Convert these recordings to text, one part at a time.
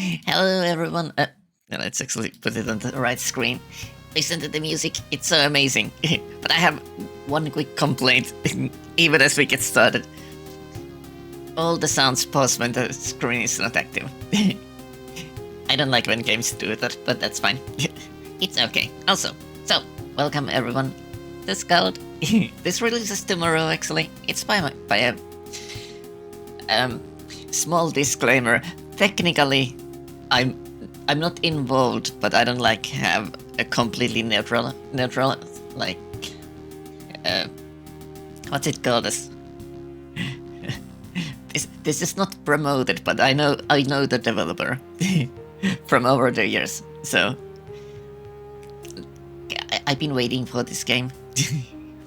Hello, everyone. No, let's actually put it on the right screen. Listen to the music, it's so amazing. But I have one quick complaint, even as we get started. All the sounds pause when the screen is not active. I don't like when games do that, but that's fine. It's okay. Also, so, welcome everyone to SKALD. This releases tomorrow, actually. It's by a small disclaimer. Technically, I'm not involved, but I don't like have a completely neutral like what's it called as this is not promoted, but I know the developer from over the years, so I've been waiting for this game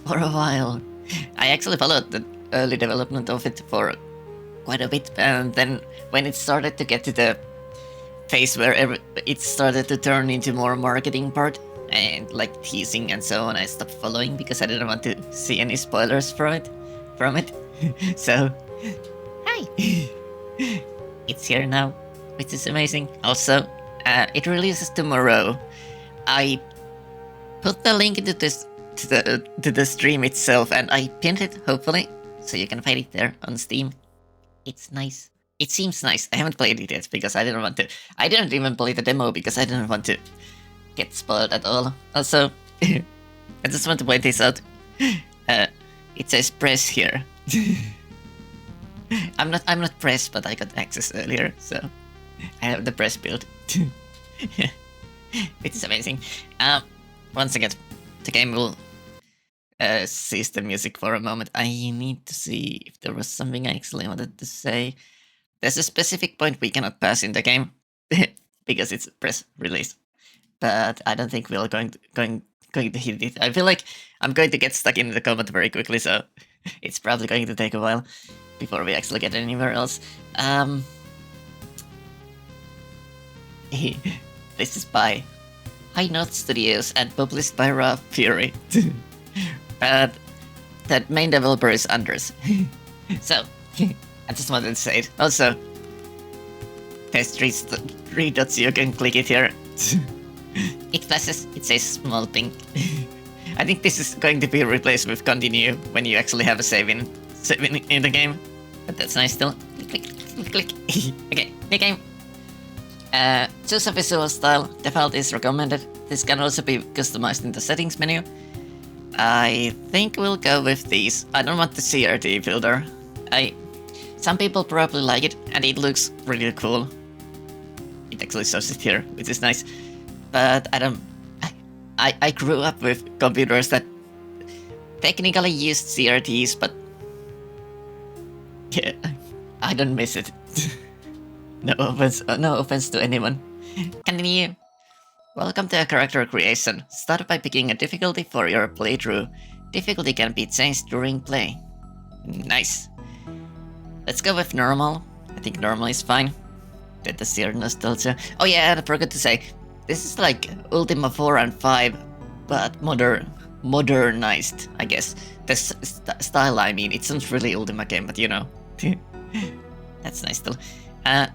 for a while. I actually followed the early development of it for quite a bit, and then when it started to get to the phase where it started to turn into more marketing part and like teasing and so on, I stopped following because I didn't want to see any spoilers from it. So, hi! It's here now, which is amazing. Also, it releases tomorrow. I put the link into this to the stream itself, and I pinned it, hopefully, so you can find it there on Steam. It's nice. It seems nice. I haven't played it yet because I didn't want to. I didn't even play the demo because I didn't want to get spoiled at all. Also, I just want to point this out. It says press here. I'm not press, but I got access earlier, so I have the press build. It's amazing. Once again, the game will cease the music for a moment. I need to see if there was something I actually wanted to say. There's a specific point we cannot pass in the game because it's press release, but I don't think we're going to hit it. I feel like I'm going to get stuck in the combat very quickly, so it's probably going to take a while before we actually get anywhere else. This is by High Note Studios and published by Priory. That main developer is Anders. So, I just wanted to say it. Also, there's three dots, you can click it here. It flashes, it says small thing. I think this is going to be replaced with continue when you actually have a save in the game. But that's nice still. Click. Okay, new game. Choose a visual style. Default is recommended. This can also be customized in the settings menu. I think we'll go with these. I don't want the CRT filter. Some people probably like it, and it looks really cool. It actually shows it here, which is nice. But I don't. I grew up with computers that technically used CRTs, but yeah, I don't miss it. No offense to anyone. Continue. Welcome to a character creation. Start by picking a difficulty for your playthrough. Difficulty can be changed during play. Nice. Let's go with normal. I think normal is fine. Get the sheer nostalgia. Oh yeah, I forgot to say, this is like Ultima 4 and 5, but modernized, I guess. The style, I mean, it sounds really Ultima game, but you know. That's nice still.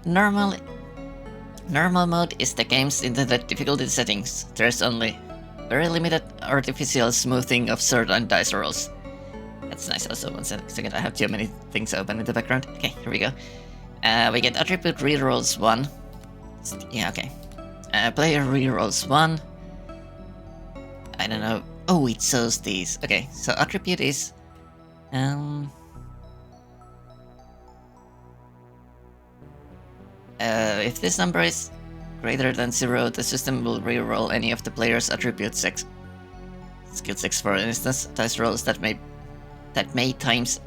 Normal mode is the game's intended difficulty settings. There's only very limited artificial smoothing of certain dice rolls. That's nice. Also, one second, I have too many things open in the background. Okay, here we go. We get attribute rerolls 1. Yeah, okay. Player rerolls 1. I don't know. Oh, it shows these. Okay, so attribute is... if this number is greater than 0, the system will reroll any of the player's attribute checks. Skill checks, for instance, dice rolls that may times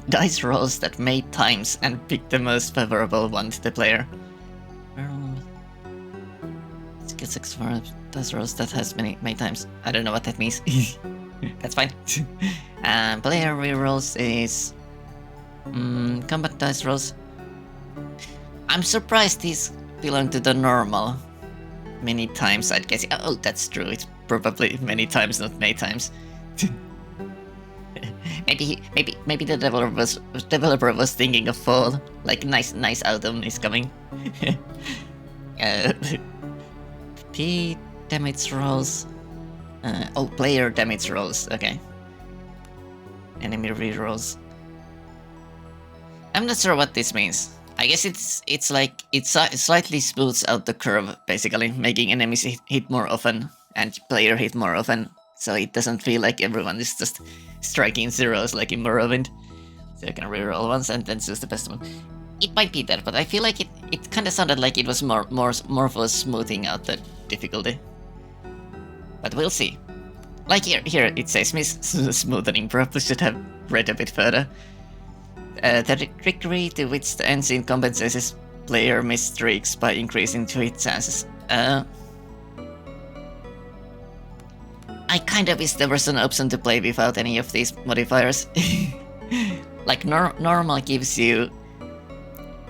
dice rolls that may times and pick the most favorable one to the player. Skill checks for dice rolls that has many times. I don't know what that means. That's fine. Player rerolls is combat dice rolls. I'm surprised these belong to the normal. Many times, I'd guess. Oh, that's true. It's probably many times, not many times. Maybe the developer was thinking of fall. Like nice autumn is coming. uh, P damage rolls. Oh, player damage rolls. Okay. Enemy rerolls. I'm not sure what this means. I guess it's like it slightly smooths out the curve, basically, making enemies hit more often and player hit more often, so it doesn't feel like everyone is just striking zeros like in Morrowind. So you can reroll once and then choose the best one. It might be that, but I feel like it kind of sounded like it was more for smoothing out the difficulty. But we'll see. Like here it says me smoothing. Probably should have read a bit further. The trickery to which the engine compensates player miss streaks by increasing hit chances. I kind of wish there was an option to play without any of these modifiers. Like normal gives you,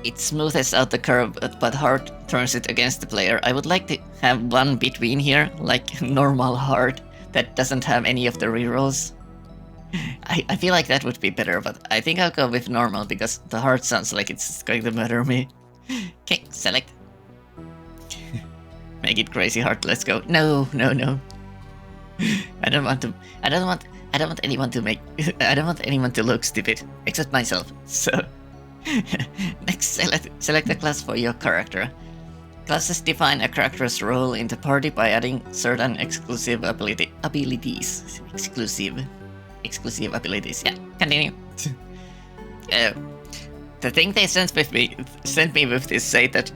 it smoothes out the curve, but hard turns it against the player. I would like to have one between here, like normal hard, that doesn't have any of the rerolls. I feel like that would be better, but I think I'll go with normal because the hard sounds like it's going to murder me. Okay, select. Make it crazy hard. Let's go. No. I don't want anyone to make. I don't want anyone to look stupid, except myself. So next, select a class for your character. Classes define a character's role in the party by adding certain exclusive abilities. Exclusive abilities. Yeah, continue. The thing they sent me with this say that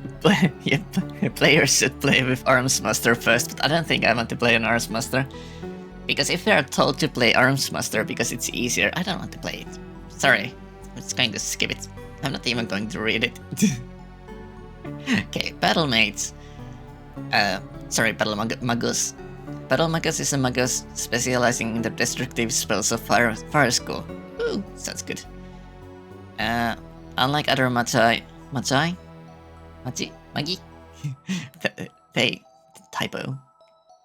players should play with Arms Master first, but I don't think I want to play an Arms Master. Because if they are told to play Arms Master because it's easier, I don't want to play it. Sorry, I'm just going to skip it. I'm not even going to read it. Okay, Battle Mates. Battle Magus. Battle Magus is a Magus specializing in the destructive spells of Fire School. Ooh, sounds good. Unlike other Magi? They typo.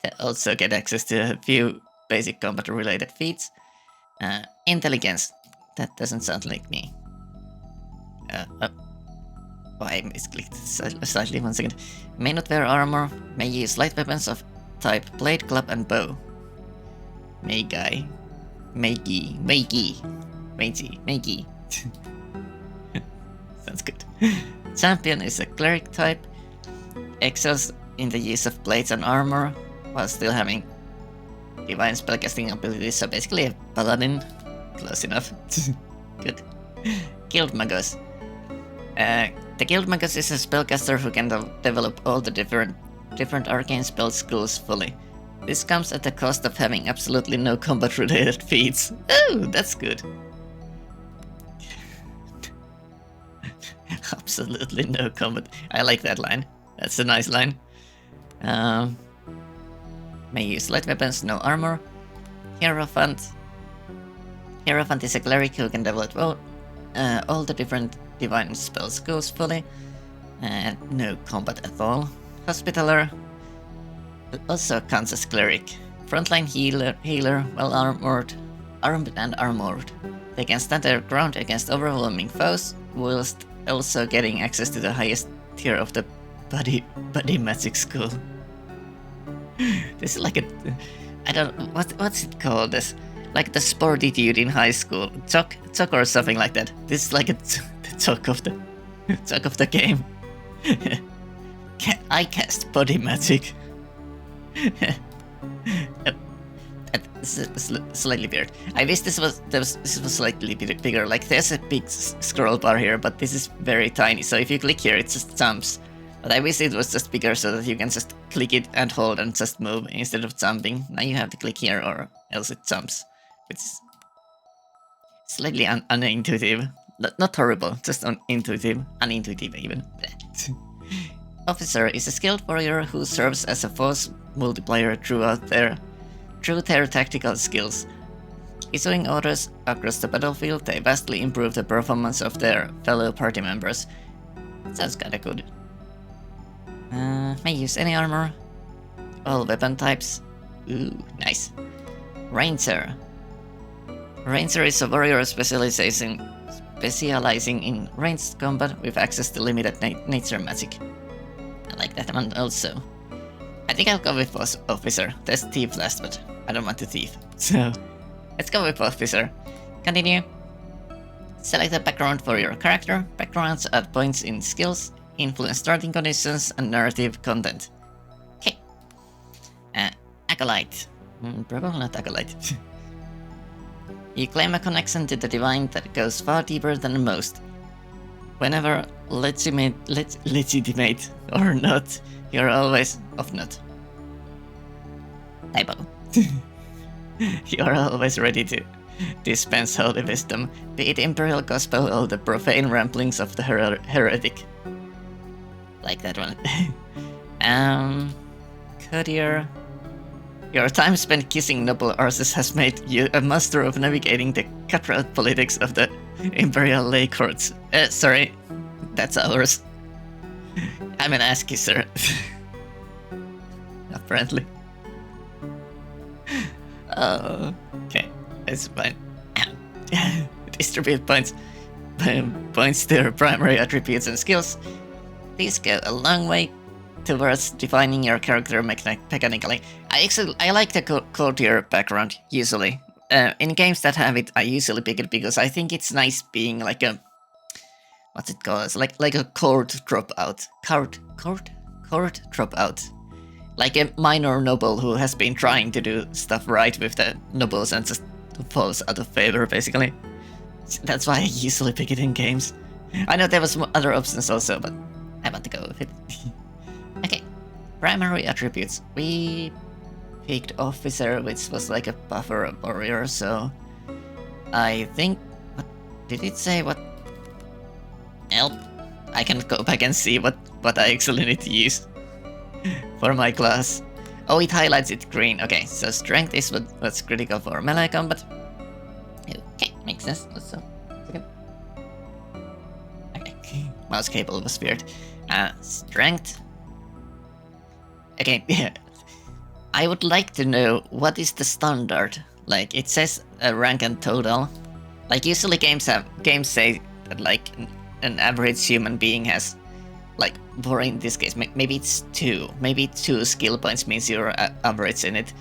They also get access to a few basic combat-related feats. Intelligence. That doesn't sound like me. I misclicked slightly, 1 second. May not wear armor. May use light weapons of type blade, club, and bow. Meigi. Sounds good. Champion is a cleric type. Excels in the use of blades and armor, while still having divine spellcasting abilities, so basically a paladin. Close enough. Good. Guild Magus. The Guild Magus is a spellcaster who can develop all the different arcane spell skills fully. This comes at the cost of having absolutely no combat-related feats. Oh, that's good. Absolutely no combat. I like that line. That's a nice line. May use light weapons, no armor. Hierophant. Hierophant is a cleric who can develop all the different divine spell skills fully. No combat at all. Hospitaller also counts as cleric. Frontline healer, well armed and armored. They can stand their ground against overwhelming foes, whilst also getting access to the highest tier of the body magic school. This is like a, I don't, what's it called? This, like the sporty dude in high school, Chuck or something like that. This is like the Chuck of the game. I cast body magic. Slightly weird. I wish this was slightly bigger. Like there's a big scroll bar here, but this is very tiny. So if you click here, it just jumps. But I wish it was just bigger so that you can just click it and hold and just move instead of jumping. Now you have to click here or else it jumps, which is slightly unintuitive. Not horrible, just unintuitive even. Officer is a skilled warrior who serves as a force multiplier through their tactical skills. Issuing orders across the battlefield, they vastly improve the performance of their fellow party members. Sounds kinda good. May use any armor. All weapon types. Ooh, nice. Ranger. Ranger is a warrior specializing in ranged combat with access to limited nature magic. I like that one also. I think I'll go with officer. There's thief last, but I don't want to thief. So let's go with officer. Continue. Select a background for your character. Backgrounds add points in skills, influence starting conditions, and narrative content. Okay. Acolyte. Probably not acolyte. You claim a connection to the divine that goes far deeper than most. Whenever legitimate or not, you're always of not. Typo. You're always ready to dispense holy wisdom, be it imperial gospel or the profane ramblings of the heretic. Like that one. Courtier. Your time spent kissing noble arses has made you a master of navigating the cutthroat politics of the imperial lay courts. Sorry, that's ours. I'm an ass kisser. Apparently. Okay, it's fine. Distribute points to your primary attributes and skills. These go a long way towards defining your character mechanically. I like the courtier background usually. In games that have it, I usually pick it because I think it's nice being like a, what's it called? It's like a court dropout. Court dropout. Like a minor noble who has been trying to do stuff right with the nobles and just falls out of favor, basically. That's why I usually pick it in games. I know there was other options also, but I want to go with it. Okay, primary attributes. We picked officer, which was like a buffer warrior, so I think, what did it say? What? Help! I can go back and see what I actually need to use for my class. Oh, it highlights it green. Okay, so strength is what's critical for melee combat. Okay, makes sense. Also, second. Okay, mouse cable was weird. Strength. Okay, yeah. I would like to know what is the standard. Like it says a rank and total. Like usually games say that like an average human being has, like, for in this case, maybe it's 2. Maybe 2 skill points means you're average in it.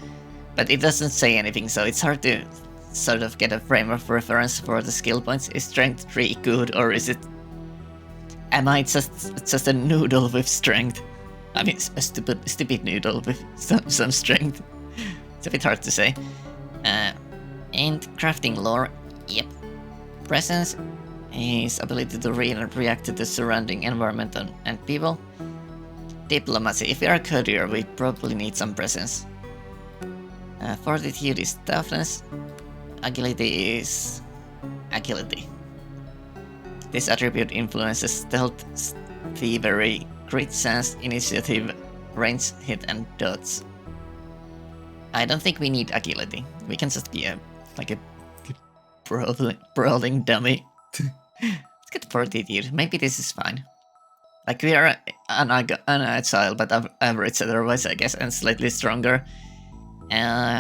But it doesn't say anything, so it's hard to sort of get a frame of reference for the skill points. Is strength 3 good, or is it... Am I just a noodle with strength? I mean, a stupid noodle with some strength. It's a bit hard to say. And crafting lore, yep. Presence is ability to read and react to the surrounding environment and people. Diplomacy, if we are a courtier, we probably need some presence. Fortitude is toughness. Agility is agility. This attribute influences stealth, thievery, crit chance, initiative, range, hit, and dodge. I don't think we need agility. We can just be a brawling dummy. Let's get fortitude. Maybe this is fine. Like we are unagile, but average otherwise, I guess, and slightly stronger.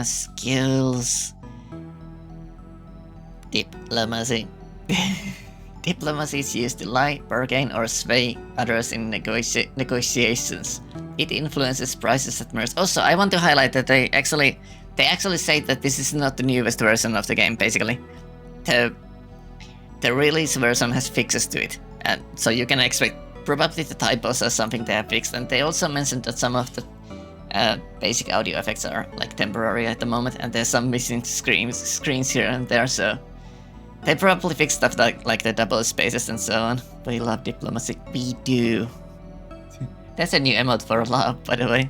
Skills. Diplomacy. Diplomacy is used to lie, bargain, or sway others in negotiations. It influences prices at mercy. Also, I want to highlight that they actually say that this is not the newest version of the game. Basically, the release version has fixes to it, and so you can expect probably the typos or something they have fixed. And they also mentioned that some of the basic audio effects are like temporary at the moment, and there's some missing screens here and there. So they probably fixed stuff like the double spaces and so on. We love diplomacy. We do. That's a new emote for love, by the way.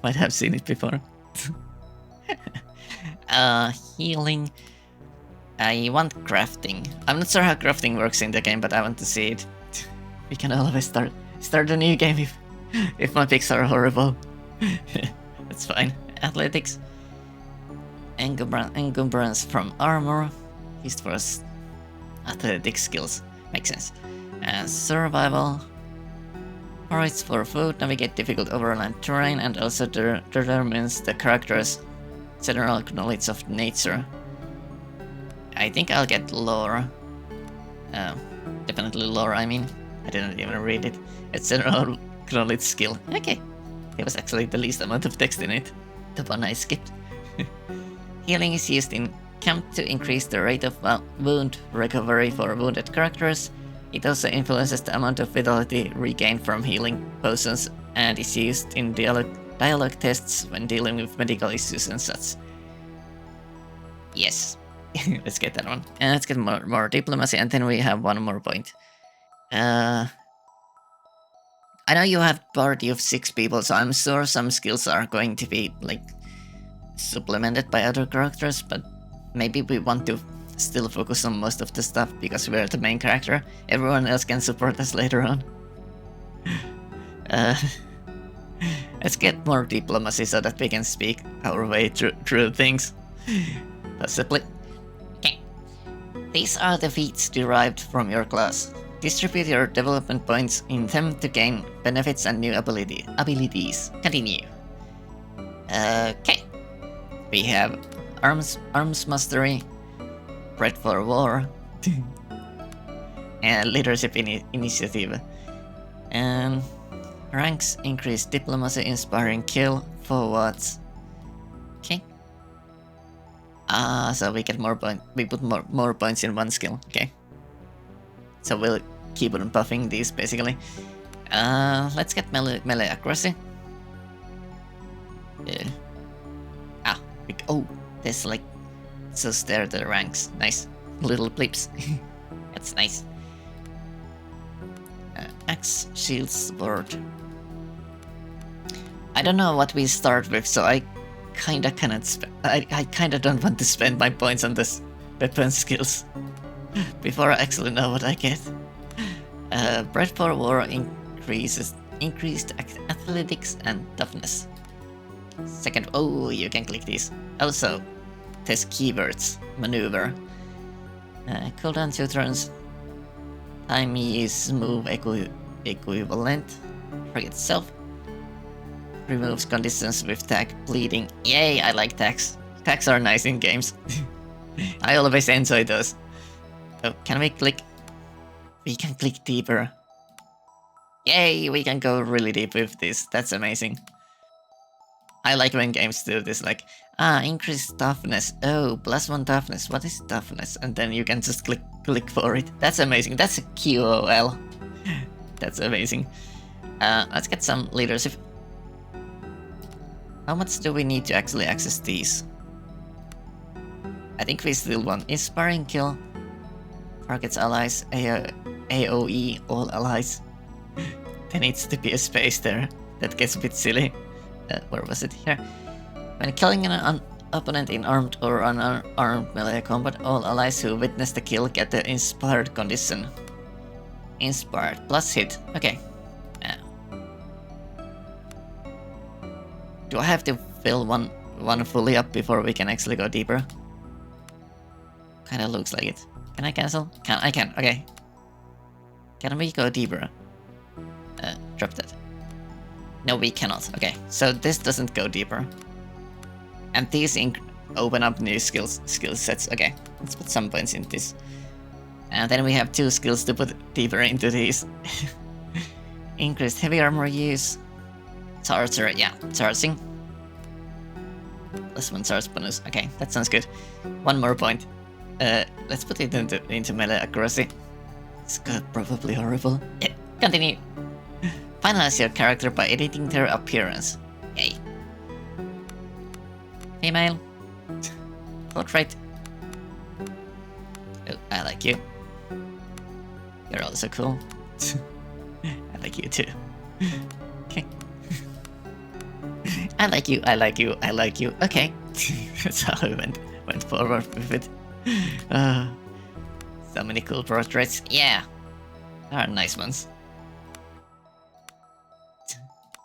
Might have seen it before. Healing. I want crafting. I'm not sure how crafting works in the game, but I want to see it. We can always start a new game if my picks are horrible. That's fine. Athletics. Encumbrance from armor. Used for athletic skills. Makes sense. Survival. Forages for food, navigate difficult overland terrain, and also determines the character's General knowledge of nature. I think I'll get lore. Definitely lore, I mean. I didn't even read it. It's general knowledge skill. Okay. It was actually the least amount of text in it. The one I skipped. Healing is used in camp to increase the rate of wound recovery for wounded characters. It also influences the amount of vitality regained from healing potions and is used in dialogue tests when dealing with medical issues and such. Yes. Let's get that one. And let's get more diplomacy, and then we have one more point. I know you have party of 6 people, so I'm sure some skills are going to be like supplemented by other characters, but maybe we want to still focus on most of the stuff because we're the main character. Everyone else can support us later on. Let's get more diplomacy so that we can speak our way through things. Possibly. Okay. These are the feats derived from your class. Distribute your development points in them to gain benefits and new abilities. Continue. Okay. We have arms mastery, bred for war, and leadership initiative. And ranks increase diplomacy, inspiring kill, forwards. Okay. So we get more points. We put more points in one skill. Okay. So we'll keep on buffing these basically. Let's get melee accuracy. Oh, there's like, so there are the ranks. Nice little blips. That's nice. Axe, shield, sword. I don't know what we start with, so I kinda cannot. I kinda don't want to spend my points on this weapon skills before I actually know what I get. Bred for war increased athletics and toughness. Second, oh, you can click these. Also, test keywords, maneuver. Cooldown 2 turns. Time is move equivalent. Target self. Removes conditions with tag bleeding. Yay, I like tags. Tags are nice in games. I always enjoy those. Oh, can we click? We can click deeper. Yay, we can go really deep with this. That's amazing. I like when games do this, like, increased toughness. Oh, +1 toughness. What is toughness? And then you can just click for it. That's amazing. That's a QOL. That's amazing. Let's get some leadership. How much do we need to actually access these? I think we still want inspiring kill. Targets allies, AOE, all allies. There needs to be a space there. That gets a bit silly. Where was it? Here. When killing an opponent in armed or unarmed melee combat, all allies who witness the kill get the inspired condition. Inspired plus hit. Okay. Do I have to fill one fully up before we can actually go deeper? Kinda looks like it. Can I cancel? I can. Okay. Can we go deeper? Drop that. No, we cannot. Okay, so this doesn't go deeper. And these open up new skill sets. Okay, let's put some points in this. And then we have 2 skills to put deeper into these. Increased heavy armor use. Charger, yeah, charging. +1 charge bonus. Okay, that sounds good. 1 more point. Let's put it into melee accuracy. It's probably horrible. Yeah, continue. Finalize your character by editing their appearance. Yay. Female. Portrait. Oh, I like you. You're also cool. I like you too. Okay. I like you, I like you, I like you. Okay. That's how I went forward with it. So many cool portraits. Yeah. There are nice ones.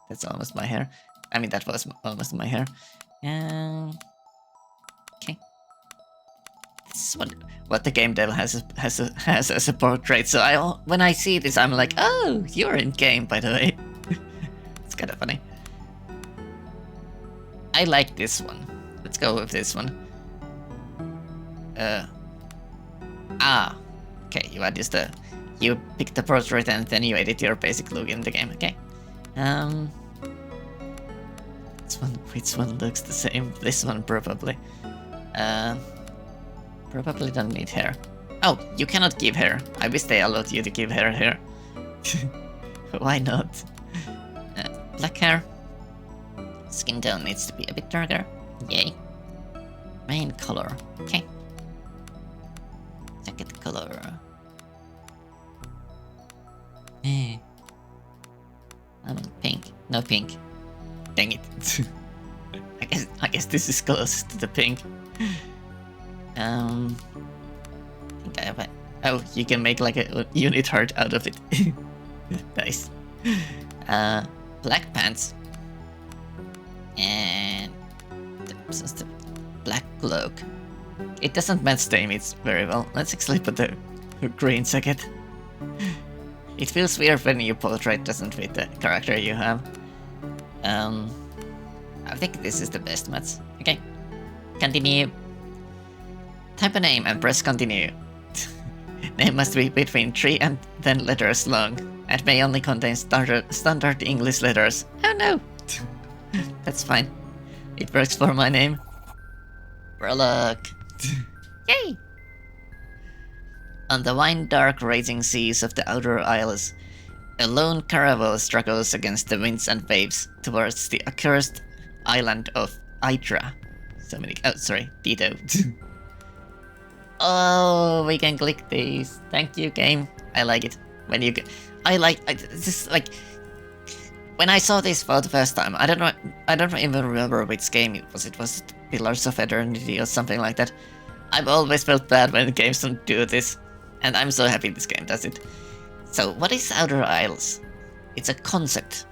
That's almost my hair. I mean, that was almost my hair. Okay. This is what the game dev has as a portrait. So when I see this, I'm like, oh, you're in game, by the way. It's kind of funny. I like this one. Let's go with this one. Okay, you add just you pick the portrait and then you edit your basic look in the game, okay? Which one looks the same? This one probably. Probably don't need hair. Oh, you cannot give hair. I wish they allowed you to give hair here. Why not? Black hair. Skin tone needs to be a bit darker. Yay. Main color. Okay. Jacket color. Pink. No pink. Dang it. I guess this is close to the pink. I think I have a... Oh, you can make like a unit heart out of it. Nice. Black pants. And... the black cloak. It doesn't match the image very well. Let's actually put the green jacket. It feels weird when your portrait doesn't fit the character you have. I think this is the best match. Okay. Continue. Type a name and press continue. Name must be between 3 and 10 letters long, and may only contain standard English letters. Oh no! That's fine. It works for my name. Prologue. Yay! On the wine dark raging seas of the Outer Isles, a lone caravel struggles against the winds and waves towards the accursed island of Hydra. So many... Oh, sorry. Ditto. Oh, we can click these. Thank you, game. I like it. When you... this like... When I saw this for the first time, I don't even remember which game it was. It was Pillars of Eternity or something like that. I've always felt bad when games don't do this. And I'm so happy this game does it. So, what is Outer Isles? It's a concept.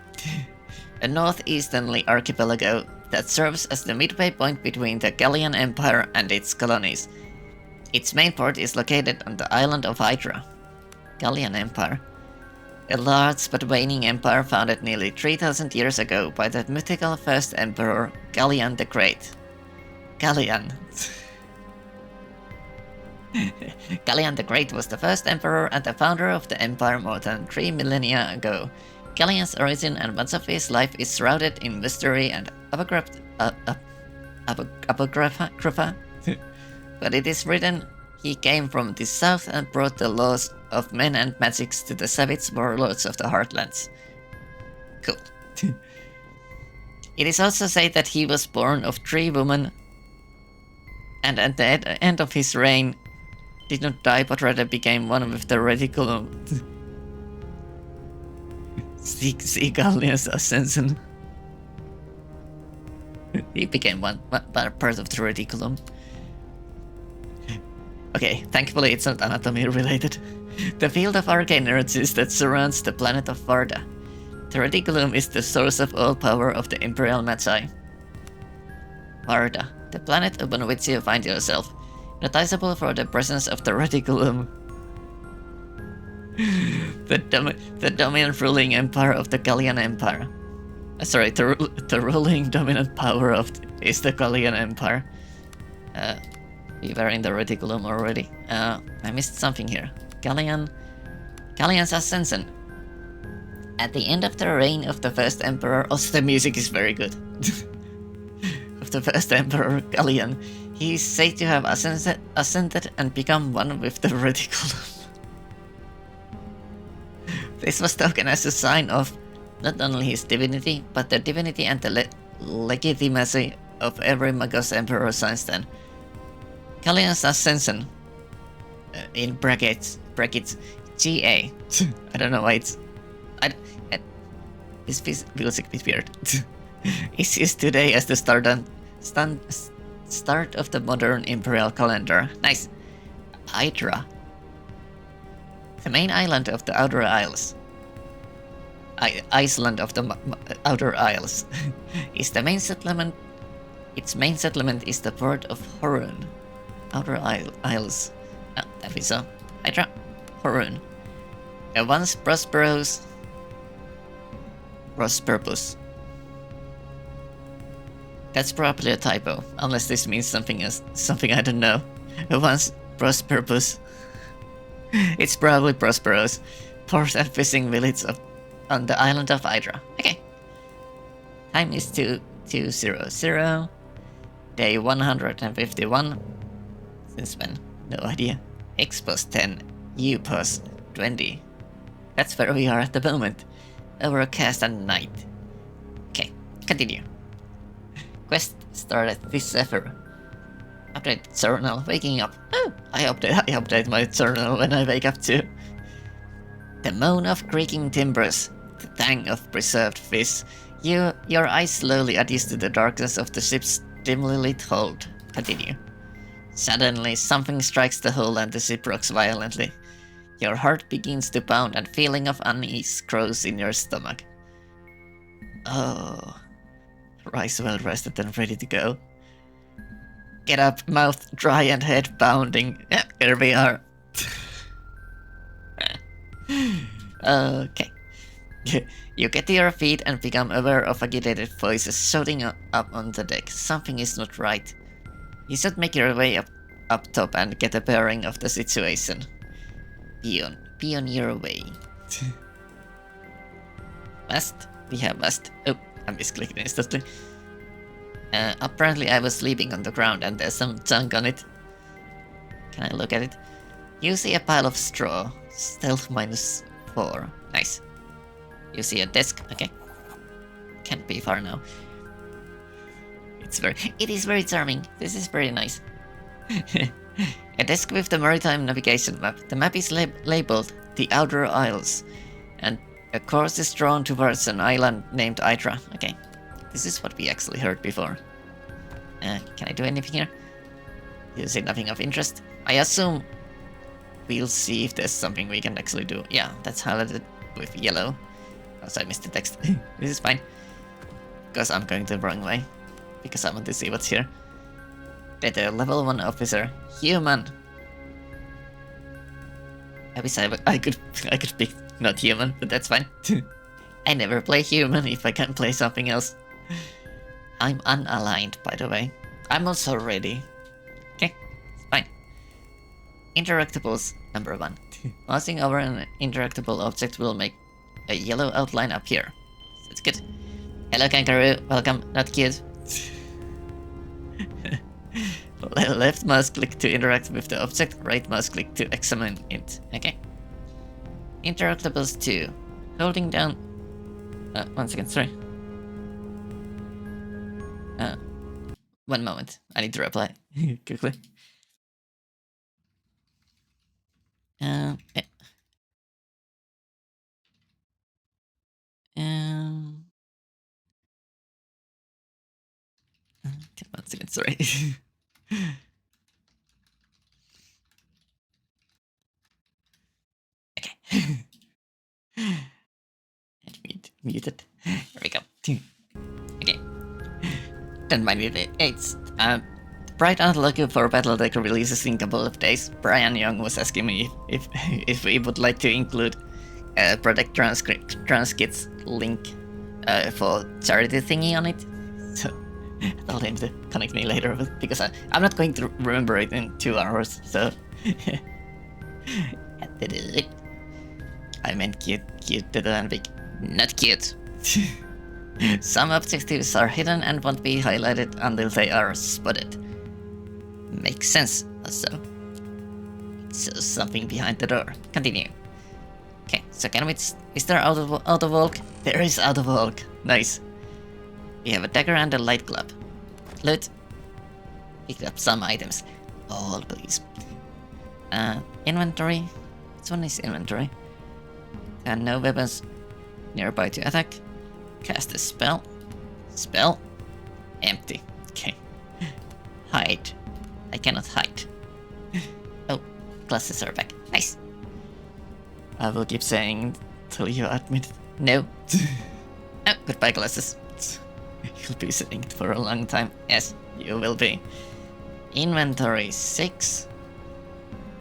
A northeasterly archipelago that serves as the midway point between the Gallian Empire and its colonies. Its main port is located on the island of Hydra. Gallian Empire. A large but waning empire founded nearly 3,000 years ago by the mythical first emperor Gallian the Great. Gallian. Gallian the Great was the first emperor and the founder of the empire more than 3 millennia ago. Gallian's origin and much of his life is shrouded in mystery and apocrypha. But it is written he came from the south and brought the laws of men and magics to the savage warlords of the Heartlands. Cool. It is also said that he was born of 3 women and at the end of his reign did not die but rather became one with the reticulum. See Gallian's ascension. He became one part of the reticulum. Okay, thankfully it's not anatomy related. The field of arcane energies that surrounds the planet of Varda. The reticulum is the source of all power of the Imperial Magi. Varda, the planet upon which you find yourself, noticeable for the presence of the reticulum. The dominant ruling empire of the Gallian Empire. The ruling dominant power of is the Gallian Empire. We were in the reticulum already. I missed something here. Gallian's ascension. At the end of the reign of the first emperor, also the music is very good. Of the first emperor, Gallian, he is said to have ascended and become one with the reticulum. This was taken as a sign of not only his divinity, but the divinity and the legitimacy of every Magos emperor since then. Gallian's ascension, in brackets, GA. I don't know why it's... This feels a bit weird. Is used today as the start of the modern imperial calendar. Nice. Hydra. The main island of the Outer Isles. Iceland of the Outer Isles. Is the main settlement. Its main settlement is the port of Horun. Outer Isles. Oh, that we saw. Hydra. Horun. A once prosperous That's probably a typo, unless this means something else, something I don't know. Once Prosperous. It's probably Prosperous. Port and fishing village on the island of Hydra. Okay. Time is 2200. Day 151. Since when? No idea. X post 10. U post 20. That's where we are at the moment. Overcast and night. Okay, continue. Quest started this effort. Update journal, waking up. Oh, I update my journal when I wake up too. The moan of creaking timbers, the tang of preserved fish. Your eyes slowly adjust to the darkness of the ship's dimly lit hold. Continue. Suddenly, something strikes the hull and the ship rocks violently. Your heart begins to pound and feeling of unease grows in your stomach. Oh. Rise well rested and ready to go. Get up, mouth dry and head pounding. Yeah, here we are. Okay. You get to your feet and become aware of agitated voices shouting up on the deck. Something is not right. You should make your way up top and get a bearing of the situation. Be on your way. Mast? We have mast. Oh, I misclicked instantly. Apparently I was sleeping on the ground and there's some junk on it. Can I look at it? You see a pile of straw. Stealth -4. Nice. You see a desk. Okay. Can't be far now. It is very charming. This is very nice. A desk with the maritime navigation map. The map is labeled the Outer Isles, and a course is drawn towards an island named Hydra. Okay, this is what we actually heard before. Can I do anything here? You see nothing of interest? I assume we'll see if there's something we can actually do. Yeah, that's highlighted with yellow. Also, I missed the text. This is fine. Because I'm going the wrong way. Because I want to see what's here. Data level 1 officer. Human. I wish I could pick not human, but that's fine. I never play human if I can play something else. I'm unaligned, by the way. I'm also ready. Okay, it's fine. Interactables, number 1. Mousing over an interactable object will make a yellow outline appear. That's good. Hello, kangaroo. Welcome. Not cute. Left mouse click to interact with the object, right mouse click to examine it. Okay. Interactables 2. Holding down... 1 second, sorry. 1 moment. I need to reply quickly. Yeah. Okay, 1 second, sorry. Okay. Muted. There we go. Okay. Don't mind it. It's Bright aren't looking for Battletech releases in a couple of days. Brian Young was asking me if we would like to include Project Transkit's link for charity thingy on it. So I told him to connect me later because I'm not going to remember it in 2 hours. So I meant cute and big, not cute. Some objectives are hidden and won't be highlighted until they are spotted. Makes sense, also. So something behind the door. Continue. Okay, so can we... Is there auto-walk? There is auto-walk. Nice. We have a dagger and a light club. Loot. Picked up some items. All, please. Inventory. This one is inventory. And no weapons nearby to attack. Cast a spell. Spell. Empty. Okay. Hide. I cannot hide. Oh, glasses are back. Nice. I will keep saying till you admit no. Oh, goodbye glasses. You'll be sitting for a long time. Yes, you will be. Inventory 6.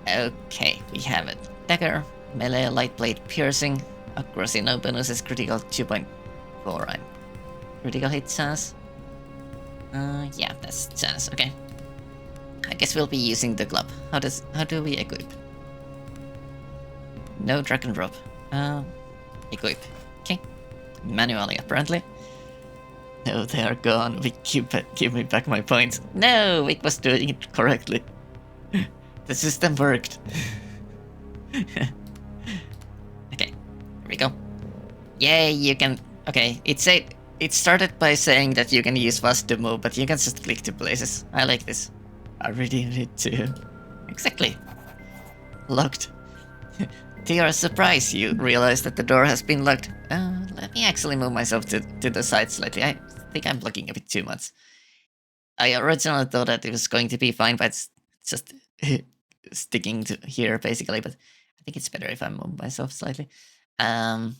Okay, we have it. Dagger, melee, light blade, piercing, accuracy, no bonuses, critical 2.4. Critical hit chance. Yeah, that's chance. Okay. I guess we'll be using the club. How do we equip? No drag and drop. Equip. Okay. Manually, apparently. No, they are gone. Vic, give me back my points. No, Vic was doing it correctly. The system worked. Okay, here we go. Yay, you can... Okay, it started by saying that you can use fast to move, but you can just click to places. I like this. I really need to... Exactly. Locked. To your surprise, you realize that the door has been locked. Let me actually move myself to the side slightly. I think I'm blocking a bit too much. I originally thought that it was going to be fine, but it's just sticking to here, basically. But I think it's better if I move myself slightly. Trying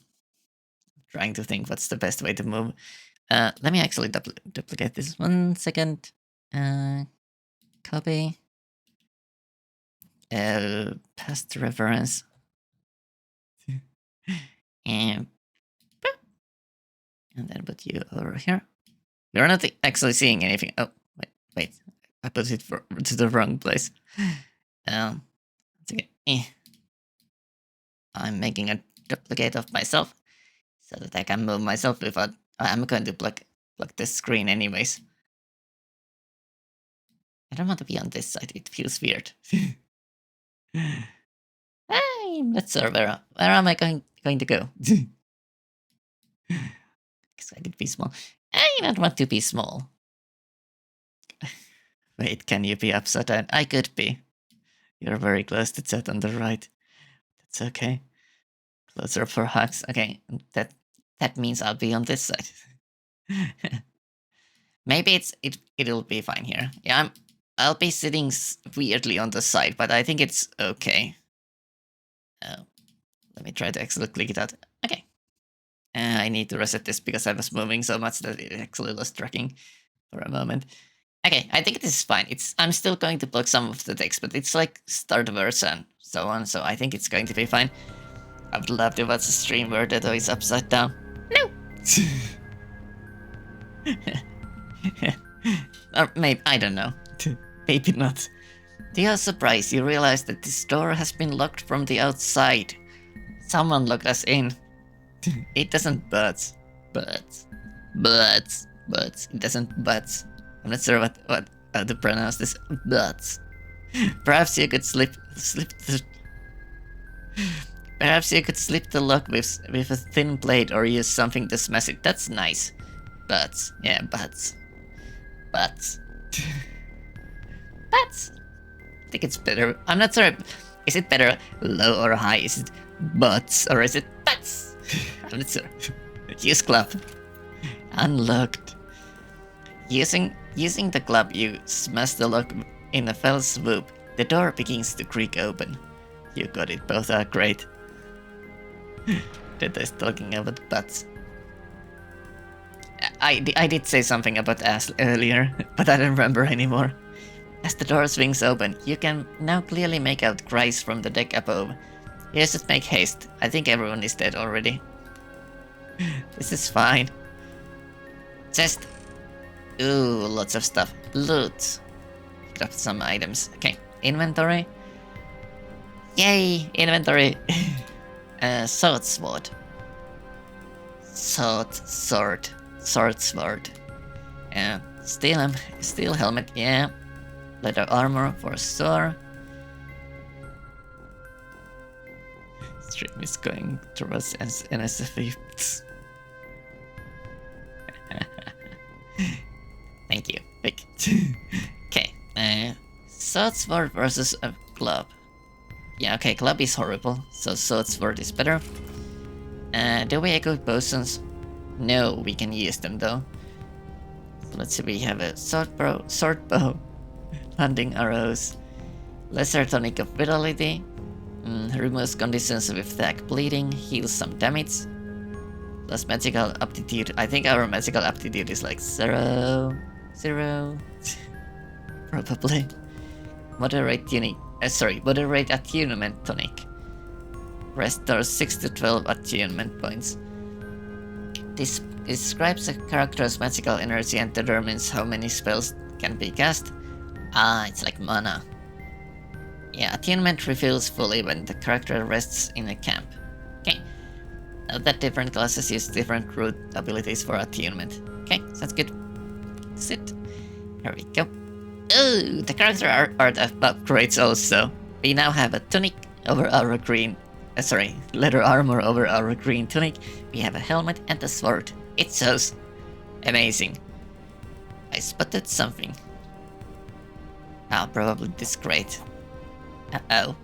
to think what's the best way to move. Let me actually duplicate this. 1 second. Copy. Past reference. And then put you over here. You're not actually seeing anything. Oh, wait. I put it to the wrong place. It's okay. I'm making a duplicate of myself so that I can move myself without... I'm going to block this screen anyways. I don't want to be on this side. It feels weird. I'm not sure where am I going to go? Because I could be small. I don't want to be small. Wait, can you be upside down? I could be. You're very close to chat on the right. That's okay. Closer for hugs. Okay, that means I'll be on this side. Maybe it'll be fine here. Yeah, I'll be sitting weirdly on the side, but I think it's okay. Let me try to actually click it out. Okay. I need to reset this because I was moving so much that it actually lost tracking for a moment. Okay, I think this is fine. I'm still going to block some of the text, but it's like start verse and so on, so I think it's going to be fine. I would love to watch a stream where the door is upside down. No! Or maybe, I don't know. Maybe not. To your surprise, you realize that this door has been locked from the outside. Someone locked us in. It doesn't budge. It doesn't budge. I'm not sure how to pronounce this. Budge. Perhaps you could slip the... Perhaps you could slip the lock with a thin blade or use something to smash it. That's nice. Butts. Yeah, butts. Butts. Butts. I think it's better. I'm not sure. Is it better low or high? Is it butts or is it butts? I'm not sure. Use club. Unlocked. Using the club, you smash the lock in a fell swoop. The door begins to creak open. You got it. Both are great. That is talking about butts. I did say something about ass earlier, but I don't remember anymore. As the door swings open, you can now clearly make out cries from the deck above. You should make haste. I think everyone is dead already. This is fine. Chest. Ooh, lots of stuff. Loot. Grab some items. Okay, inventory. Yay, inventory. Sword sword. Sword. Steel helmet, yeah. Leather armor for sure. Stream is going towards NSFE. Thank you, Vic. Okay, sword sword versus a club. Yeah, okay, club is horrible, so sword sword is better. Do we equip potions? No, we can use them though. So let's see, we have a sword bow, landing arrows, lesser tonic of vitality, removes conditions with attack bleeding, heals some damage, plus magical aptitude. I think our magical aptitude is like 0. Probably. Moderate attunement tonic. Restores 6 to 12 attunement points. This describes a character's magical energy and determines how many spells can be cast. Ah, it's like mana. Yeah, attunement refills fully when the character rests in a camp. Okay. Note that different classes use different root abilities for attunement. Okay, sounds good. Sit. Here we go. Oh, the character art upgrades also. We now have a tunic over our green... leather armor over our green tunic. We have a helmet and a sword. It shows. Amazing. I spotted something. Oh, probably this crate. Uh-oh.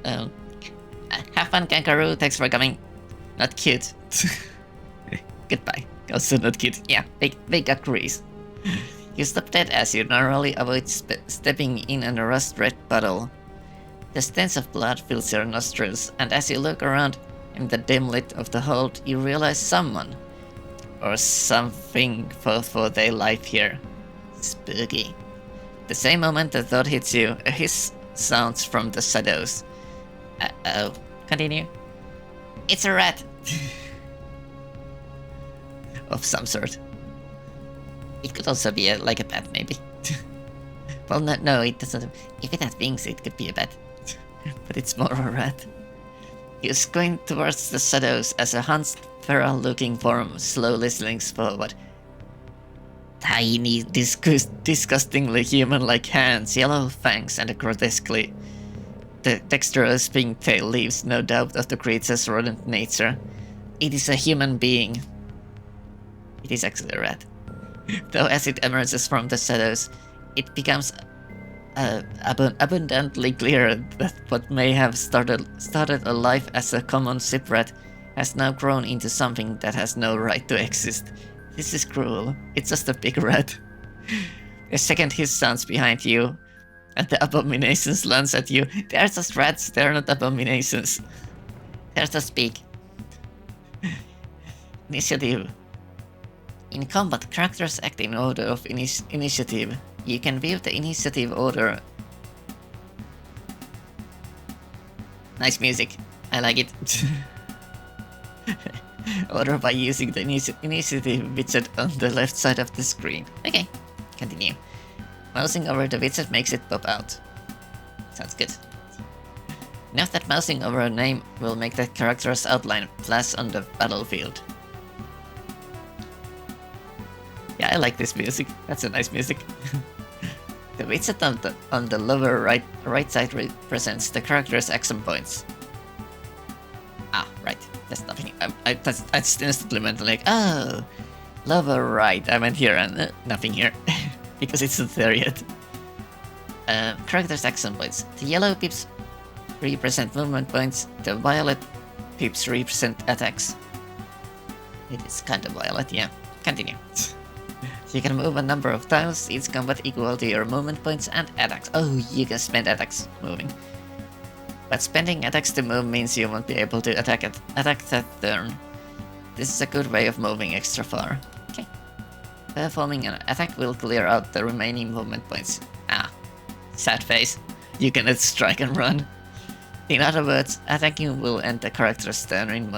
Oh. Have fun, kangaroo. Thanks for coming. Not cute. Goodbye. Also not cute. Yeah, big agrees. You stop dead as you narrowly avoid stepping in a rust-red puddle. The stench of blood fills your nostrils, and as you look around in the dim light of the hold, you realize someone or something fought for their life here. Spooky. The same moment the thought hits you, a hiss sounds from the shadows. Uh-oh. Continue. It's a rat. Of some sort. It could also be like a bat, maybe. Well, no, it doesn't. If it had wings, it could be a bat. But it's more a rat. You squint towards the shadows as a hunched, feral-looking form slowly slinks forward. Tiny, disgustingly human-like hands, yellow fangs, and a grotesquely dexterous pink tail leaves no doubt of the creature's rodent nature. It is a human being. It is actually a rat. Though as it emerges from the shadows, it becomes abundantly clear that what may have started a life as a common ship rat has now grown into something that has no right to exist. This is cruel. It's just a big rat. A second hiss sounds behind you, and the abominations lunge at you. They are just rats, they are not abominations. They're just big. Initiative. In combat, characters act in order of initiative. You can view the initiative order. Nice music. I like it. Order by using the initiative widget on the left side of the screen. Okay, continue. Mousing over the widget makes it pop out. Sounds good. Note that mousing over a name will make the character's outline flash on the battlefield. Yeah, I like this music. That's a nice music. The widget on the lower right side represents the character's action points. Ah, right. That's nothing. I just instantly meant like, oh, lower right. I meant here and nothing here. Because it's not there yet. Character's action points. The yellow pips represent movement points. The violet pips represent attacks. It is kind of violet, yeah. Continue. You can move a number of tiles, each combat equal to your movement points and attacks. Oh, you can spend attacks moving. But spending attacks to move means you won't be able to attack that turn. This is a good way of moving extra far. Okay. Performing an attack will clear out the remaining movement points. Ah, sad face. You cannot strike and run. In other words, attacking will end the character's turn in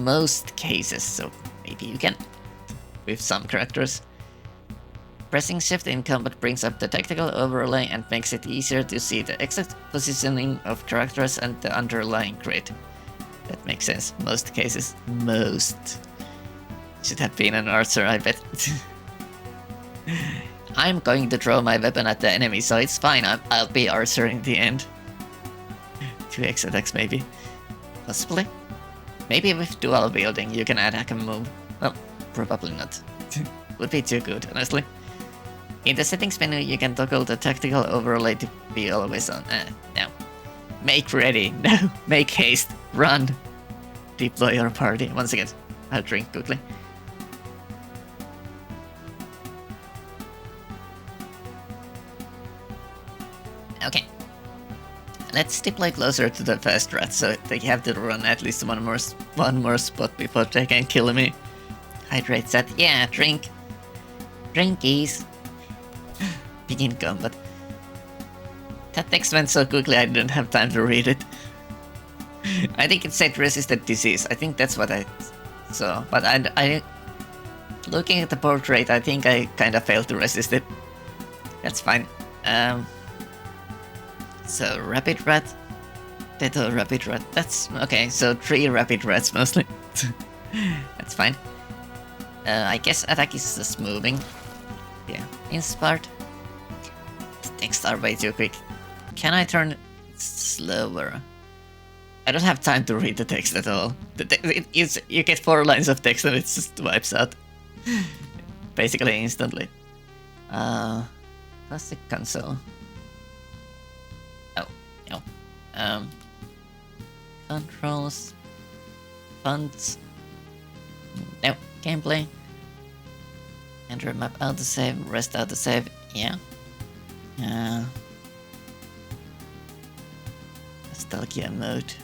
most cases, so maybe you can. With some characters. Pressing shift in combat brings up the tactical overlay and makes it easier to see the exact positioning of characters and the underlying grid. That makes sense. Most cases. Most. Should have been an archer, I bet. I'm going to throw my weapon at the enemy, so it's fine. I'll be archer in the end. 2x attacks maybe. Possibly. Maybe with dual wielding you can attack and move. Well, probably not. Would be too good, honestly. In the settings menu, you can toggle the tactical overlay to be always on. No. Make ready. No. Make haste. Run. Deploy your party. Once again, I'll drink quickly. Okay. Let's deploy closer to the first rat, so they have to run at least one more spot before they can kill me. Hydrate that. Yeah, drink. Drinkies. Begin combat. That text went so quickly I didn't have time to read it. I think it said resisted disease. I think that's what I saw. But I looking at the portrait, I think I kind of failed to resist it. That's fine. So rapid rat, Teto rapid rat. That's okay. So 3 rapid rats mostly. That's fine. I guess attack is just moving. Yeah, inspired. The texts are way too quick. Can I turn it slower? I don't have time to read the text at all. You get 4 lines of text and it just wipes out. Basically instantly. Plastic console. Oh, no. Controls. Fonts. No, gameplay. Enter map autosave, rest autosave, yeah. Nostalgia mode.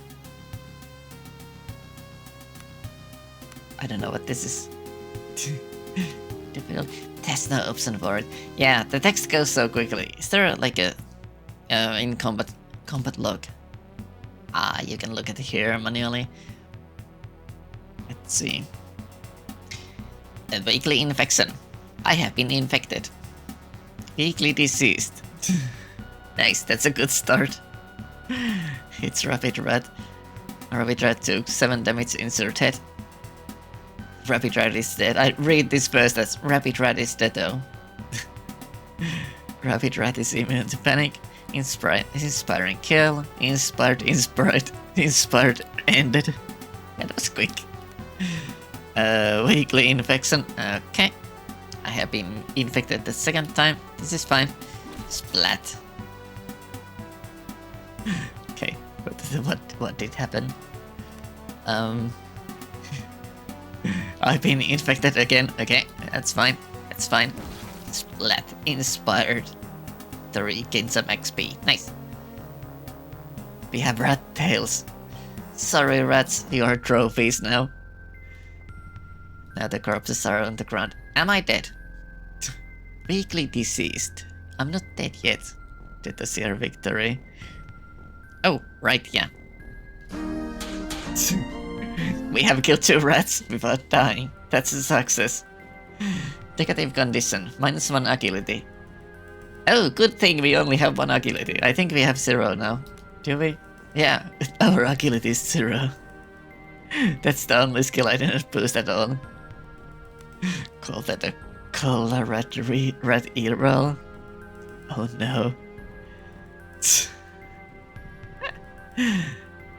I don't know what this is. Difficult. There's no option for it. Yeah, the text goes so quickly. Is there like a in combat log? Ah, you can look at it here manually. Let's see. A weekly infection. I have been infected. Weekly deceased. Nice, that's a good start. It's Rapid Rat. Rapid Rat took 7 damage inserted. Rapid Rat is dead. I read this first as Rapid Rat is dead though. Rapid Rat is immune to panic. Inspiring kill. Inspired, ended. That was quick. Weekly infection. Okay. I have been infected the 2nd time. This is fine. Splat. Okay. What did happen? I've been infected again. Okay, that's fine. That's fine. Splat. Inspired. To regain some XP. Nice. We have rat tails. Sorry, rats. You are trophies now. Now the corpses are on the ground. Am I dead? Weakly deceased. I'm not dead yet. Did the Seer victory? Oh, right, yeah. We have killed 2 rats without dying. That's a success. Negative condition. -1 agility. Oh, good thing we only have 1 agility. I think we have 0 now. Do we? Yeah, our agility is 0. That's the only skill I didn't boost at all. Call that a cola rat ear roll. Oh no.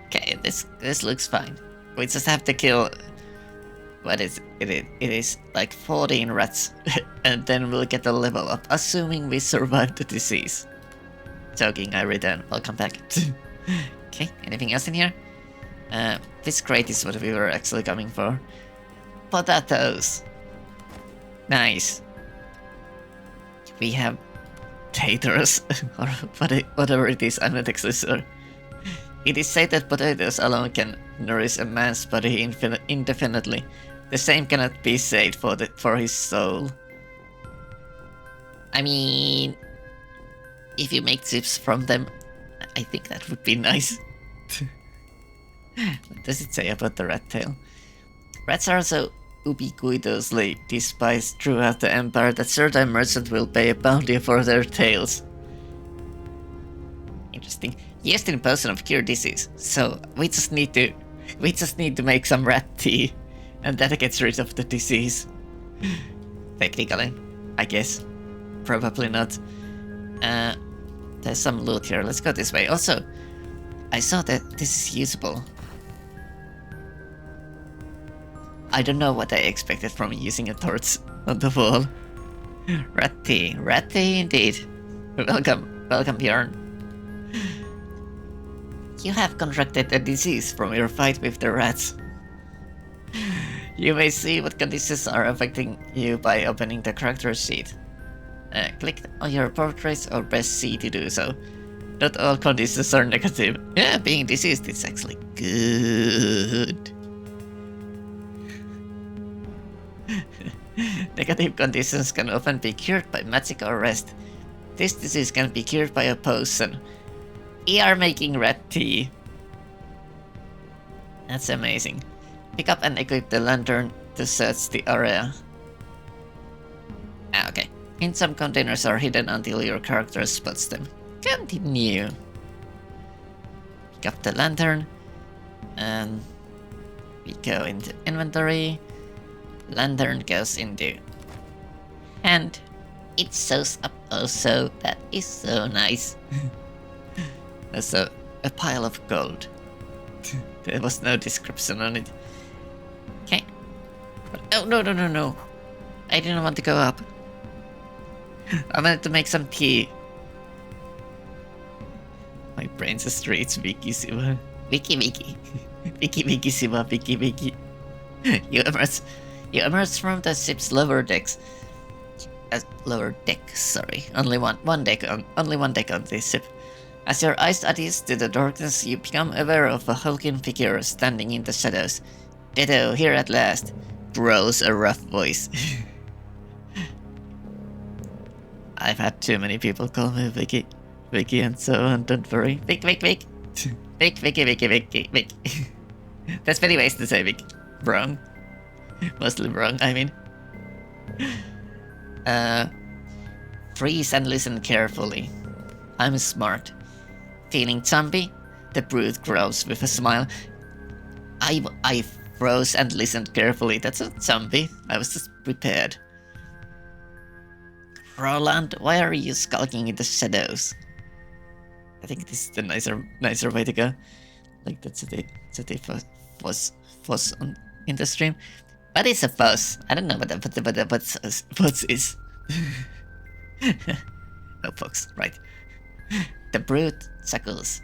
Okay, this looks fine. We just have to kill. What is it? It is like 14 rats, and then we'll get a level up, assuming we survive the disease. Joking, I return. Welcome back. Okay, anything else in here? This crate is what we were actually coming for. Potatoes. Nice. We have taters, or whatever it is, I'm not actually sure. It is said that potatoes alone can nourish a man's body indefinitely. The same cannot be said for his soul. I mean, if you make chips from them, I think that would be nice. What does it say about the rat tail? Rats are so ubiquitously despised throughout the empire that certain merchant will pay a bounty for their tails. Interesting. Used in potion of cure disease, so we just need to make some rat tea, and that gets rid of the disease. Technically, I guess. Probably not. There's some loot here. Let's go this way. Also, I saw that this is usable. I don't know what I expected from using a torch on the wall. Rat tea indeed. Welcome, Bjorn. You have contracted a disease from your fight with the rats. You may see what conditions are affecting you by opening the character sheet. Click on your portraits or press C to do so. Not all conditions are negative. Yeah, being diseased is actually good. Negative conditions can often be cured by magic or rest. This disease can be cured by a potion. We are making rat tea. That's amazing. Pick up and equip the lantern to search the area. Ah, okay. And some containers are hidden until your character spots them. Continue. Pick up the lantern. And we go into inventory. Lantern goes into hand. It shows up also. That is so nice. There's a pile of gold. There was no description on it. Okay. Oh, no. I didn't want to go up. I wanted to make some tea. My brain just reads Wiki Siva. Wiki. Wiki Siva, Wiki. You emerge from the ship's lower decks. Lower deck, sorry. Only one deck on this ship. As your eyes adjust to the darkness, you become aware of a hulking figure standing in the shadows. Ditto, here at last, growls a rough voice. I've had too many people call me Vicky and so on, don't worry. Vic. Vic. That's many ways to say Vic. Wrong. Mostly wrong, I mean. Freeze and listen carefully. I'm smart. Feeling jumpy? The brute growls with a smile. I froze and listened carefully. That's not jumpy. I was just prepared. Roland, why are you skulking in the shadows? I think this is the nicer way to go. Like that's a fuss in the stream. But it's a fuss. I don't know what the fuss is. No fucks, right. The brute chuckles.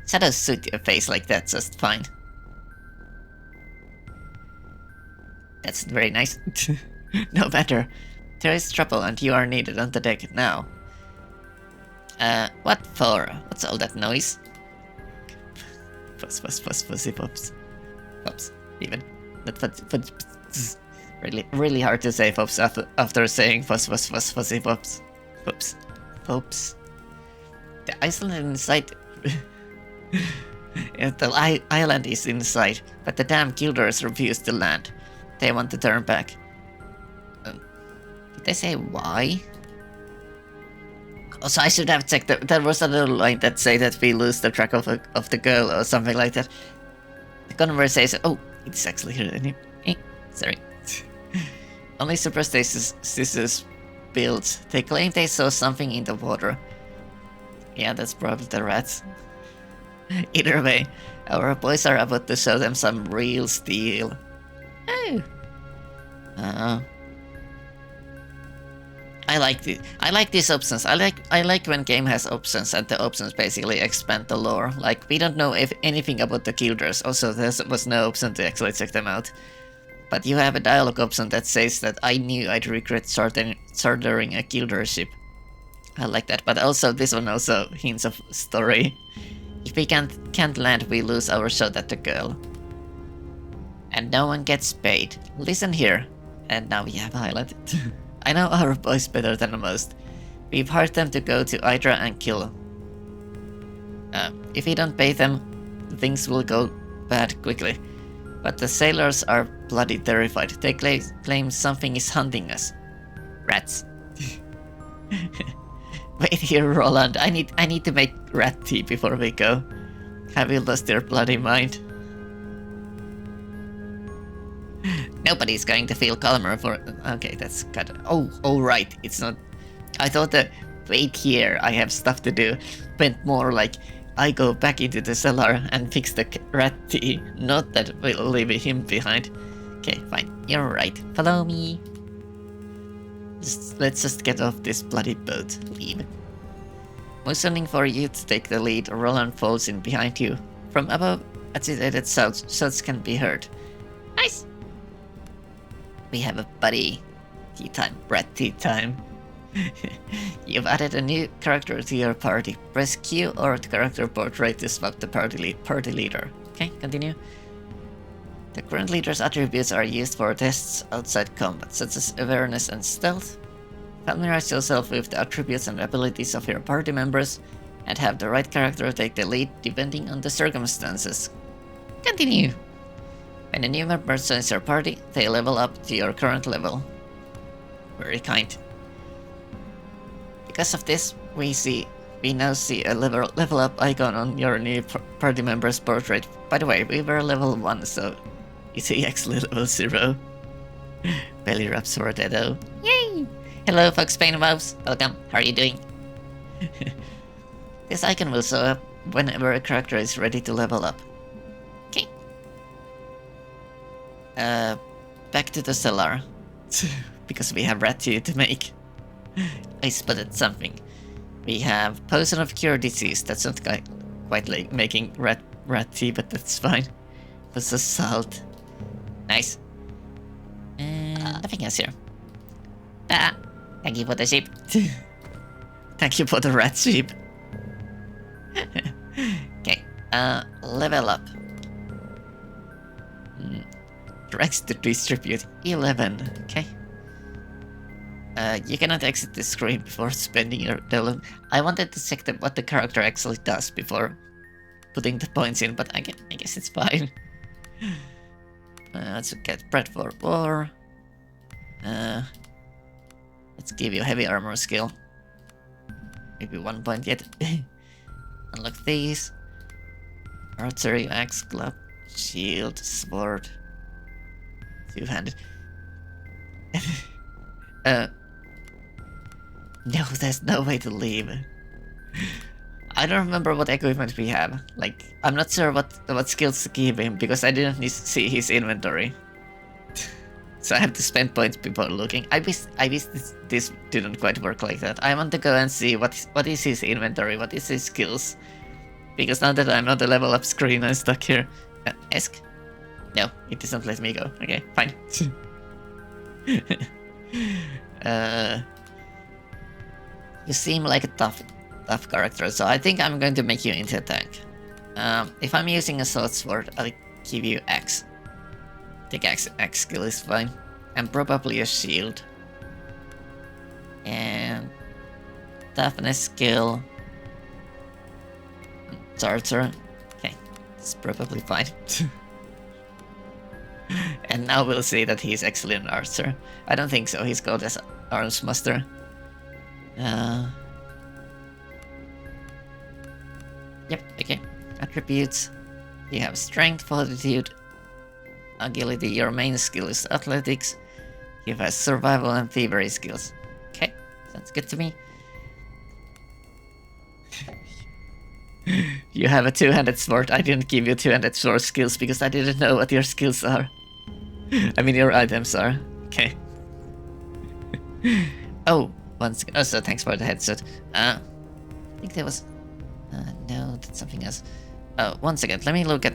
Shadows suit your face like that just fine. That's very nice. No matter. There is trouble and you are needed on the deck now. What for? What's all that noise? Fussy pops. Pops, even. Not really hard to say pops after saying fussy pops. Pops. The island inside... The island is inside, but the damn guilders refuse to land. They want to turn back. Did they say why? Also, I should have checked that. There was a little line that say that we lose the track of the girl or something like that. The conversation. Oh, it's actually here. Sorry. Only superstitious builds. They claim they saw something in the water. Yeah, that's probably the rats. Either way, our boys are about to show them some real steel. Oh. I like these options. I like when game has options and the options basically expand the lore. Like we don't know anything about the guilders. Also, there was no option to actually check them out. But you have a dialogue option that says that I knew I'd regret chartering a guilder ship. I like that. But also this one also hints of story. If we can't land, we lose our shot at the girl. And no one gets paid. Listen here. And now we have highlighted. I know our boys better than most. We've hired them to go to Hydra and kill. If we don't pay them, things will go bad quickly. But the sailors are bloody terrified. They claim something is hunting us. Rats. Wait here, Roland. I need to make rat tea before we go. Have you lost your bloody mind? Nobody's going to feel calmer for... Okay, that's kind of... Oh, right. It's not... I thought that wait here, I have stuff to do, went more like I go back into the cellar and fix the rat tea, not that we'll leave him behind. Okay, fine. You're right. Follow me. Let's just get off this bloody boat. Leave. Motioning for you to take the lead, Roland falls in behind you. From above, agitated shouts can be heard. Nice! We have a buddy. Tea time. Rat tea time. You've added a new character to your party. Press Q or the character portrait to swap the party leader. Okay, continue. The current leader's attributes are used for tests outside combat, such as awareness and stealth. Familiarize yourself with the attributes and abilities of your party members, and have the right character take the lead depending on the circumstances. Continue. When a new member joins your party, they level up to your current level. Very kind. Because of this, we now see a level up icon on your new party member's portrait. By the way, we were level 1, so is he actually level 0? Belly wraps for Dedo. Yay! Hello, Fox Pain Mouse. Welcome. How are you doing? This icon will show up whenever a character is ready to level up. Okay. Back to the cellar. Because we have rat tea to make. I spotted something. We have Potion of Cure Disease. That's not quite like making rat tea, but that's fine. What's the salt? Nice. And nothing else here. Thank you for the sheep. Thank you for the rat sheep. Okay, level up. Tracks to distribute 11. Okay. You cannot exit the screen before spending your development. I wanted to check what the character actually does before putting the points in, but I guess it's fine. Let's get Bread for War. Let's give you heavy armor skill. Maybe 1 point yet. Unlock these. Archery, axe, club, shield, sword. Two-handed. No, there's no way to leave. I don't remember what equipment we have. Like, I'm not sure what skills to give him because I didn't see his inventory. So I have to spend points before looking. I wish this didn't quite work like that. I want to go and see what is his inventory, what is his skills. Because now that I'm on the level up screen, I'm stuck here. Esk? No, it doesn't let me go. Okay, fine. You seem like a tough character, so I think I'm going to make you into a tank. If I'm using a sword sword, I'll give you axe. I think axe skill is fine. And probably a shield. And toughness skill. Charger. Okay, it's probably fine. And now we'll see that he's actually an archer. I don't think so, he's called as Arms Master. Yep, okay. Attributes. You have strength, fortitude, agility. Your main skill is athletics. You have survival and thievery skills. Okay, sounds good to me. You have a two-handed sword. I didn't give you two-handed sword skills because I didn't know what your skills are. I mean, your items are. Okay. Oh, once again. Oh, so thanks for the headset. I think there was... no, that's something else. One second, let me look at...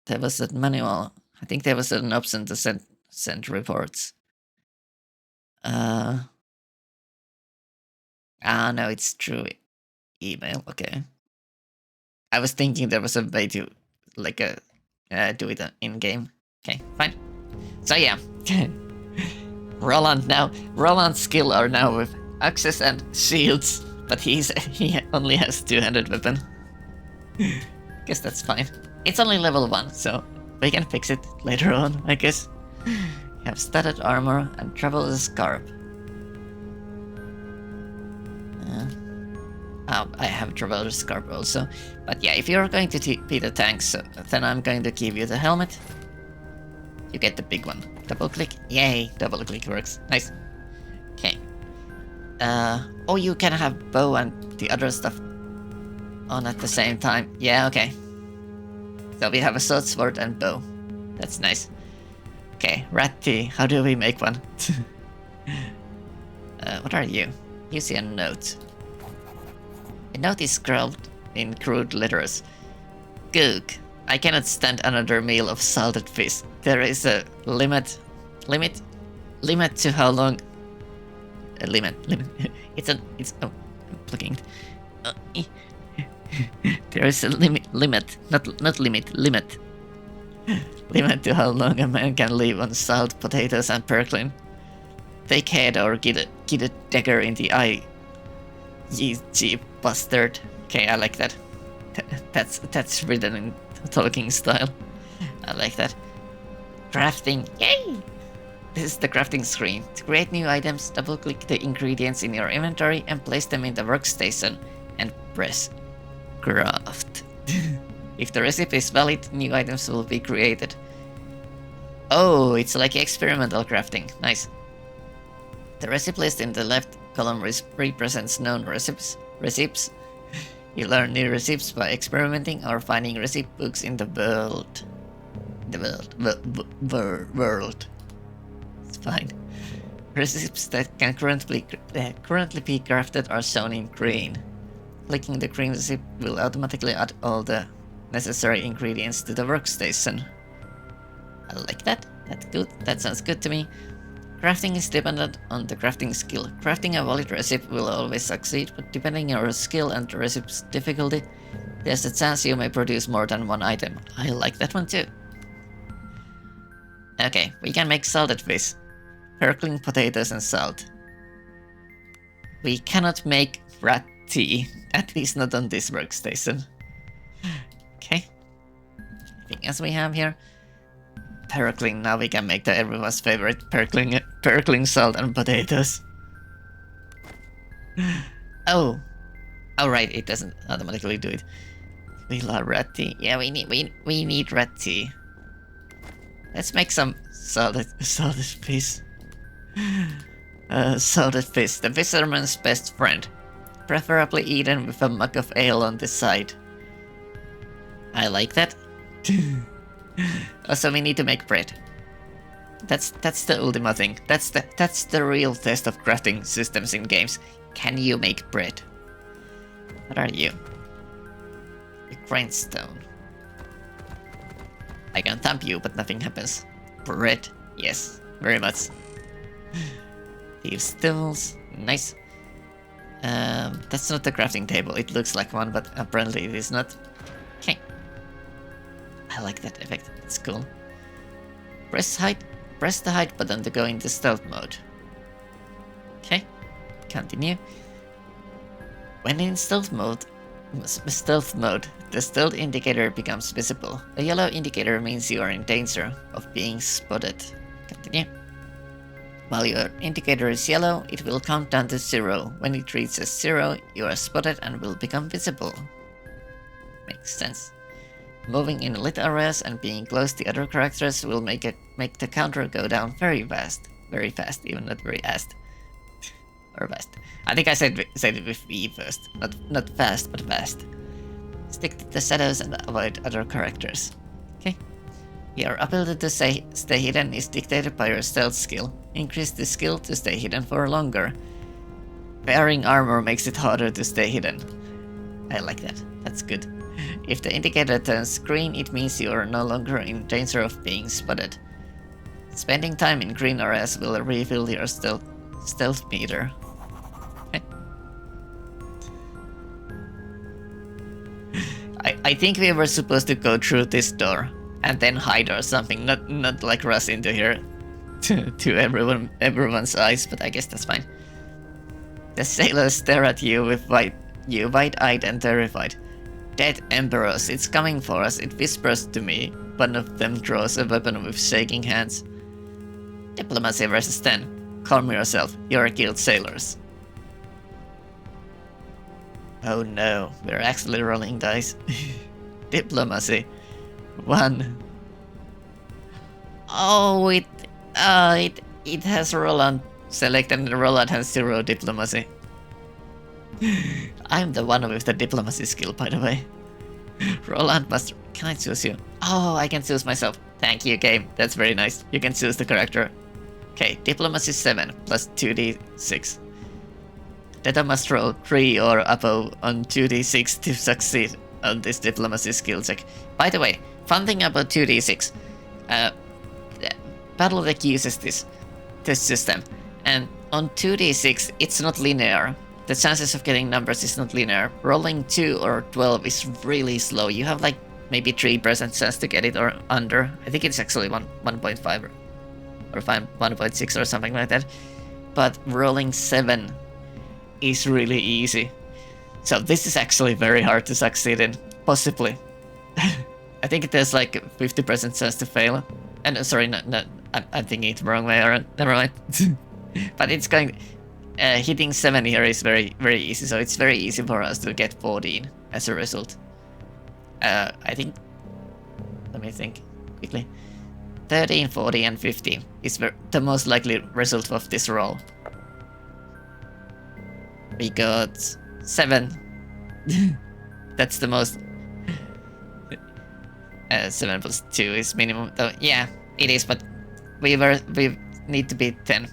There was a manual. I think there was an option to send reports. No, it's through email. Okay. I was thinking there was a way to, like, do it in-game. Okay, fine. So yeah. Roland's skill are now with axes and shields, but he only has two-handed weapon. Guess that's fine. It's only level 1, so we can fix it later on, I guess. You have studded armor and traveler's scarf. I have traveler's scarf also. But yeah, if you're going to be the tank, so then I'm going to give you the helmet. You get the big one. Double click. Yay, double click works. Nice. Okay. Oh, you can have bow and the other stuff on at the same time. Yeah, okay. So we have a sword and bow. That's nice. Okay, rat tea. How do we make one? What are you? You see a note. A note is scrawled in crude letters. Gook. I cannot stand another meal of salted fish. There is a limit to how long. Limit. It's oh, I'm looking. There is a limit to how long a man can live on salt, potatoes, and perklin. Take head or get a dagger in the eye. Ye cheap bastard. Okay, I like that. That's written in talking style. I like that. Crafting, yay! This is the crafting screen. To create new items, double-click the ingredients in your inventory and place them in the workstation and press craft. If the recipe is valid, new items will be created. Oh, it's like experimental crafting. Nice. The recipe list in the left column represents known recipes. You learn new recipes by experimenting or finding recipe books in the world. World. It's fine. Recipes that can currently be crafted are shown in green. Clicking the green recipe will automatically add all the necessary ingredients to the workstation. I like that. That's good. That sounds good to me. Crafting is dependent on the crafting skill. Crafting a valid recipe will always succeed, but depending on your skill and the recipe's difficulty, there's a chance you may produce more than one item. I like that one too. Okay, we can make salted fish, perkling potatoes and salt. We cannot make rat tea, at least not on this workstation. Okay. Anything else we have here? Perkling, now we can make the everyone's favorite perkling salt and potatoes. Oh. Oh right, it doesn't automatically do it. We love rat tea. Yeah, we need rat tea. Let's make some salted fish. Salted fish, the fisherman's best friend. Preferably eaten with a mug of ale on the side. I like that. Also, we need to make bread. That's the ultimate thing. That's the real test of crafting systems in games. Can you make bread? What are you? A grindstone. I can thump you, but nothing happens. Bread, yes, very much. Thieves' tools, nice. That's not the crafting table. It looks like one, but apparently it is not. Okay. I like that effect. It's cool. Press the hide button to go into stealth mode. Okay. Continue. When in stealth mode, the stealth indicator becomes visible. A yellow indicator means you are in danger of being spotted. Continue. While your indicator is yellow, it will count down to 0. When it reaches 0, you are spotted and will become visible. Makes sense. Moving in lit areas and being close to other characters will make the counter go down very fast. Very fast, even not very fast. Or fast. I think I said it with V first. Not fast, but fast. Stick to the shadows and avoid other characters. Okay. Your ability to stay hidden is dictated by your stealth skill. Increase the skill to stay hidden for longer. Wearing armor makes it harder to stay hidden. I like that. That's good. If the indicator turns green, it means you are no longer in danger of being spotted. Spending time in green areas will refill your stealth meter. Okay. I think we were supposed to go through this door and then hide or something, not like rush into here to everyone's eyes, but I guess that's fine. The sailors stare at you with wide-eyed and terrified. Dead Emperors, it's coming for us, it whispers to me. One of them draws a weapon with shaking hands. Diplomacy versus 10. Calm yourself, you're guild sailors. Oh no, we're actually rolling dice. Diplomacy. 1. Oh, it has Roland selected and Roland has 0 diplomacy. I'm the one with the diplomacy skill, by the way. Roland must... Can I choose you? Oh, I can choose myself. Thank you, game. That's very nice. You can choose the character. Okay, diplomacy 7 plus 2d6. Data must roll 3 or above on 2d6 to succeed on this diplomacy skill check. By the way, fun thing about 2d6. Battletech uses this system. And on 2d6, it's not linear. The chances of getting numbers is not linear. Rolling 2 or 12 is really slow. You have like maybe 3% chance to get it or under. I think it's actually 1.5 or 1.6 or something like that. But rolling 7 is really easy. So this is actually very hard to succeed in. Possibly. I think there's like 50% chance to fail. no, sorry, no, I'm thinking it the wrong way around. Never mind. But it's going. Hitting 7 here is very, very easy, so it's very easy for us to get 14 as a result. I think. Let me think quickly. 13, 40, and 15 is the most likely result of this roll. We got 7. That's the most. 7 plus 2 is minimum. Though, yeah, it is, but we need to beat 10.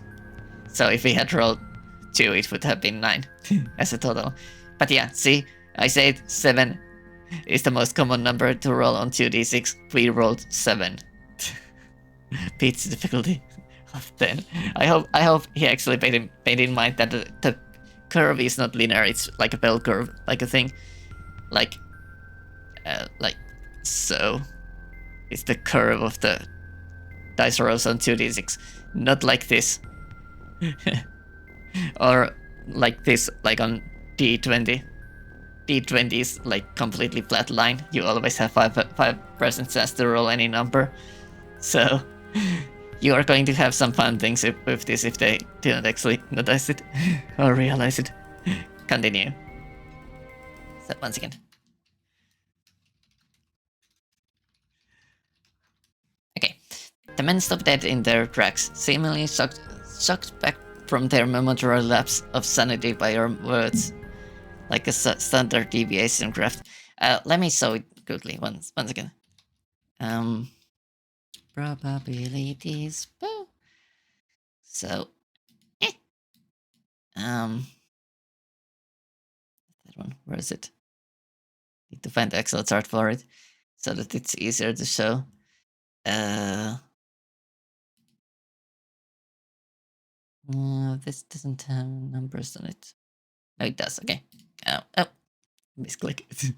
So if we had rolled 2, it would have been 9 as a total. But yeah, see, I said 7 is the most common number to roll on 2d6. We rolled 7. Beats the difficulty of 10. I hope he actually paid in mind that the curve is not linear. It's like a bell curve, like a thing, like so. It's the curve of the dice rolls on 2d6, not like this, or like this, like on d20. D20 is like completely flat line. You always have 5% chance to roll any number. So you are going to have some fun things with this if they didn't actually notice it or realize it. Continue. So once again. Okay. The men stop dead in their tracks, seemingly shocked back from their momentary lapse of sanity by your words. Like a standard deviation graph. Let me show it quickly once again. Probabilities. Boo. So, that one. Where is it? Need to find the Excel chart for it, so that it's easier to show. This doesn't have numbers on it. No, it does. Okay. Oh, misclick. It's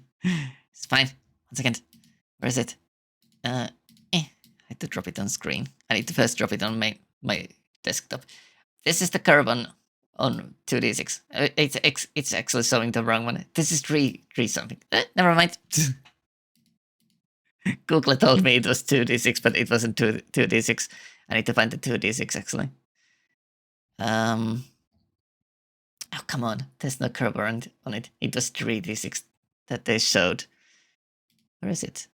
fine. 1 second. Where is it? I had to drop it on screen. I need to first drop it on my desktop. This is the curve on 2d6. It's actually showing the wrong one. This is 3 something. Never mind. Google told me it was 2d6, but it wasn't 2d6. I need to find the 2d6 actually. Oh, come on. There's no curve on it. It was 3d6 that they showed. Where is it?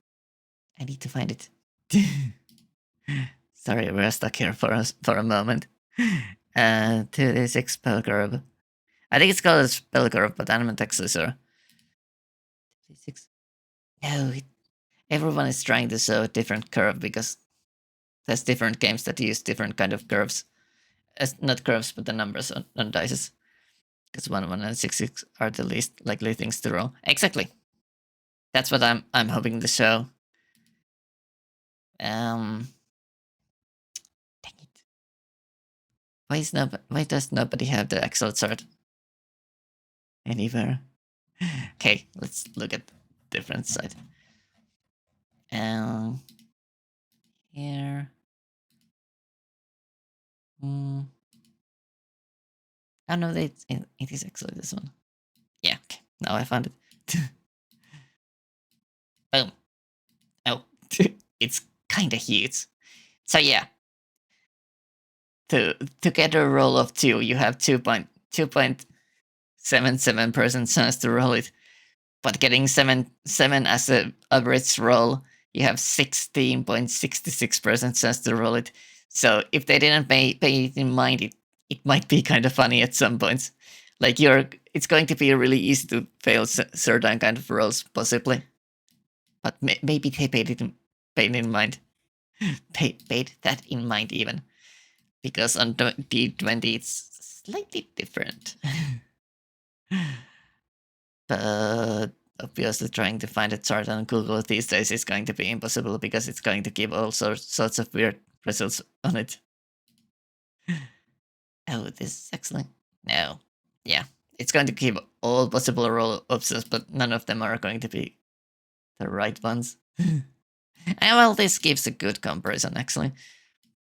I need to find it. Sorry, we're stuck here for a moment. 2d6 spell curve. I think it's called a spell curve, but I'm not actually sure. 2d6. No, everyone is trying to show a different curve because there's different games that use different kind of curves. Not curves, but the numbers on dice. Because 1, 1, and 6, 6 are the least likely things to roll. Exactly. That's what I'm hoping to show. Dang it. Why does nobody have the Excel chart anywhere? Okay, let's look at the different side. Here. Oh no, it is actually this one. Yeah, okay. Now I found it. Boom. Oh, it's kinda huge. So yeah. To get a roll of 2, you have 2.77% chance to roll it. But getting 7 as an average roll, you have 16.66% chance to roll it. So if they didn't pay it in mind, it might be kind of funny at some points. Like it's going to be really easy to fail certain kind of rolls, possibly. But maybe they paid in mind. paid that in mind even. Because on D20 it's slightly different. But obviously trying to find a chart on Google these days is going to be impossible because it's going to give all sorts of weird results on it. Oh, this is excellent. No. Yeah. It's going to give all possible roll options, but none of them are going to be the right ones. And well, this gives a good comparison actually.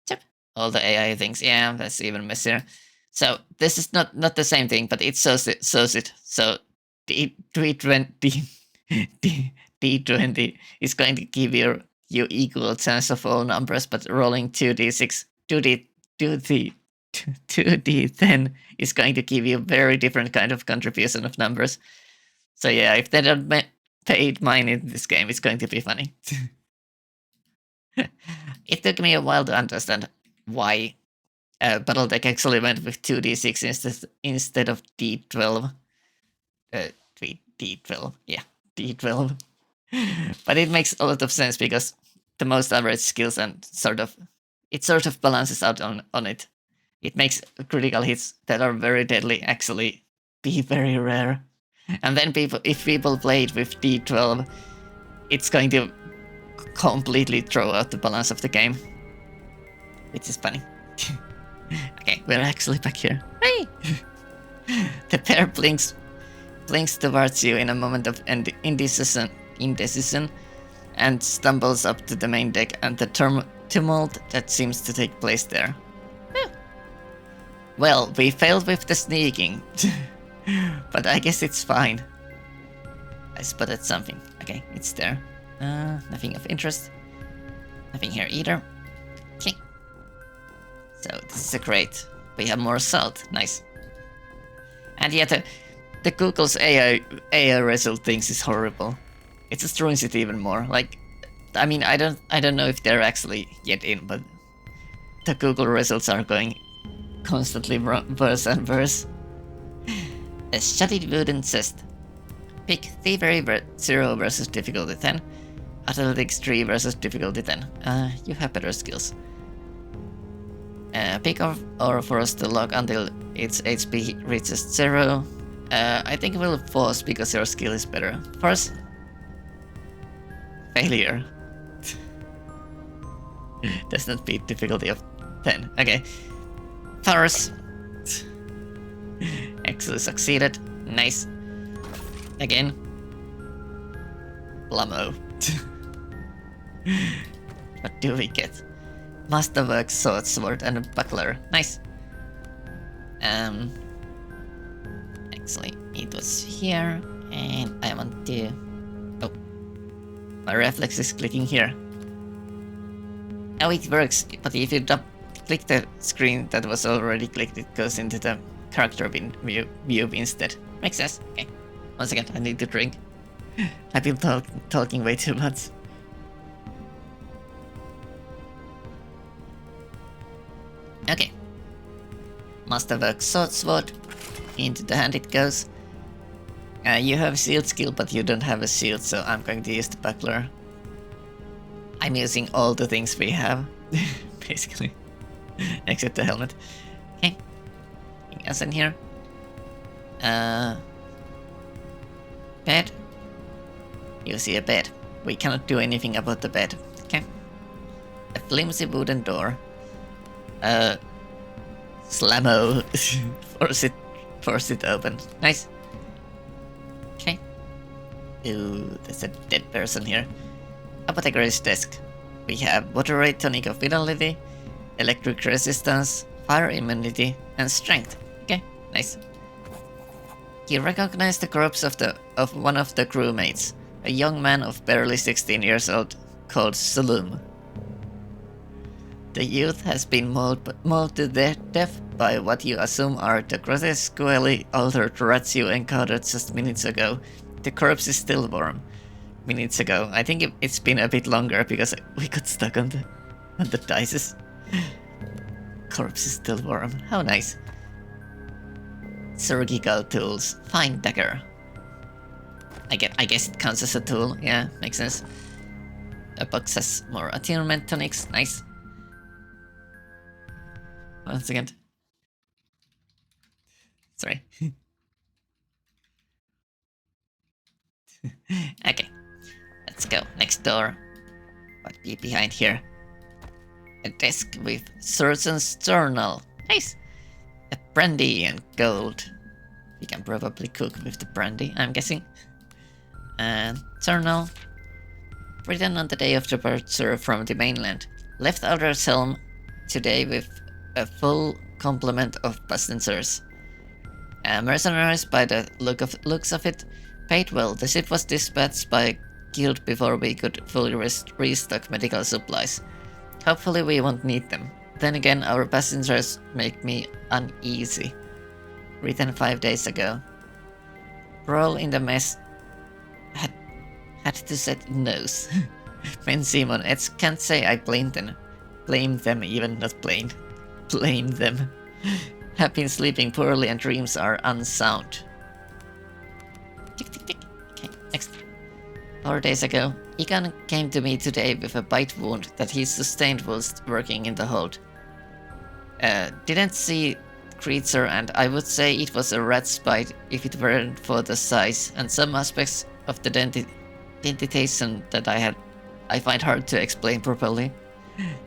Yep. All the AI things. Yeah, that's even messier. So this is not the same thing, but it shows it. So D20 is going to give you you equal chance of all numbers, but rolling 2d6, 2d10 is going to give you a very different kind of contribution of numbers. So yeah, if they don't paid mine in this game, it's going to be funny. It took me a while to understand why Battletech actually went with 2d6 instead of d12. D12, yeah, D12. But it makes a lot of sense because the most average skills and sort of balances out on it. It makes critical hits that are very deadly actually be very rare. And then if people play it with D12, it's going to completely throw out the balance of the game, which is funny. Okay, we're actually back here. Hey! The pair blinks towards you in a moment of indecision and stumbles up to the main deck and the tumult that seems to take place there. Well, we failed with the sneaking, but I guess it's fine. I spotted something. Okay, it's there. Nothing of interest. Nothing here either. Okay. So this is a crate. We have more salt. Nice. And yet the Google's AI result thinks is horrible. It just ruins it even more. Like, I mean, I don't know if they're actually yet in, but the Google results are going constantly worse and worse. A studied wooden chest. Pick Thievery 0 versus difficulty 10. Athletics 3 versus difficulty 10. You have better skills. Pick or force the lock until its HP reaches 0. I think we'll force because your skill is better. Force. Failure. Does not beat difficulty of 10. Okay. Force. Actually succeeded. Nice. Again. Blammo. What do we get? Masterwork, sword, and a buckler. Nice. Actually, it was here, and I want to... Oh. My reflex is clicking here. Oh, it works, but if you click the screen that was already clicked, it goes into the character view instead. Makes sense. Okay. 1 second, I need to drink. I've been talking way too much. Okay. Masterwork sword. Into the hand it goes. You have shield skill, but you don't have a shield, so I'm going to use the buckler. I'm using all the things we have, basically, except the helmet. Okay. Anything else in here? Bed. You see a bed. We cannot do anything about the bed. Okay. A flimsy wooden door. Slammo. Force it open. Nice. Okay. Ooh, there's a dead person here. Apothecary's desk. We have water rate, tonic of vitality, electric resistance, fire immunity, and strength. Okay, nice. He recognized the corpse of one of the crewmates, a young man of barely 16 years old called Sulum. The youth has been mauled to death by what you assume are the grotesquely altered rats you encountered just minutes ago. The corpse is still warm. Minutes ago. I think it's been a bit longer because we got stuck on the dices. Corpse is still warm. How nice. Surgical tools. Fine dagger. I guess it counts as a tool. Yeah, makes sense. A box has more attunement tonics. Nice. One second. Sorry. Okay. Let's go. Next door. What be behind here? A desk with surgeon's journal. Nice. A brandy and gold. We can probably cook with the brandy, I'm guessing. And journal. Written on the day of departure from the mainland. Left Outer's helm today with a full complement of passengers. Mercenaries, by the looks of it, paid well. The ship was dispatched by killed before we could fully restock medical supplies. Hopefully we won't need them. Then again, our passengers make me uneasy. Written 5 days ago. Roll in the mess had to set nose. Ben Simon, can't say I blame them. Blame them, even not blame. Blame them. Have been sleeping poorly and dreams are unsound. Tick, tick, tick. Okay, next. 4 days ago, Ikan came to me today with a bite wound that he sustained whilst working in the hold. Didn't see creature, and I would say it was a rat's bite if it weren't for the size and some aspects of the dentition that I find hard to explain properly.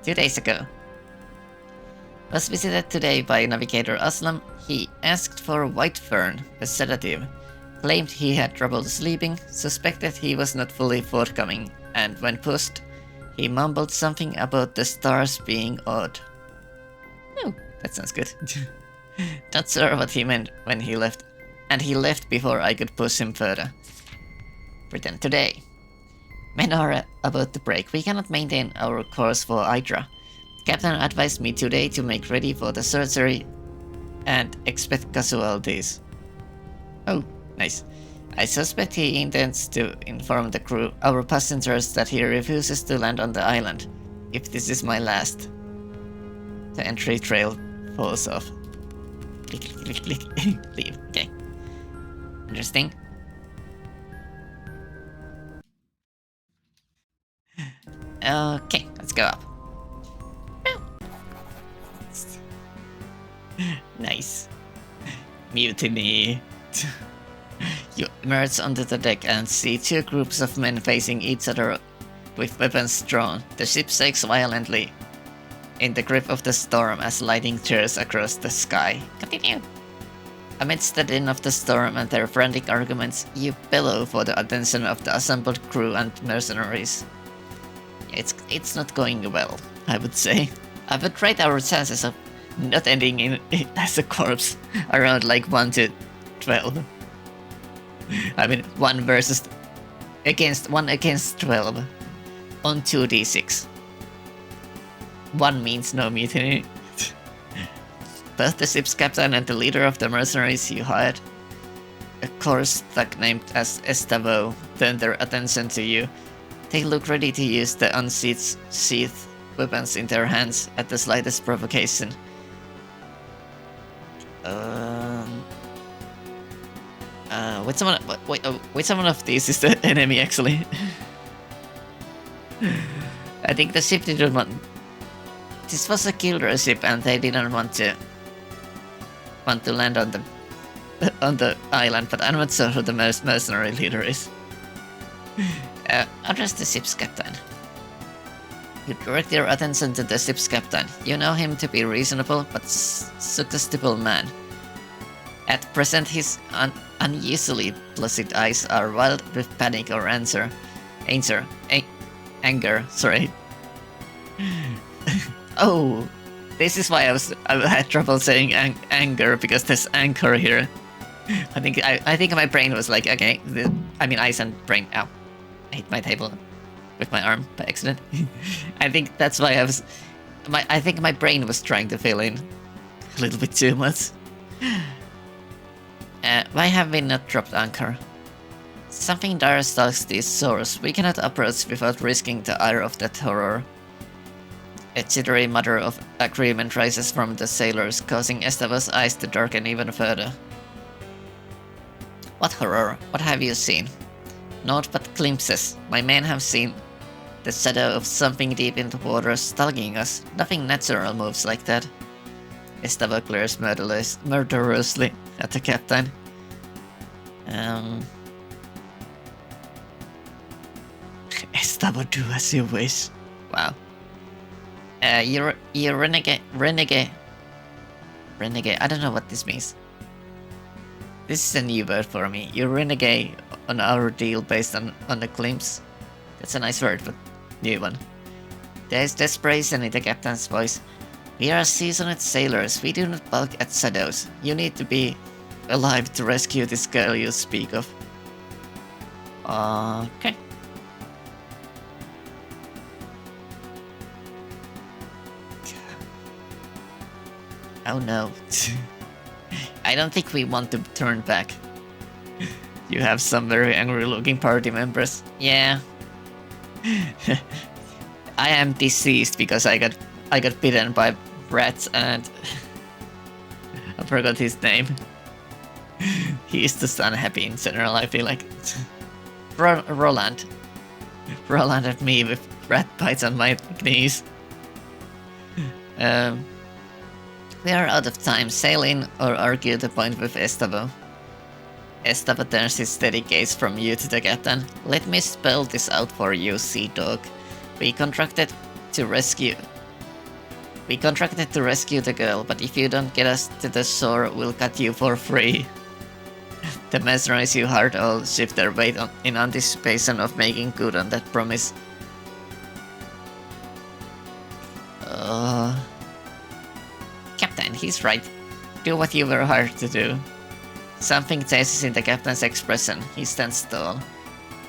2 days ago. Was visited today by Navigator Aslam. He asked for white fern, a sedative, claimed he had trouble sleeping, suspected he was not fully forthcoming, and when pushed, he mumbled something about the stars being odd. Oh, that sounds good. Not sure what he meant when he left, and he left before I could push him further. Written today. Men are about to break. We cannot maintain our course for Hydra. Captain advised me today to make ready for the surgery and expect casualties. Oh, nice. I suspect he intends to inform the crew, our passengers, that he refuses to land on the island. If this is my last. The entry trail falls off. Click, click, click, click. Leave. Okay. Interesting. Okay, let's go up. Nice. Mutiny. You emerge onto the deck and see two groups of men facing each other with weapons drawn. The ship shakes violently in the grip of the storm as lightning tears across the sky. Continue. Amidst the din of the storm and their frantic arguments, you bellow for the attention of the assembled crew and mercenaries. It's not going well, I would say. I would rate our chances of not ending in as a corpse around like 1 to 12. I mean 1 against 12 on 2d6. 1 means no mutiny. Both the ship's captain and the leader of the mercenaries you hired, a coarse thug named as Estavo, turn their attention to you. They look ready to use the unsheathed weapons in their hands at the slightest provocation. Which one of these is the enemy actually? I think the ship didn't want. This was a killer ship, and they didn't want to land on the island. But I'm not sure who the mercenary leader is. Address the ship's captain. You direct your attention to the ship's captain. You know him to be reasonable but suggestible man. At present, his unusually placid eyes are wild with panic or anger. Sorry. Oh, this is why I had trouble saying anger, because there's anchor here. I think my brain was like, okay, eyes and brain. Ow. I hit my table with my arm by accident. I think that's why I think my brain was trying to fill in a little bit too much. Why have we not dropped anchor? Something dire stalks these shores. We cannot approach without risking the ire of that horror. A jittery mutter of agreement rises from the sailors, causing Estava's eyes to darken even further. What horror? What have you seen? Naught but glimpses. My men have seen the shadow of something deep in the water stalking us. Nothing natural moves like that. Estava glares murderously at the captain. Estava, do as you wish. Wow. You renegade. I don't know what this means. This is a new word for me. You renegade on our deal based on the glimpse. That's a nice word, but new one. There's desperation in the captain's voice. We are seasoned sailors. We do not balk at shadows. You need to be alive to rescue this girl you speak of. Okay. Oh no. I don't think we want to turn back. You have some very angry looking party members. Yeah. I am deceased because I got bitten by rats and I forgot his name. He is just unhappy in general, I feel like. Roland. Roland at me with rat bites on my knees. We are out of time. Sail in or argue the point with Estavo. Estavo turns his steady gaze from you to the captain. Let me spell this out for you, sea dog. We contracted to rescue the girl, but if you don't get us to the shore, we'll cut you for free. The mesmerize you hard all shift their weight in anticipation of making good on that promise. Captain, he's right. Do what you were hired to do. Something changes in the captain's expression. He stands tall.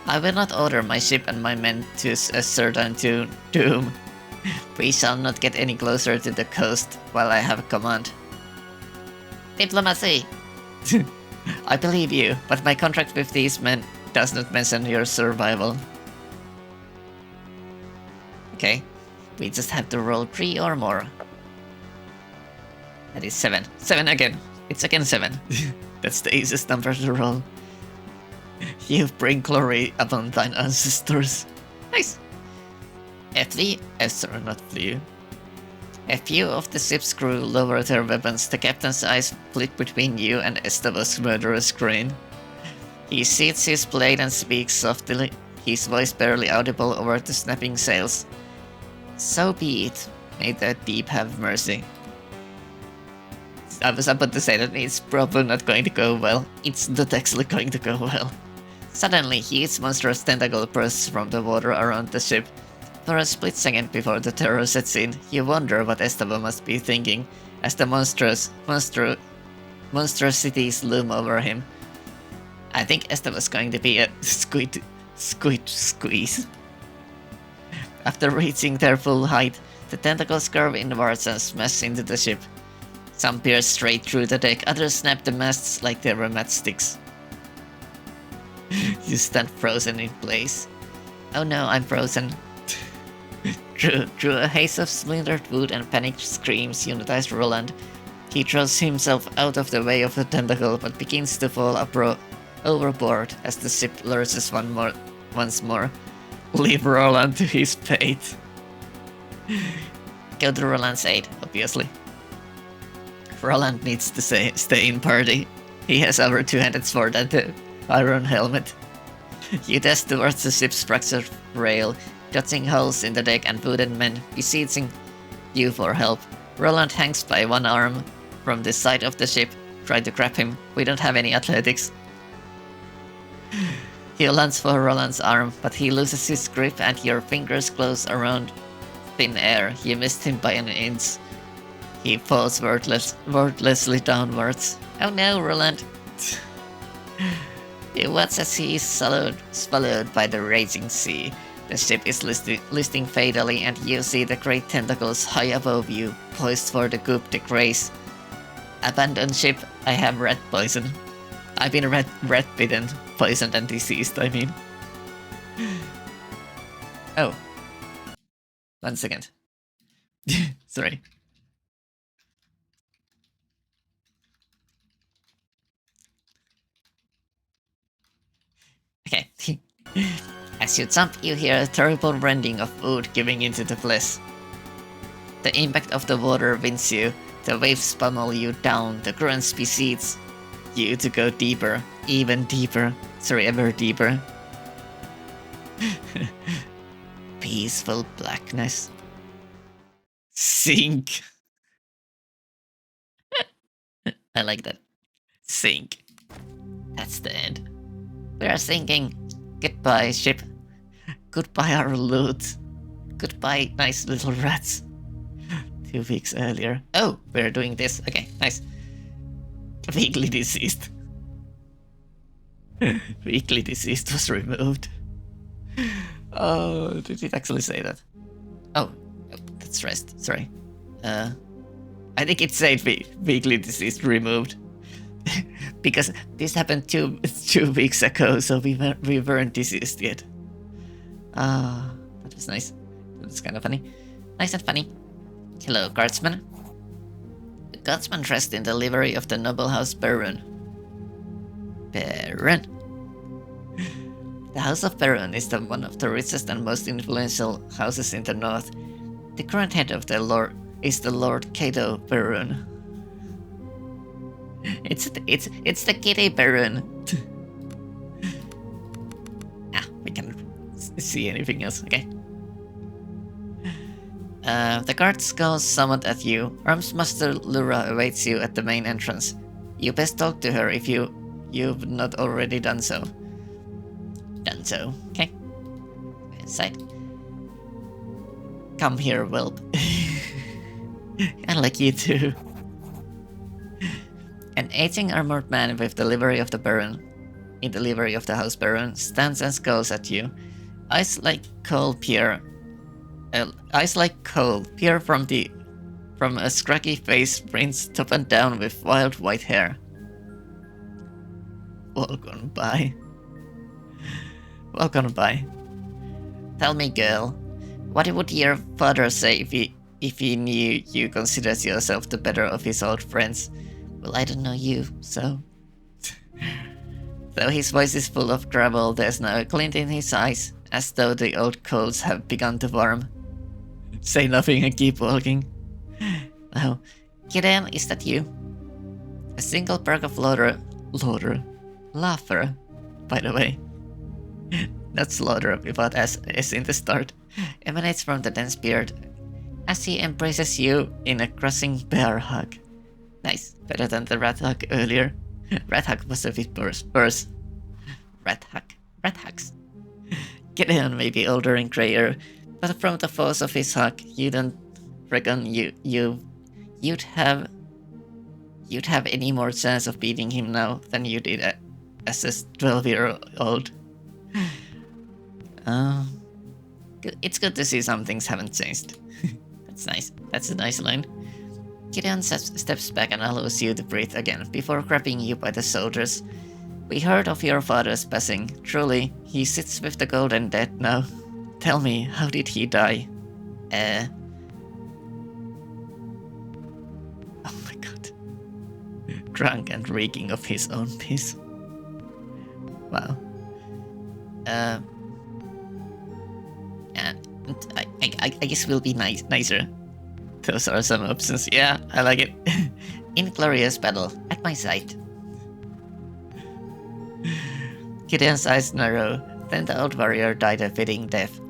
I will not order my ship and my men to a certain doom. We shall not get any closer to the coast while I have command. Diplomacy! I believe you, but my contract with these men does not mention your survival. Okay, we just have to roll 3 or more. That is 7. 7 again. It's again 7. That's the easiest number to roll. You bring glory upon thine ancestors. Nice. A few of the ship's crew lower their weapons. The captain's eyes flit between you and Estavo's murderous grin. He sheathes his blade and speaks softly, his voice barely audible over the snapping sails. So be it. May the deep have mercy. I was about to say that it's probably not going to go well. It's not actually going to go well. Suddenly, huge monstrous tentacle bursts from the water around the ship. For a split second before the terror sets in, you wonder what Estavo must be thinking as the monstrosities loom over him. I think Estavo's going to be a squeeze. After reaching their full height, the tentacles curve inwards and smash into the ship. Some pierce straight through the deck, others snap the masts like they were matchsticks. You stand frozen in place. Oh no, I'm frozen. Through a haze of splintered wood and panicked screams, unitized Roland. He throws himself out of the way of the tentacle, but begins to fall overboard as the ship lurches once more. Leave Roland to his fate. Go to Roland's aid, obviously. Roland needs to stay in party. He has our two-handed sword and the iron helmet. You dash towards the ship's fractured rail, dodging holes in the deck and wooden men beseeching you for help. Roland hangs by one arm from the side of the ship. Try to grab him. We don't have any athletics. You lunge for Roland's arm, but he loses his grip and your fingers close around thin air. You missed him by an inch. He falls wordlessly downwards. Oh no, Roland! You watch as he is swallowed by the raging sea. The ship is listing fatally, and you see the great tentacles high above you, poised for the coup de grace. Abandon ship, I have rat poison. I've been rat bitten, poisoned and diseased, I mean. Oh. 1 second. Sorry. Okay. As you jump, you hear a terrible rending of wood giving into the flesh. The impact of the water winds you, the waves pummel you down, the currents beseech you to go deeper, even deeper, sorry, ever deeper. Peaceful blackness. Sink. I like that. Sink. That's the end. We are sinking. Goodbye, ship. Goodbye, our loot. Goodbye, nice little rats. 2 weeks earlier. Oh, we're doing this. Okay, nice. Weekly deceased. Weekly deceased was removed. Oh, did it actually say that? Oh, that's rest. Sorry. I I think it's safe weekly disease removed. Because this happened 2 weeks ago, so we weren't diseased yet. That was nice. That was kind of funny. Nice and funny. Hello, guardsman. The guardsman dressed in the livery of the noble house Baron. Baron? The House of Baron is one of the richest and most influential houses in the north. The current head of the lord is the Lord Cato Baron. It's the Kitty Baron. We can't see anything else. Okay. The guard scowls somewhat at you. Armsmaster Lura awaits you at the main entrance. You best talk to her if you've not already done so. Okay. Inside. Come here, whelp. I like you too. An aging armored man with the livery of the Baron, in the livery of the House Baron, stands and scowls at you. Eyes like coal peer from a scraggy face rinsed top and down with wild white hair. Welcome by. Tell me, girl, what would your father say if he knew you considered yourself the better of his old friends? Well, I don't know you, so... Though his voice is full of gravel, there's now a glint in his eyes, as though the old coals have begun to warm. Say nothing and keep walking. Oh, Gideon, is that you? A single perk of laughter, by the way. Not slaughter without S in the start, emanates from the dense beard, as he embraces you in a crushing bear hug. Nice, better than the rat hug earlier. Rat hug was a bit worse. Rat hugs. Gideon may be older and grayer, but from the force of his hug, you don't reckon you'd have any more chance of beating him now than you did as a 12-year-old. It's good to see some things haven't changed. That's nice. That's a nice line. Gideon steps back and allows you to breathe again before grabbing you by the shoulders. We heard of your father's passing. Truly, he sits with the golden dead now. Tell me, how did he die? Oh my god. Drunk and reeking of his own piss. Wow. I guess we'll be nicer. Those are some options. Yeah, I like it. Inglorious battle, at my side. Gideon's eyes narrow, then the old warrior died a fitting death.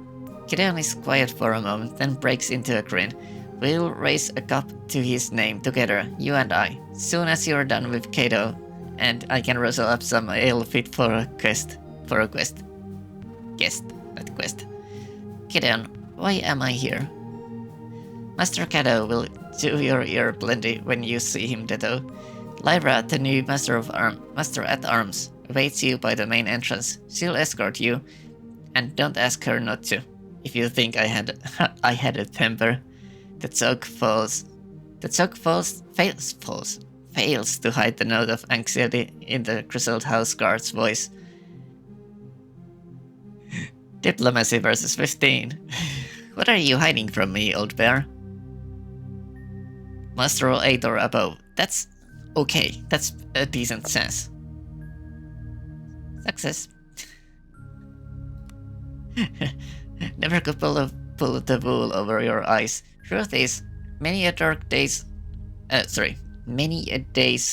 Gideon is quiet for a moment, then breaks into a grin. We'll raise a cup to his name together, you and I, soon as you're done with Cato, and I can rustle up some ale fit for a quest. Guest, not quest. Gideon, why am I here? Master Cato will do your ear plenty when you see him, Ditto. Lyra, the new Master at Arms, awaits you by the main entrance. She'll escort you, and don't ask her not to. If you think I had a temper, the joke fails to hide the note of anxiety in the grizzled house guard's voice. Diplomacy versus 15. What are you hiding from me, old bear? Must roll 8 or above. That's okay. That's a decent chance. Success. Never could pull the wool over your eyes. Truth is, many a days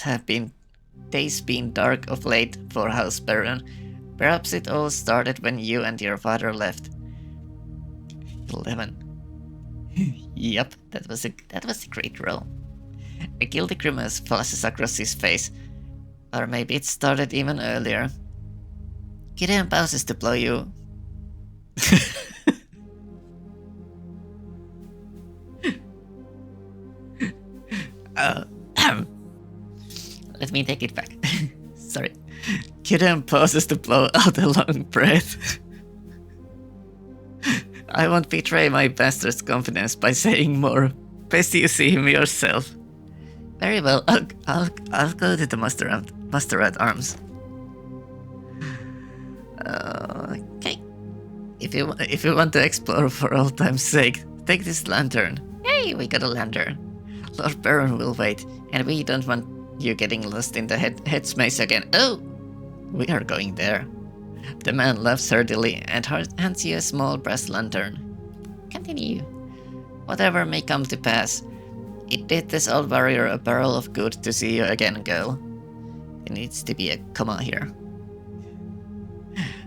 have been dark of late for House Baron. Perhaps it all started when you and your father left. 11. Yup, that was a great roll. A guilty grimace flashes across his face. Or maybe it started even earlier. Gideon pauses to blow you. Let me take it back. Sorry. Gideon pauses to blow out a long breath. I won't betray my bastard's confidence by saying more. Best you see him yourself. Very well. I'll go to the Master at Arms. Okay. If you want to explore for old time's sake, take this lantern. Hey, we got a lantern. Lord Baron will wait, and we don't want you getting lost in the head's maze again. Oh, we are going there. The man laughs heartily and hands you a small brass lantern. Continue. Whatever may come to pass, it did this old warrior a barrel of good to see you again, girl. There needs to be a comma here.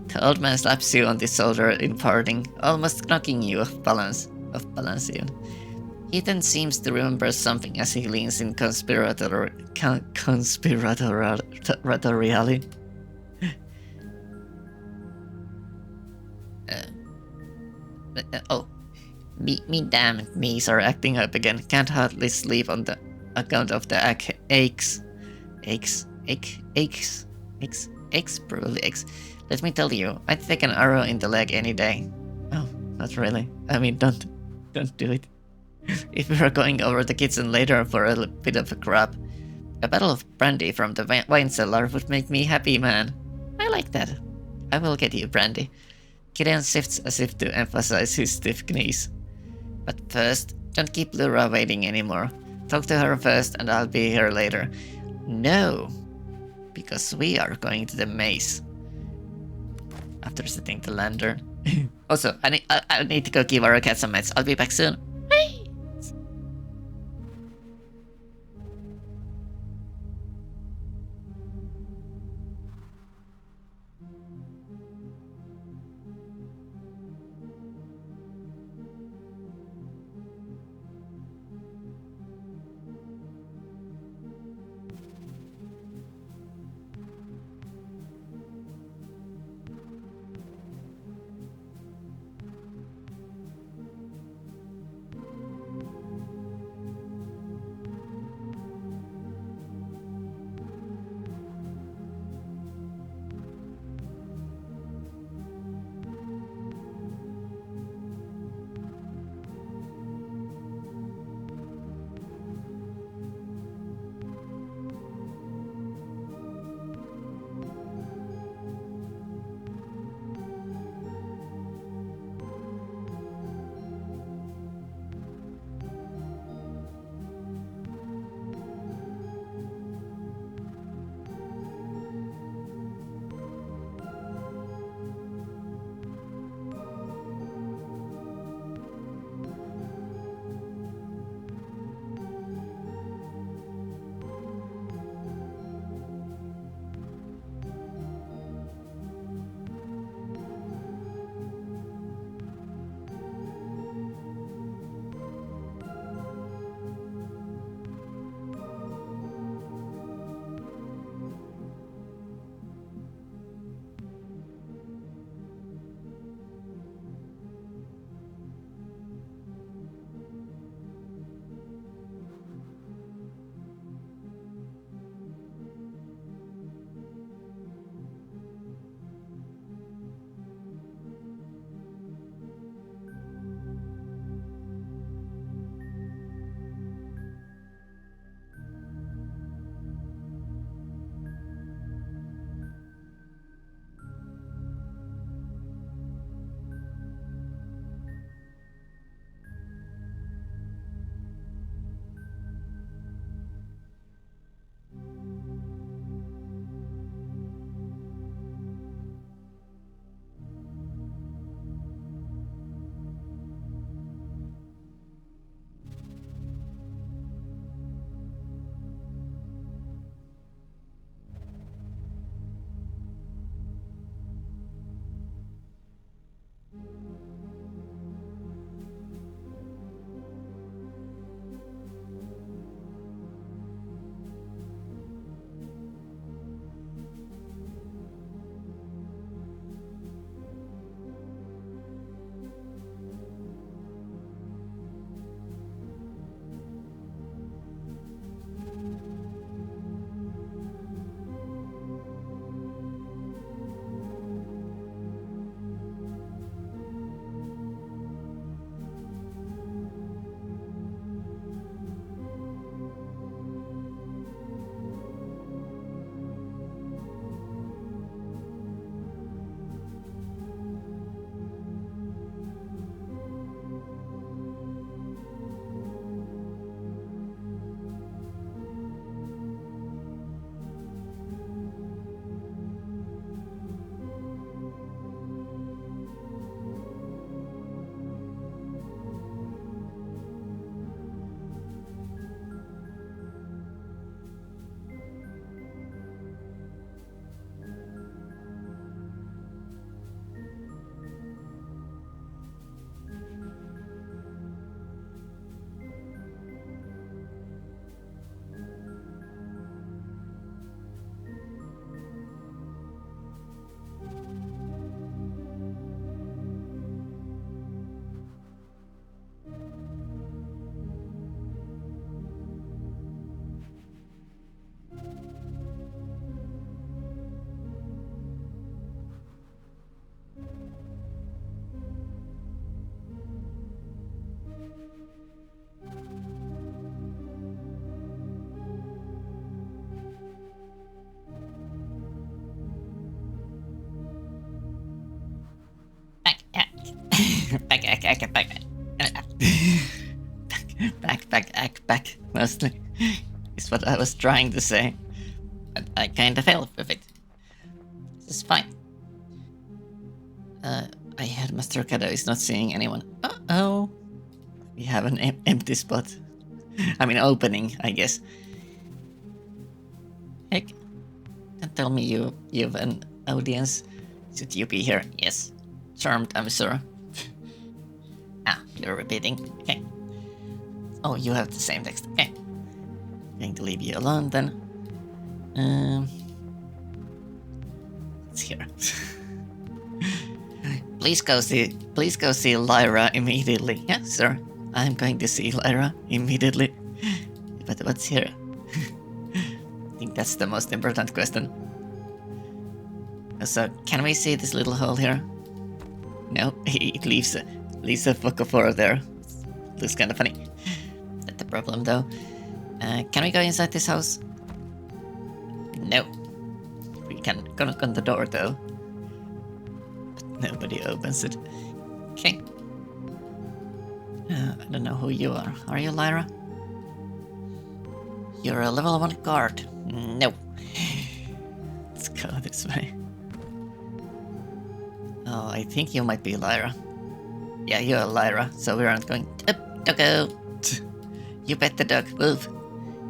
The old man slaps you on the shoulder in parting, almost knocking you off balance. Even. He then seems to remember something as he leans in conspiratorially. Oh, me damn knees are acting up again. Can't hardly sleep on the account of the aches, probably aches. Let me tell you, I'd take an arrow in the leg any day. Oh, not really. I mean, don't do it. If we are going over the kitchen later for a bit of a grab, a bottle of brandy from the wine cellar would make me happy, man. I like that. I will get you brandy. Gideon shifts as if to emphasize his stiff knees. But first, don't keep Lura waiting anymore. Talk to her first and I'll be here later. No, because we are going to the maze. After setting the lantern. Also, I need to go give our cat some meds. I'll be back soon. Back, mostly, is what I was trying to say. But I kinda failed with it. This is fine. I heard Master Kado is not seeing anyone. Uh-oh. We have an empty spot. I mean, opening, I guess. Heck. Don't tell me you've an audience. Should you be here? Yes. Charmed, I'm sure. You're repeating. Okay. Oh, you have the same text. Okay. Going to leave you alone then. It's here. Please go see Lyra immediately. Yeah, sir. I'm going to see Lyra immediately. But what's here? I think that's the most important question. So, can we see this little hole here? No, it leaves a Focophora there. Looks kind of funny. Not the problem though. Can we go inside this house? No. We can knock on the door though. But nobody opens it. Okay. I don't know who you are. Are you Lyra? You're a level 1 guard. No. Let's go this way. Oh, I think you might be Lyra. Yeah, you're Lyra, so we aren't going up, doggo. You bet the dog, move.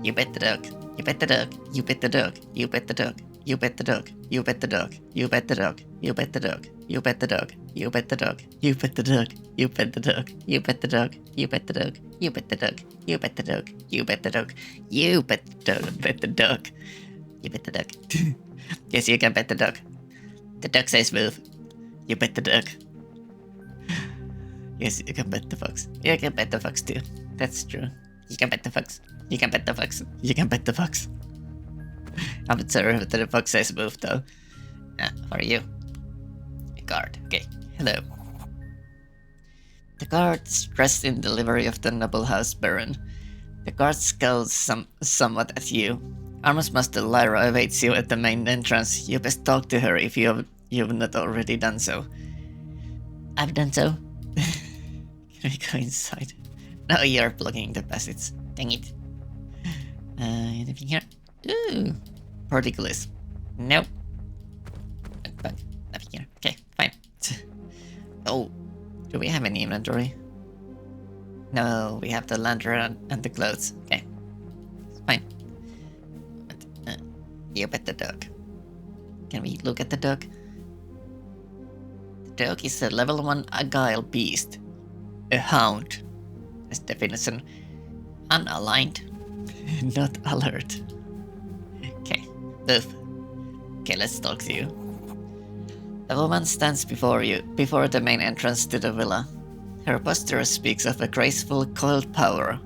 You bet the dog. You bet the dog. You bet the dog. You bet the dog. You bet the dog. You bet the dog. You bet the dog. You bet the dog. You bet the dog. You bet the dog. You bet the dog. You bet the dog. You bet the dog. You bet the dog. You bet the dog. You bet the dog. You bet the dog. You bet the dog. Bet the dog. You bet the dog. Yes, you can bet the dog. The dog says move. You bet the dog. Yes, you can bet the fox. You can bet the fox too. That's true. You can bet the fox. You can bet the fox. You can bet the fox. I'm sorry that the fox says move though. Who are you? A guard. Okay. Hello. The guard is dressed in the livery of the noble house baron. The guard scowls somewhat at you. Armors Master Lyra awaits you at the main entrance. You best talk to her if you've not already done so. I've done so. Can we go inside? No, you're blocking the passage. Dang it. Anything here? Ooh. Particulars. Nope. Bug. Nothing here. Okay, fine. Oh. Do we have any inventory? No, we have the lantern and the clothes. Okay. It's fine. But, you bet the dog. Can we look at the dog? The dog is a level 1 agile beast. A hound. As definition. Unaligned. Not alert. Okay. Move. Okay, let's talk to you. A woman stands before you, before the main entrance to the villa. Her posture speaks of a graceful, coiled power.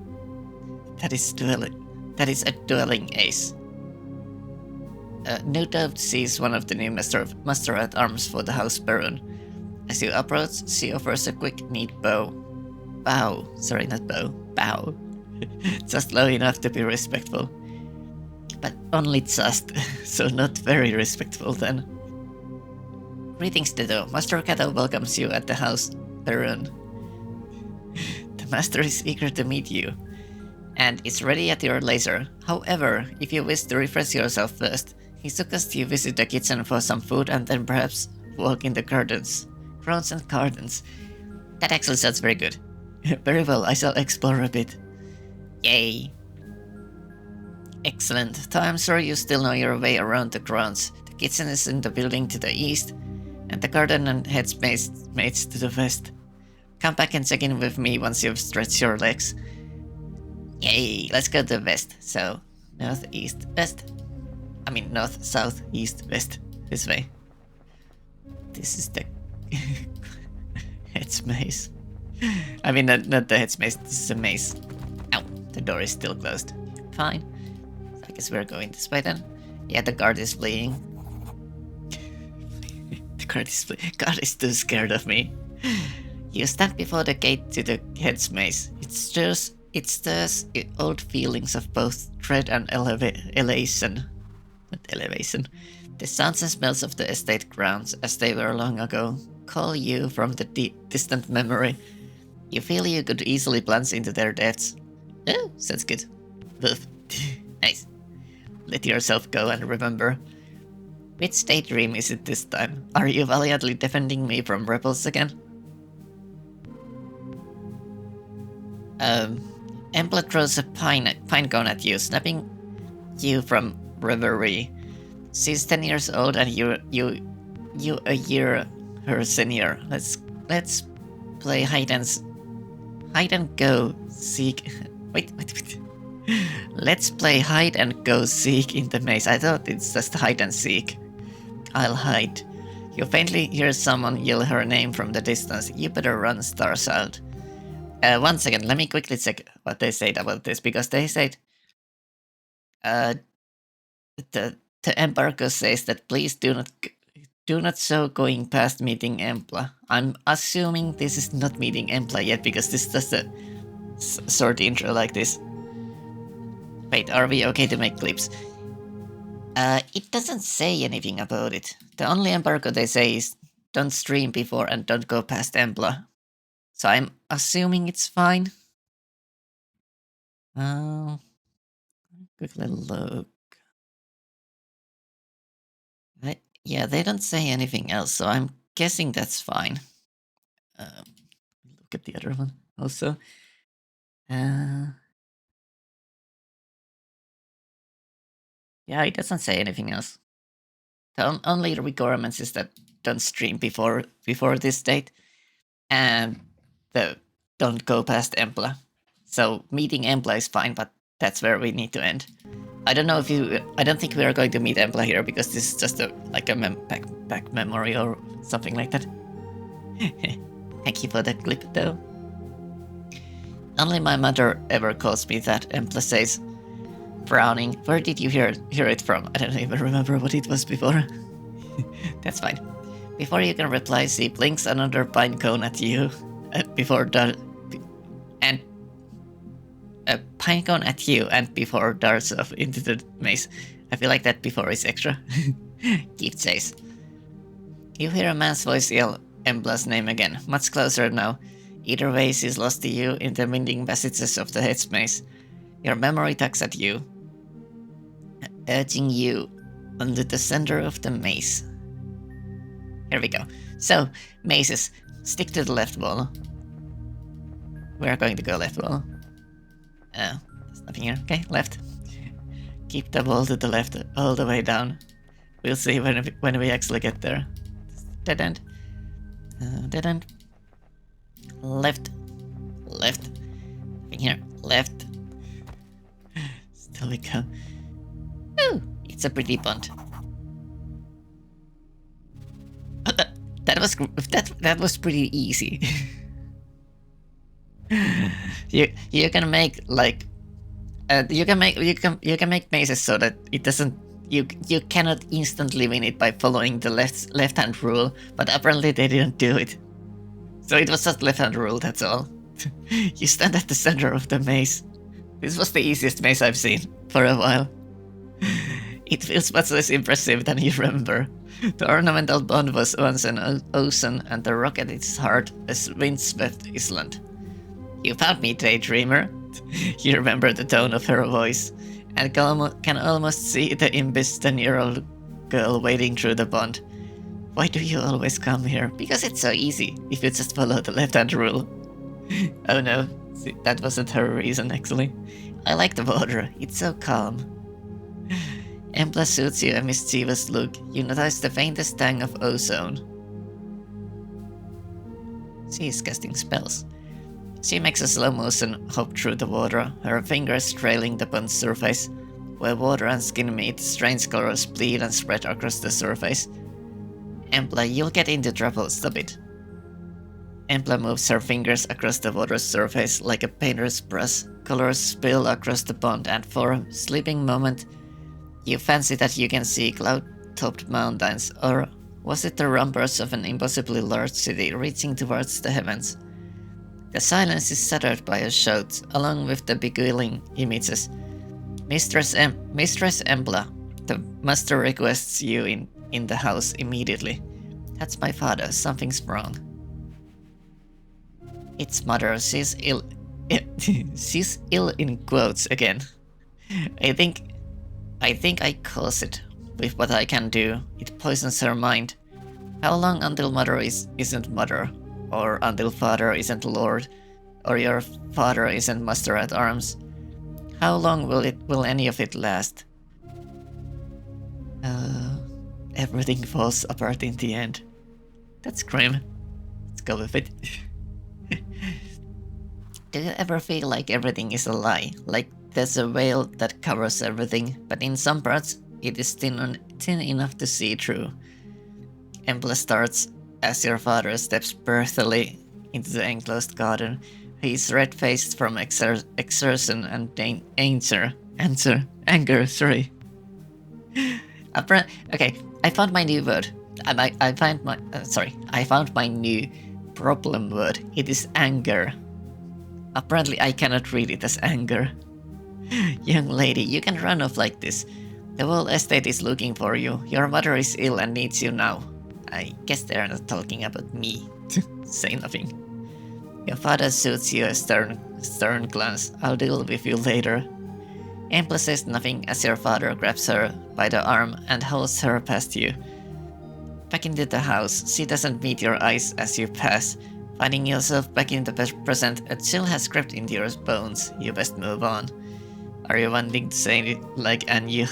That is a dueling ace. No doubt she is one of the new master at arms for the house baron. As you approach, she offers a quick, neat bow. Bow. Sorry, not bow. Bow. Just low enough to be respectful. But only just, so not very respectful then. Greetings, Ditto. Master Kato welcomes you at the house, Baron. The master is eager to meet you, and is ready at your leisure. However, if you wish to refresh yourself first, he suggests you visit the kitchen for some food and then perhaps walk in the gardens. Grounds and gardens. That actually sounds very good. Very well, I shall explore a bit. Yay. Excellent. Though I'm sure you still know your way around the grounds. The kitchen is in the building to the east, and the garden and headsmates to the west. Come back and check in with me once you've stretched your legs. Yay, let's go to the west. So, north, east, west. I mean, north, south, east, west. This way. This is the heads maze. I mean, not the heads maze, this is a maze. Ow, the door is still closed. Fine. So I guess we're going this way then. Yeah, the guard is fleeing. The guard is too scared of me. You stand before the gate to the heads maze. It stirs old feelings of both dread and elation. Not elevation. The sounds and smells of the estate grounds as they were long ago. call you from the distant memory. You feel you could easily plunge into their depths. Oh, sounds good. Woof. Nice. Let yourself go and remember. Which daydream is it this time? Are you valiantly defending me from rebels again? Embla throws a pine cone at you, snapping you from reverie. She's 10 years old and you a year her senior. Let's play hide and go seek. Wait. Let's play hide and go seek in the maze. I thought it's just hide and seek. I'll hide. You faintly hear someone yell her name from the distance. You better run, Star Child. 1 second, let me quickly check what they said about this, because they said the embargo says that please do not show going past meeting Empla. I'm assuming this is not meeting Empla yet, because this is just a short intro like this. Wait, are we okay to make clips? It doesn't say anything about it. The only embargo they say is don't stream before and don't go past Empla. So I'm assuming it's fine. Quickly look. Yeah, they don't say anything else, so I'm guessing that's fine. Look at the other one also. Yeah, it doesn't say anything else. The only requirements is that don't stream before this date, and the don't go past Empla. So meeting Empla is fine, but that's where we need to end. I don't know if I don't think we are going to meet Empla here, because this is just a back memory or something like that. Thank you for that clip, though. Only my mother ever calls me that, Empla says, frowning. Where did you hear it from? I don't even remember what it was before. That's fine. Before you can reply, she blinks another pine cone at you. A pine cone at you and before darts off into the maze. I feel like that before is extra. Keep chase. You hear a man's voice yell Embla's name again, much closer now. Either way, she's lost to you in the winding passages of the hedge maze. Your memory tugs at you, urging you onto the center of the maze. Here we go. So, mazes, stick to the left wall. We are going to go left wall. There's nothing here. Okay, left. Keep the wall to the left all the way down. We'll see when we actually get there. Dead end. Dead end. Left. Left. Nothing here. Left. Still we go. Ooh, it's a pretty bunt. That was pretty easy. you can make like you can make mazes so that it doesn't you cannot instantly win it by following the left hand rule, but apparently they didn't do it. So it was just left hand rule, that's all. You stand at the center of the maze. This was the easiest maze I've seen for a while. It feels much less impressive than you remember. The ornamental bond was once an ocean, and the rock at its heart a windswept island. You found me, daydreamer. You remember the tone of her voice, and can almost see the impish 10-year-old girl wading through the pond. Why do you always come here? Because it's so easy, if you just follow the left-hand rule. Oh no, see, that wasn't her reason actually. I like the water, it's so calm. Embla suits you a mischievous look. You notice the faintest tang of ozone. She is casting spells. She makes a slow motion hop through the water, her fingers trailing the pond's surface. Where water and skin meet, strange colors bleed and spread across the surface. Embla, you'll get into trouble, stop it. Embla moves her fingers across the water's surface like a painter's brush. Colors spill across the pond, and for a sleeping moment, you fancy that you can see cloud-topped mountains, or was it the rumbles of an impossibly large city reaching towards the heavens? The silence is shattered by a shout, along with the beguiling images. Mistress Embla, the master requests you in the house immediately. That's my father. Something's wrong. It's mother. She's ill. She's ill in quotes again. I think I cause it with what I can do. It poisons her mind. How long until mother isn't mother? Or until father isn't lord? Or your father isn't master at arms? How long will any of it last? Everything falls apart in the end. That's grim. Let's go with it. Do you ever feel like everything is a lie? Like there's a veil that covers everything, but in some parts it is thin enough to see through. Emblem starts as your father steps birthily into the enclosed garden. He is red-faced from exertion and anger. Sorry. Okay, I found my new word. I found my new problem word. It is anger. Apparently, I cannot read it as anger. Young lady, you can run off like this. The whole estate is looking for you. Your mother is ill and needs you now. I guess they're not talking about me. Say nothing. Your father shoots you a stern glance. I'll deal with you later. Emple says nothing as your father grabs her by the arm and holds her past you. Back into the house, she doesn't meet your eyes as you pass. Finding yourself back in the present, a chill has crept into your bones. You best move on. Are you wanting to say it like Anju?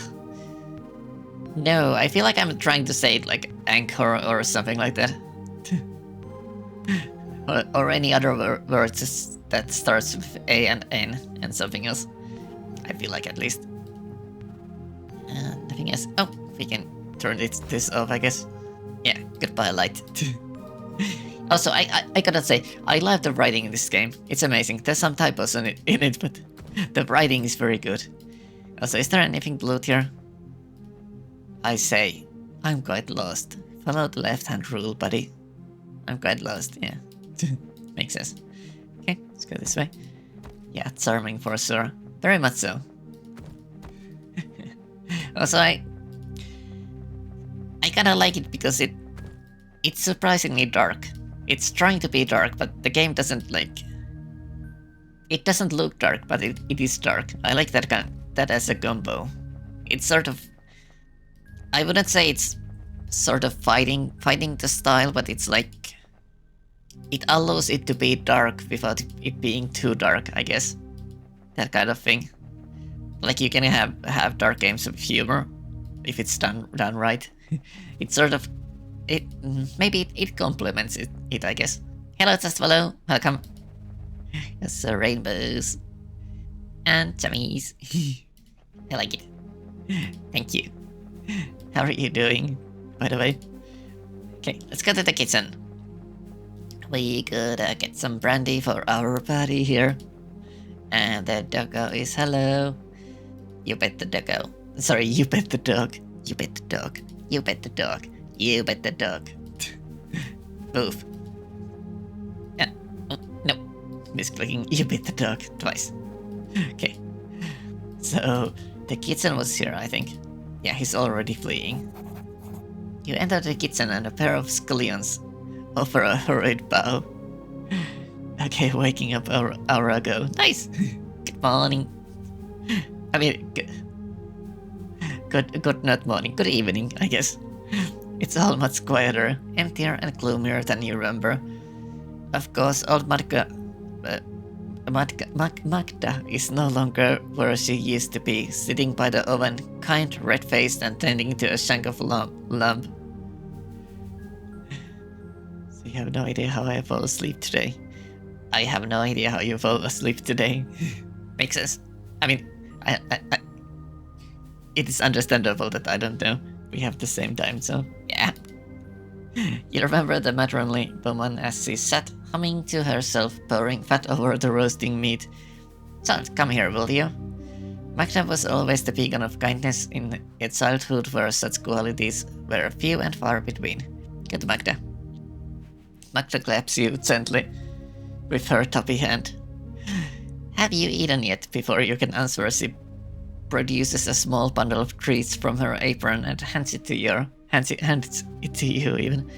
No, I feel like I'm trying to say it like anchor or something like that. or any other words that starts with A and N and something else. I feel like at least. Nothing else. Oh, we can turn this off, I guess. Yeah, goodbye light. Also, I gotta say, I love the writing in this game. It's amazing. There's some typos in it, but the writing is very good. Also, is there anything blue here? I say, I'm quite lost. Follow the left-hand rule, buddy. I'm quite lost, yeah. Makes sense. Okay, let's go this way. Yeah, charming for sure. Very much so. Also, I kinda like it because it's surprisingly dark. It's trying to be dark, but the game doesn't it doesn't look dark, but it is dark. I like that as a combo. It's sort of, I wouldn't say it's sort of fighting the style, but it's like it allows it to be dark without it being too dark, I guess. That kind of thing. Like you can have dark games with humor if it's done right. It's sort of maybe it complements it, I guess. Hello, Testfellow. Welcome. Yes, rainbows and tummies. I like it. Thank you. How are you doing, by the way? Okay, let's go to the kitchen. We gotta get some brandy for our party here. And the doggo is hello. You bet the doggo. Sorry, you bet the dog. You bet the dog. You bet the dog. You bet the dog. Move. No. Misclicking. You bet the dog twice. Okay. So, the kitchen was here, I think. Yeah, he's already fleeing. You enter the kitchen and a pair of scullions offer a hurried bow. Okay, waking up an hour ago. Nice! Good morning. I mean, good not morning, good evening, I guess. It's all much quieter, emptier and gloomier than you remember. Of course, old Magda is no longer where she used to be, sitting by the oven, kind, red-faced and tending to a shank of lamb. So you have no idea how I fall asleep today. I have no idea how you fall asleep today. Makes sense. I mean, I it is understandable that I don't know. We have the same time, so yeah. You remember the matronly woman as she sat, humming to herself, pouring fat over the roasting meat. Child, come here, will you? Magda was always the beacon of kindness in a childhood where such qualities were few and far between. Good, Magda. Magda claps you gently with her toppy hand. Have you eaten yet? Before you can answer, she produces a small bundle of treats from her apron and hands it to you even.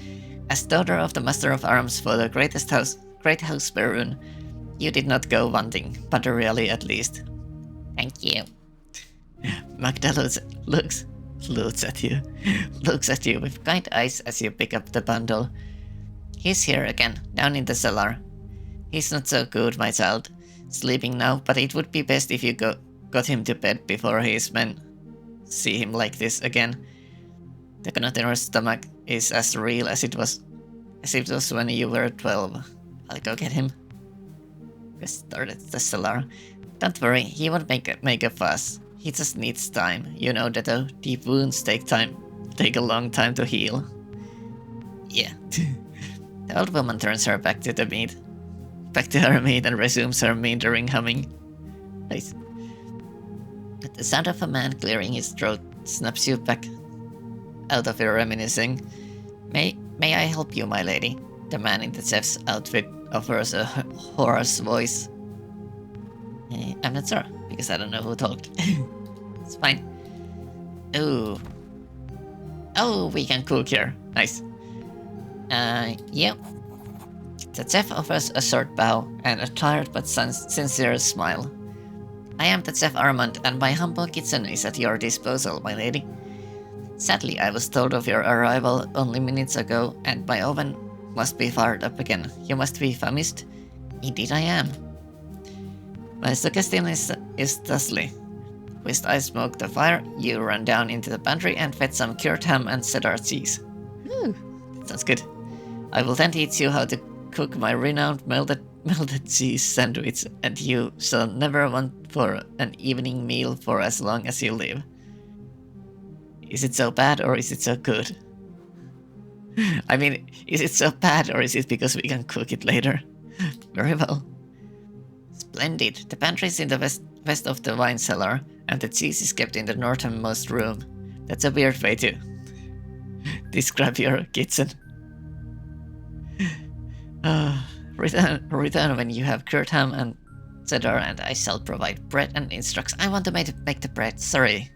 As daughter of the Master of Arms for the Great House Baron, you did not go wanting, but really at least. Thank you. Magda looks at you with kind eyes as you pick up the bundle. He's here again, down in the cellar. He's not so good, my child. Sleeping now, but it would be best if you got him to bed before his men see him like this again. The knot in her stomach is as real as it was when you were 12. I'll go get him. We started the cellar. Don't worry, he won't make a fuss. He just needs time. You know that deep wounds take a long time to heal. Yeah. The old woman turns her back to her meat and resumes her meandering humming. Nice. The sound of a man clearing his throat snaps you back out of your reminiscing. May I help you, my lady? The man in the chef's outfit offers a hoarse voice. I'm not sure, because I don't know who talked. It's fine. Oh, we can cook here. Nice. Yeah. The chef offers a short bow and a tired but sincere smile. I am the Chef Armand, and my humble kitchen is at your disposal, my lady. Sadly, I was told of your arrival only minutes ago, and my oven must be fired up again. You must be famished? Indeed I am. My suggestion is thusly. Whilst I smoke the fire, you run down into the pantry and fetch some cured ham and cheddar cheese. Ooh, that sounds good. I will then teach you how to cook my renowned melted cheese sandwich, and you shall never want for an evening meal for as long as you live. Is it so bad or is it so good? I mean, is it so bad or is it because we can cook it later? Very well. Splendid. The pantry is in the west of the wine cellar, and the cheese is kept in the northernmost room. That's a weird way to describe your kitchen. Return when you have cured ham and cheddar, and I shall provide bread and instructions. I want to make the bread. Sorry.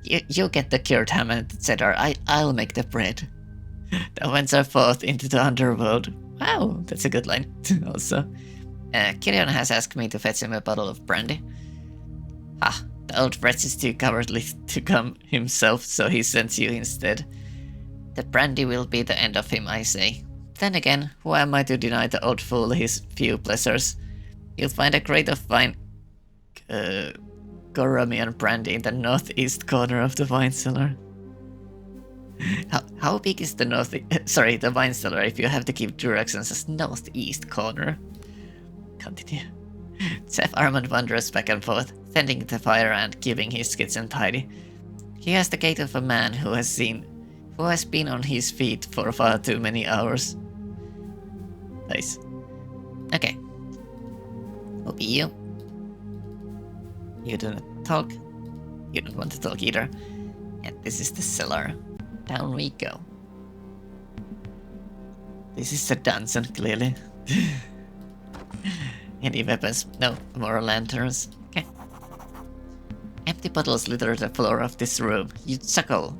You get the cured ham and cheddar. I'll make the bread. The winds are forth into the underworld. Wow, that's a good line. Also, Kirion has asked me to fetch him a bottle of brandy. The old wretch is too cowardly to come himself, so he sends you instead. The brandy will be the end of him, I say. Then again, who am I to deny the old fool his few pleasures? You'll find a crate of fine Goramian brandy in the northeast corner of the wine cellar. How big is the wine cellar if you have to give directions as northeast corner? Continue. Chef Armand wanders back and forth, tending the fire and keeping his kitchen tidy. He has the gait of a man who has been on his feet for far too many hours. Nice. Okay. Will be you. You do not talk. You don't want to talk either. And this is the cellar. Down we go. This is the dungeon, clearly. Any weapons? No. More lanterns. Okay. Empty bottles litter the floor of this room. You chuckle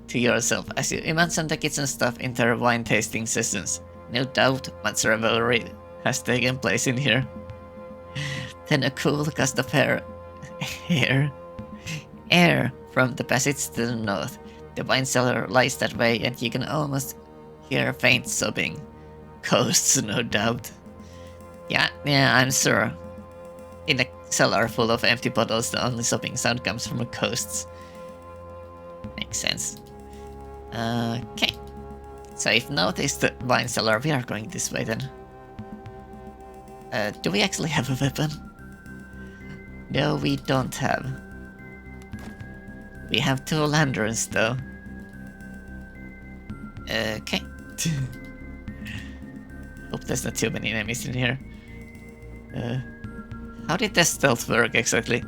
to yourself as you imagine the kitchen staff in their wine tasting sessions. No doubt much revelry has taken place in here. Then a cool gust of air from the passage to the north. The wine cellar lies that way, and you can almost hear faint sobbing. Ghosts, no doubt. Yeah, I'm sure. In a cellar full of empty bottles, the only sobbing sound comes from ghosts. Makes sense. Okay. So if north is the wine cellar, we are going this way then. Do we actually have a weapon? No, we don't have. We have 2 lanterns though. Okay. Hope there's not too many enemies in here. How did the stealth work exactly?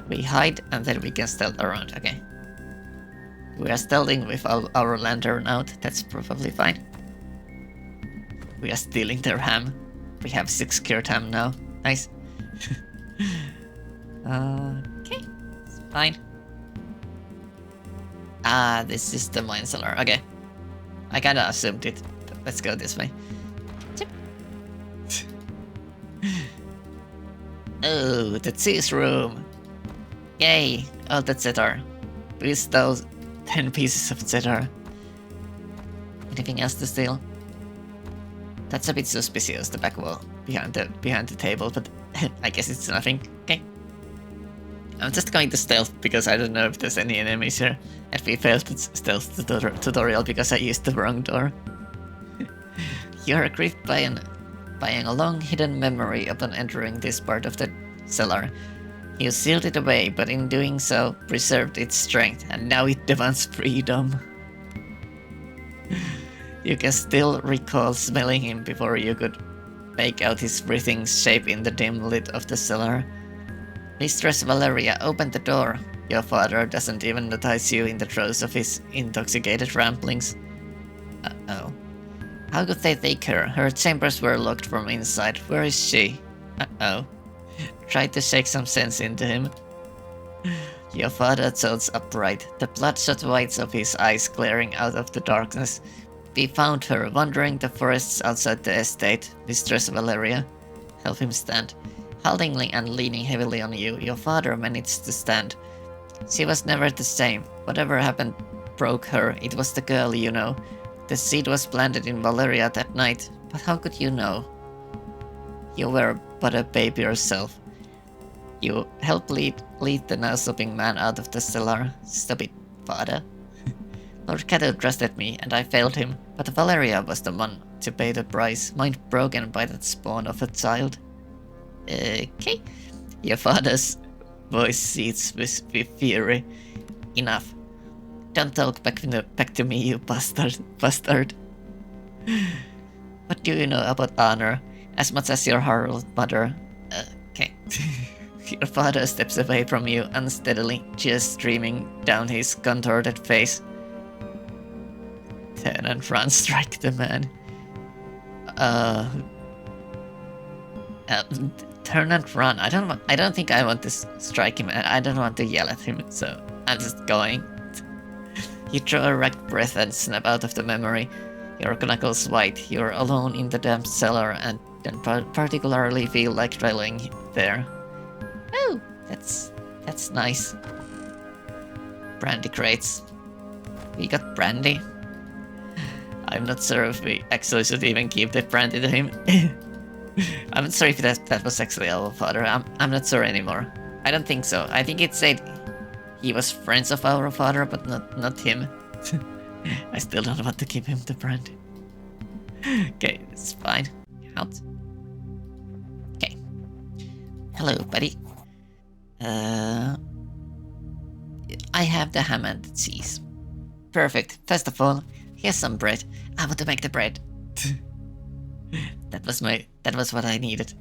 We hide and then we can stealth around, okay. We are stealthing with our lantern out, that's probably fine. We are stealing their ham. We have 6 cured ham now. Nice. Okay, it's fine. This is the wine cellar, okay. I kinda assumed it. Let's go this way. Oh, the cheese room! Yay! Oh, the cheddar. We stole 10 pieces of cheddar. Anything else to steal? That's a bit suspicious, the back wall behind the table, but I guess it's nothing. Okay. I'm just going to stealth because I don't know if there's any enemies here. And we failed the stealth tutorial because I used the wrong door. You're gripped by a long hidden memory upon entering this part of the cellar. You sealed it away, but in doing so, preserved its strength, and now it demands freedom. You can still recall smelling him before you could make out his breathing shape in the dim light of the cellar. Mistress Valeria, open the door. Your father doesn't even notice you in the throes of his intoxicated ramblings. Uh-oh. How could they take her? Her chambers were locked from inside. Where is she? Uh-oh. Try to shake some sense into him. Your father tilts upright, the bloodshot whites of his eyes glaring out of the darkness. We found her wandering the forests outside the estate, Mistress Valeria. Help him stand. Haltingly and leaning heavily on you, your father managed to stand. She was never the same. Whatever happened broke her. It was the girl, you know. The seed was planted in Valeria that night, but how could you know? You were but a baby yourself. You helped lead the now-sobbing man out of the cellar. Stop it, father. Lord Cato trusted me, and I failed him, but Valeria was the one to pay the price, mind broken by that spawn of a child. Okay. Your father's voice seethes with fury. Enough. Don't talk back to me, you bastard. What do you know about honor? As much as your horrible mother. Okay. Your father steps away from you unsteadily, tears streaming down his contorted face. Turn and run, strike the man. Turn and run. I don't think I want to strike him. I don't want to yell at him, so I'm just going. You draw a ragged breath and snap out of the memory. Your knuckles white. You're alone in the damp cellar and particularly feel like dwelling there. Oh, that's nice. Brandy crates. We got brandy. I'm not sure if we actually should even give the brandy to him. I'm not sure if that was actually our father. I'm not sure anymore. I don't think so. I think it said he was friends of our father, but not him. I still don't want to give him the brandy. Okay, it's fine. Out. Okay. Hello, buddy. I have the ham and the cheese. Perfect. First of all, here's some bread. I want to make the bread. That was what I needed.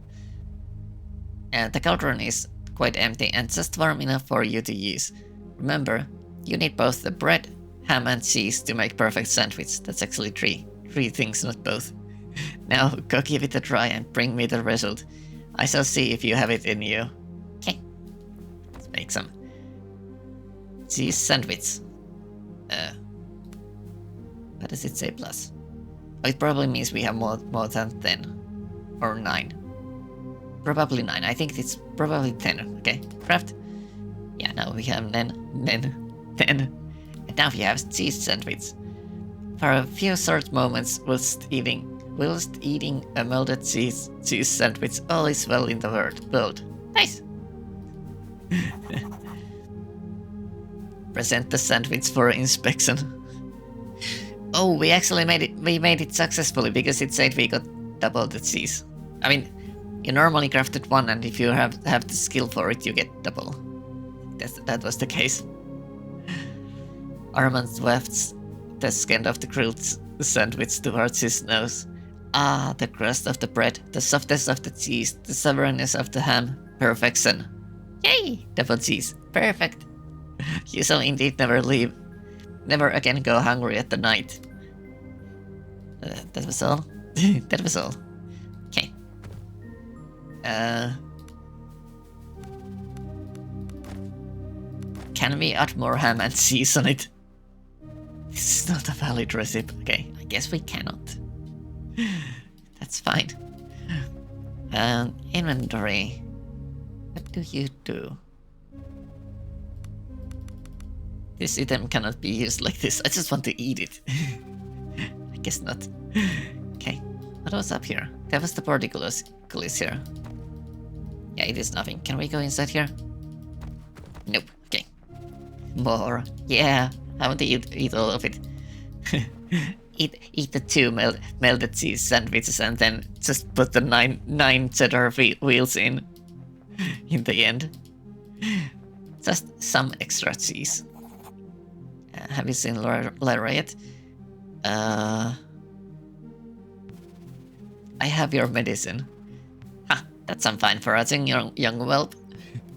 The cauldron is quite empty and just warm enough for you to use. Remember, you need both the bread, ham and cheese to make perfect sandwich. That's actually three things, not both. Now go give it a try and bring me the result. I shall see if you have it in you. Okay. Let's make some cheese sandwich. What does it say plus? Oh, it probably means we have more than 10 or 9. Probably 9. I think it's probably 10. Okay, craft. Yeah, now we have 10. And now we have cheese sandwich. For a few short moments, whilst eating a melted cheese sandwich, all is well in the world. Nice. Present the sandwich for inspection. Oh, we actually made it. We made it successfully because it said we got double the cheese. I mean, you normally crafted one, and if you have the skill for it, you get double. That was the case. Armand wafts the skin of the grilled sandwich towards his nose. Ah, the crust of the bread, the softness of the cheese, the savouriness of the ham. Perfection. Yay! Double cheese. Perfect. You shall indeed never again go hungry at the night. That was all? That was all. Okay. Can we add more ham and cheese on it? This is not a valid recipe. Okay, I guess we cannot. That's fine. Inventory. What do you do? This item cannot be used like this. I just want to eat it. I guess not. Okay, what was up here? That was the particulars here. Yeah, it is nothing. Can we go inside here? Nope. Okay. More. Yeah, I want to eat all of it. eat the 2 melted cheese sandwiches and then just put the nine cheddar wheels in the end. Just some extra cheese. Have you seen Lara yet? I have your medicine. Ah, that's some fine foraging, young whelp.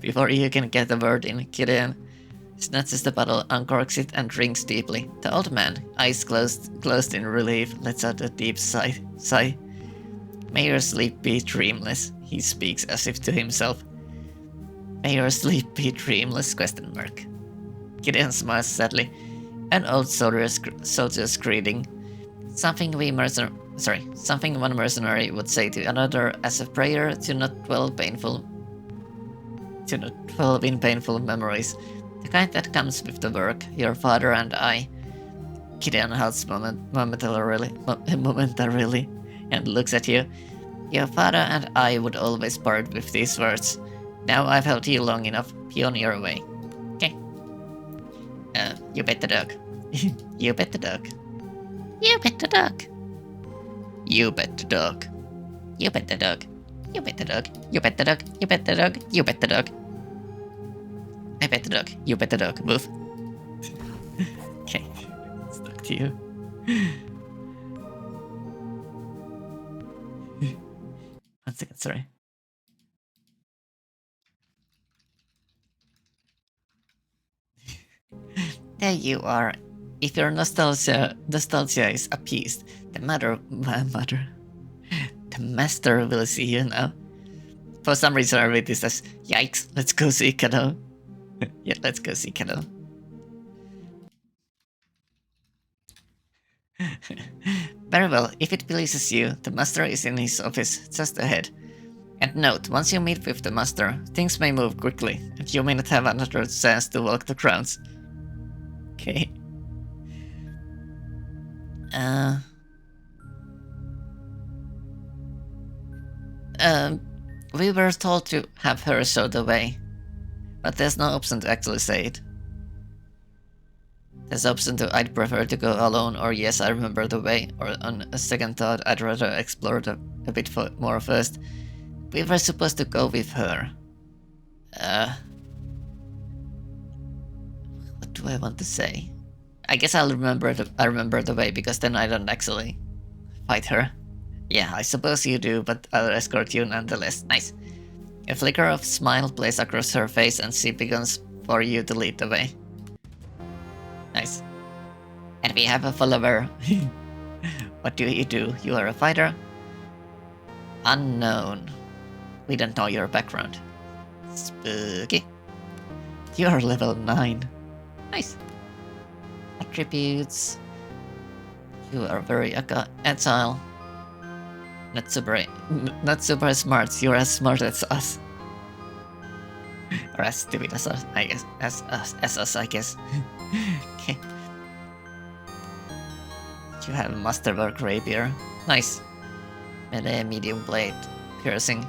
Before you can get the word in, Gideon snatches the bottle, uncorks it, and drinks deeply. The old man, eyes closed in relief, lets out a deep sigh. May your sleep be dreamless, he speaks as if to himself. May your sleep be dreamless, ? Gideon smiles sadly. An old soldier's greeting. Something one mercenary would say to another as a prayer to not dwell in painful memories. The kind that comes with the work, your father and I. Gideon halts momentarily and looks at you. Your father and I would always part with these words. Now I've held you long enough, be on your way. Okay. You bet the dog. You bet the dog. You bet the dog. You bet the dog. You bet the dog. You bet the dog. You bet the dog. You bet the dog. You bet the dog. I bet the dog. You bet the dog. Move. Okay. Stuck to you. One second, sorry. There you are. If your nostalgia is appeased, the master will see you now. For some reason I read this as, yikes, let's go see Kado. Yeah, let's go see Kado. Very well, if it pleases you, the master is in his office just ahead. And note, once you meet with the master, things may move quickly, and you may not have another chance to walk the grounds. Okay. We were told to have her show the way, but there's no option to actually say it. There's option to I'd prefer to go alone, or yes, I remember the way, or on a second thought, I'd rather explore a bit more first. We were supposed to go with her. What do I want to say? I guess I remember the way, because then I don't actually fight her. Yeah, I suppose you do, but I'll escort you nonetheless. Nice. A flicker of smile plays across her face and she begins for you to lead the way. Nice. And we have a follower. What do? You are a fighter? Unknown. We don't know your background. Spooky. You are level 9. Nice. Attributes. You are very agile. Not super smart. You're as smart as us. Or as stupid as us, I guess. As us, I guess. Okay. You have a masterwork rapier. Nice. Melee, medium blade, piercing.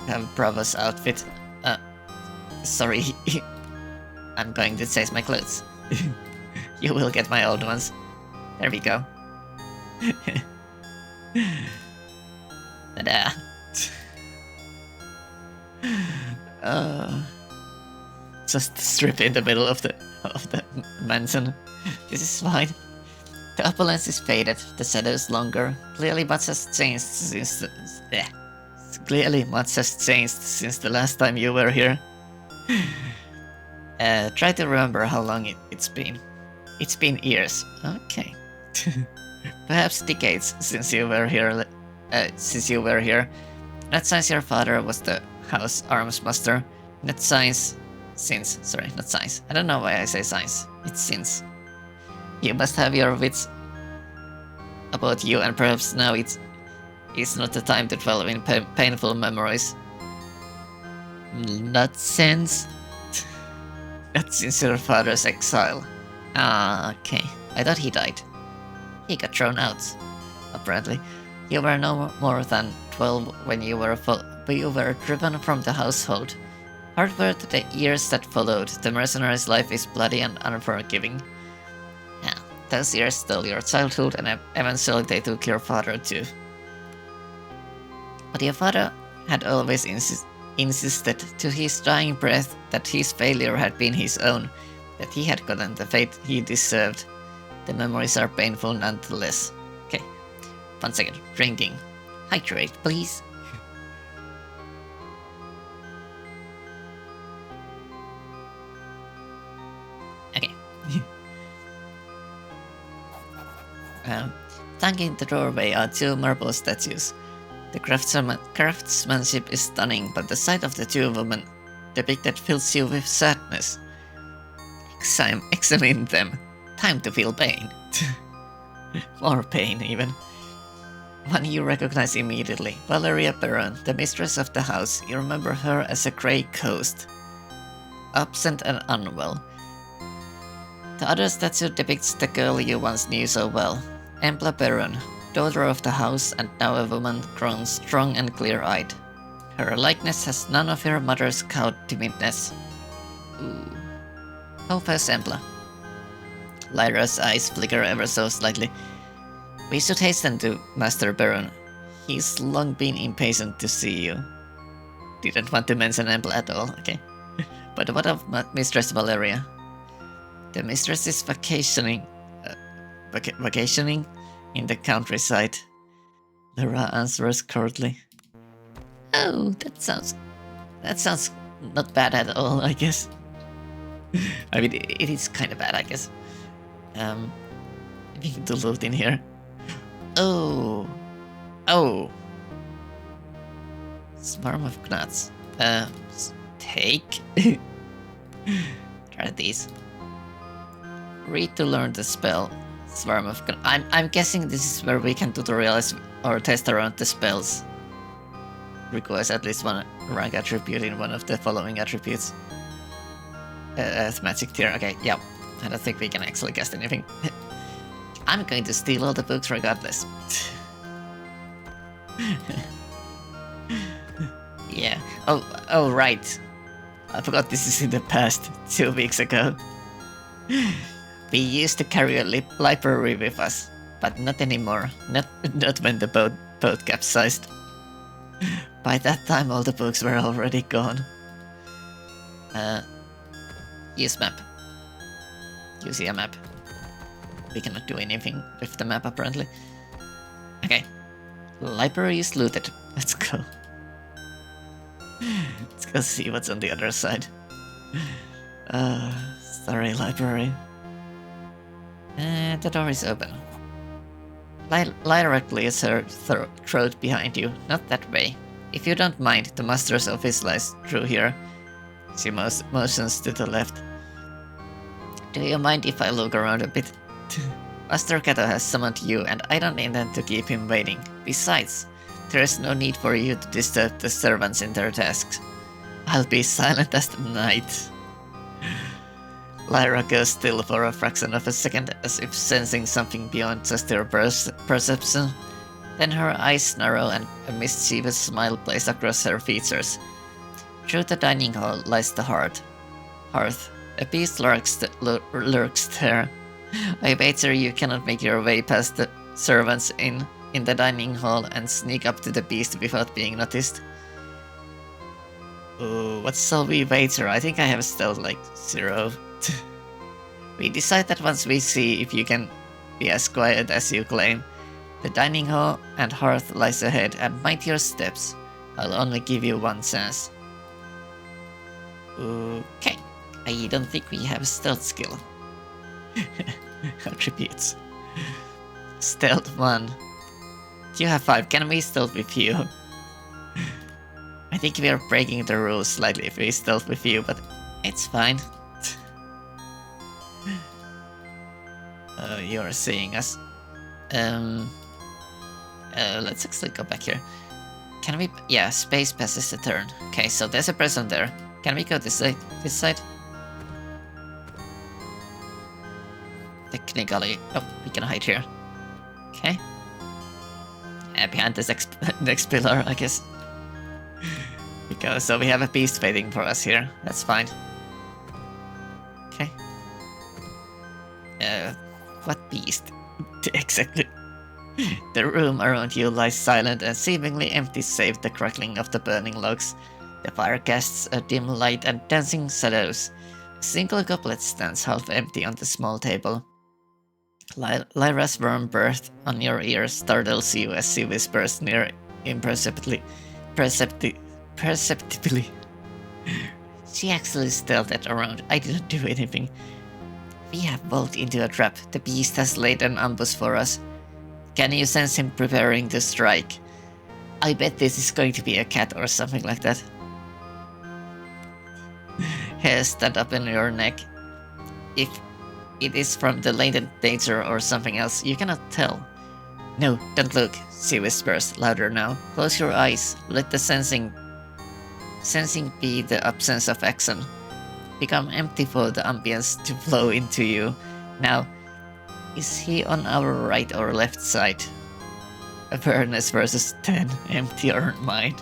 You have Bravo's outfit. Sorry. I'm going to chase my clothes. You will get my old ones. There we go. Ta-da. Just strip in the middle of the mansion. This is fine. The opulence is faded, the shadows longer. Clearly much has changed since the last time you were here. Try to remember how long it's been. It's been years. Okay. Perhaps decades since you were here. Not since your father was the house arms master. Not since. I don't know why I say since. It's since. You must have your wits about you, and perhaps now it's not the time to dwell in painful memories. Not since your father's exile. Ah, okay. I thought he died. He got thrown out, apparently. You were no more than 12 when you were driven from the household. Hard were the years that followed. The mercenary's life is bloody and unforgiving. Yeah, those years stole your childhood, and eventually they took your father too. But your father had always insisted to his dying breath that his failure had been his own, that he had gotten the fate he deserved. The memories are painful nonetheless. Okay, 1 second. Drinking. Hydrate, please. Okay. Flanking the doorway are 2 marble statues. The craftsmanship is stunning, but the sight of the 2 women depicted fills you with sadness. Examine them. Time to feel pain. More pain, even. One you recognize immediately. Valeria Perron, the mistress of the house. You remember her as a grey ghost. Absent and unwell. The other statue depicts the girl you once knew so well. Embla Perron, daughter of the house and now a woman grown strong and clear-eyed. Her likeness has none of her mother's cowed timidness. Ooh. How fares Embla? Lyra's eyes flicker ever so slightly. We should hasten to Master Baron. He's long been impatient to see you. Didn't want to mention Embla at all, okay. But what of Mistress Valeria? The mistress is vacationing in the countryside. Lyra answers curtly. Oh, that sounds not bad at all, I guess. I mean, it is kind of bad, I guess. Maybe to loot in here. Oh. Swarm of Gnats. Take. Try these. Read to learn the spell. Swarm of Gnats. I'm guessing this is where we can tutorialize or test around the spells. Requires at least 1 rank attribute in one of the following attributes. Magic tier. Okay, yeah. I don't think we can actually cast anything. I'm going to steal all the books regardless. Yeah. Oh, right. I forgot this is in the past, 2 weeks ago. We used to carry a library with us, but not anymore. Not when the boat capsized. By that time, all the books were already gone. Use map. You see a map. We cannot do anything with the map, apparently. Okay. Library is looted. Let's go. Let's go see what's on the other side. Sorry, library. The door is open. Lyra clears her throat behind you. Not that way. If you don't mind, the master's office lies through here. She motions to the left. Do you mind if I look around a bit? Master Kato has summoned you, and I don't intend to keep him waiting. Besides, there is no need for you to disturb the servants in their tasks. I'll be silent as the night. Lyra goes still for a fraction of a second, as if sensing something beyond just her perception. Then her eyes narrow and a mischievous smile plays across her features. Through the dining hall lies the hearth. A beast lurks there. I wager you cannot make your way past the servants in the dining hall and sneak up to the beast without being noticed. Oh, what shall we wager? I think I have stealth like 0. We decide that once we see if you can be as quiet as you claim. The dining hall and hearth lies ahead, and mind your steps. I'll only give you 1 chance. Okay. I don't think we have stealth skill. Attributes. Stealth 1. You have 5. Can we stealth with you? I think we are breaking the rules slightly if we stealth with you, but it's fine. You are seeing us. Let's actually go back here. Can we... Yeah, space passes a turn. Okay, so there's a person there. Can we go this side? This side? Technically... Oh, we can hide here. Okay. Behind this next pillar, I guess. Because so we have a beast waiting for us here. That's fine. Okay. What beast? Exactly. The room around you lies silent and seemingly empty save the crackling of the burning logs. The fire casts a dim light and dancing shadows. A single goblet stands half empty on the small table. Lyra's warm breath on your ear startles you as she whispers near imperceptibly. Perceptibly. She actually stealthed that around. I didn't do anything. We have walked into a trap. The beast has laid an ambush for us. Can you sense him preparing to strike? I bet this is going to be a cat or something like that. Hairs stand up in your neck. If it is from the latent danger or something else, you cannot tell. No, don't look, she whispers, louder now. Close your eyes. Let the sensing be the absence of action. Become empty for the ambience to flow into you. Now, is he on our right or left side? Awareness versus 10, empty or mind.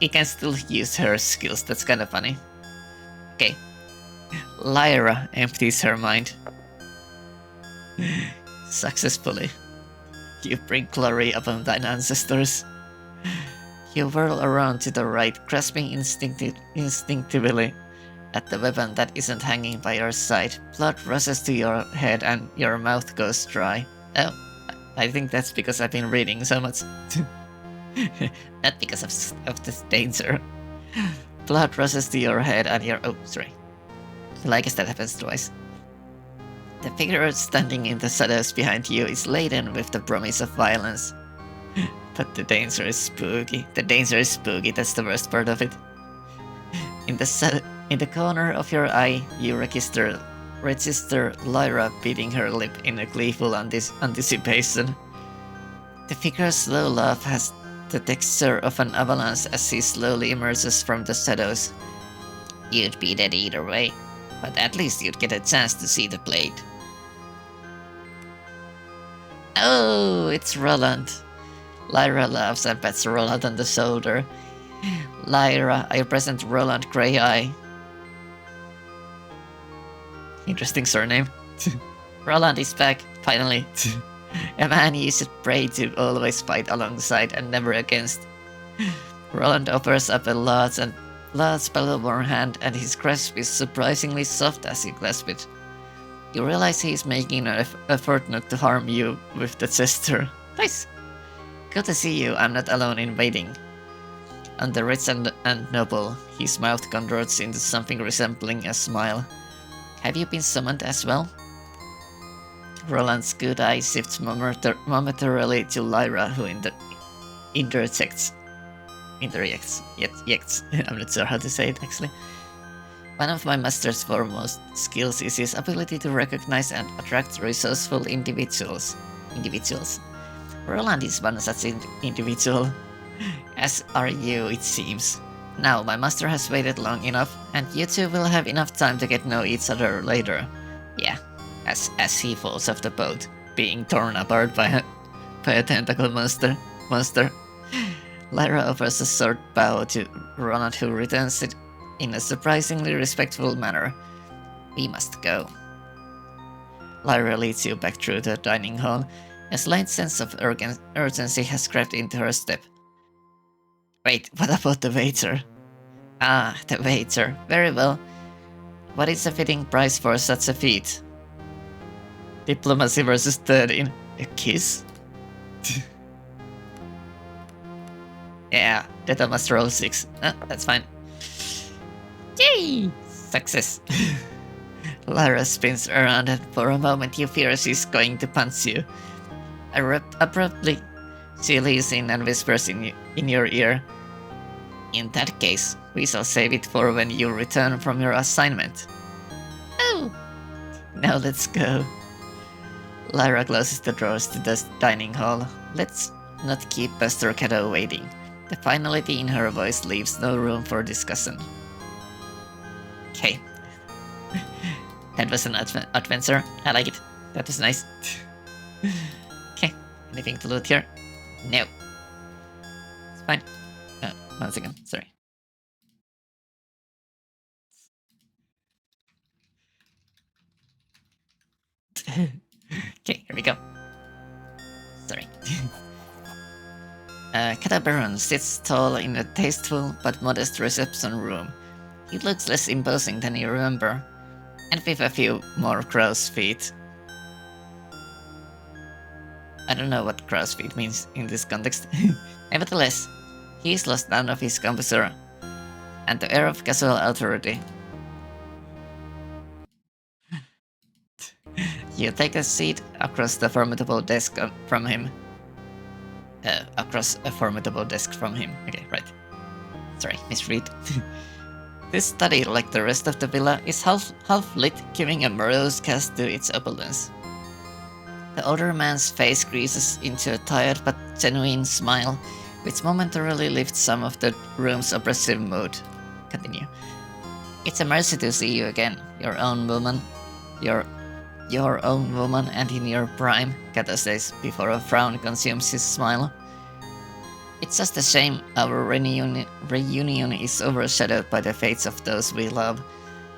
We can still use her skills, that's kinda funny. Okay. Lyra empties her mind. Successfully. You bring glory upon thine ancestors. You whirl around to the right, grasping instinctively at the weapon that isn't hanging by your side. Blood rushes to your head and your mouth goes dry. Oh, I think that's because I've been reading so much. Not because of this danger. Blood rushes to your head and your... Oh, sorry. Well, I guess that happens twice. The figure standing in the shadows behind you is laden with the promise of violence. But the danger is spooky. The danger is spooky, that's the worst part of it. In the corner of your eye, you register Lyra beating her lip in a gleeful anticipation. The figure's slow laugh has the texture of an avalanche as she slowly emerges from the shadows. You'd be dead either way, but at least you'd get a chance to see the blade. Oh, it's Roland. Lyra laughs and pats Roland on the shoulder. Lyra, I present Roland Greyeye. Interesting surname. Roland is back, finally. A man you should pray to always fight alongside and never against. Roland offers up a large spell-worn hand, and his grasp is surprisingly soft as you clasp it. You realize he is making an effort not to harm you with the gesture. Nice! Good to see you, I'm not alone in waiting. And the rich and noble, his mouth contorts into something resembling a smile. Have you been summoned as well? Roland's good eye shifts momentarily to Lyra, who interjects. I'm not sure how to say it actually. One of my master's foremost skills is his ability to recognize and attract resourceful individuals. Roland is one such individual. As are you, it seems. Now, my master has waited long enough, and you two will have enough time to get to know each other later. Yeah, as he falls off the boat, being torn apart by a tentacle monster. Lyra offers a short bow to Roland, who returns it in a surprisingly respectful manner. We must go. Lyra leads you back through the dining hall. A slight sense of urgency has crept into her step. Wait, what about the waiter? Ah, the waiter. Very well. What is a fitting price for such a feat? Diplomacy versus 13. A kiss? Yeah, that must roll 6. That's fine. Yay! Success. Lyra spins around and for a moment you fear she's going to punch you. Abruptly, she leans in and whispers in your ear. In that case, we shall save it for when you return from your assignment. Oh! Now let's go. Lyra closes the doors to the dining hall. Let's not keep Pastor Cato waiting. The finality in her voice leaves no room for discussion. Okay. That was an adventure. I like it. That was nice. Okay. Anything to loot here? No. It's fine. 1 second. Sorry. Okay, here we go. Sorry. Catabaron sits tall in a tasteful but modest reception room. He looks less imposing than you remember, and with a few more crow's feet. I don't know what crow's feet means in this context. Nevertheless, he is lost none of his composure and the air of casual authority. You take a seat across the formidable desk from him. Across a formidable desk from him. Okay, right. Sorry, misread. This study, like the rest of the villa, is half lit, giving a morose cast to its opulence. The older man's face creases into a tired but genuine smile, which momentarily lifts some of the room's oppressive mood. Continue. It's a mercy to see you again, your own woman. Your own woman and in your prime, Kato says before a frown consumes his smile. It's just a shame our reunion is overshadowed by the fates of those we love,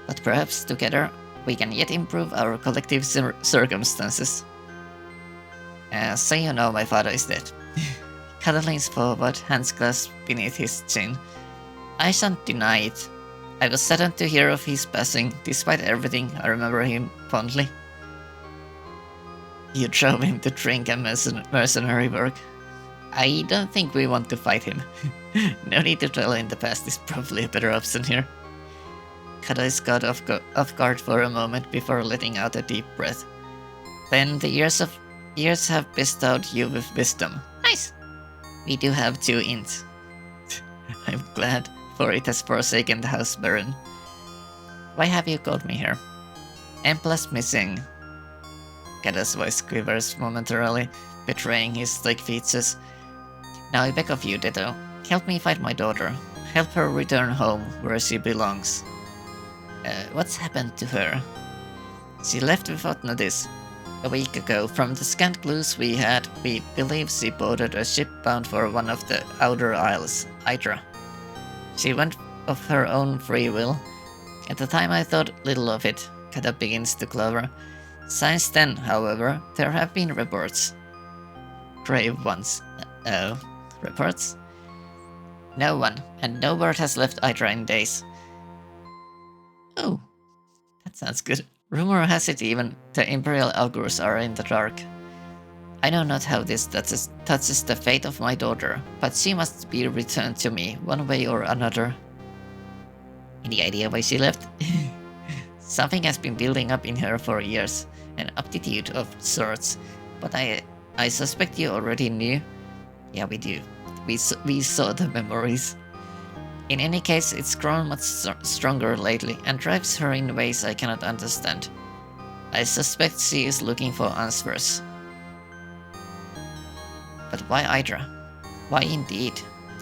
but perhaps together we can yet improve our collective circumstances. So you know my father is dead. Kato leans forward, hands clasped beneath his chin. I shan't deny it. I was saddened to hear of his passing. Despite everything, I remember him fondly. You drove him to drink and mercenary work. I don't think we want to fight him. No need to dwell in the past is probably a better option here. Kato is caught off guard for a moment before letting out a deep breath. Then the years have bestowed you with wisdom. Nice! We do have 2 ints. I'm glad, for it has forsaken the house baron. Why have you called me here? Empla's missing. Kato's voice quivers momentarily, betraying his slick features. Now I beg of you, Ditto, help me find my daughter. Help her return home where she belongs. What's happened to her? She left without notice. A week ago, from the scant clues we had, we believe she boarded a ship bound for one of the Outer Isles, Hydra. She went of her own free will. At the time I thought little of it. Kato begins to clover. Since then, however, there have been reports. Grave ones. Oh, reports? No one, and no word has left Hydra in days. Oh, that sounds good. Rumor has it even the Imperial Augurs are in the dark. I know not how this touches the fate of my daughter, but she must be returned to me one way or another. Any idea why she left? Something has been building up in her for years, an aptitude of sorts, but I suspect you already knew. Yeah, we do. We saw the memories. In any case, it's grown much stronger lately and drives her in ways I cannot understand. I suspect she is looking for answers. But why Hydra? Why indeed?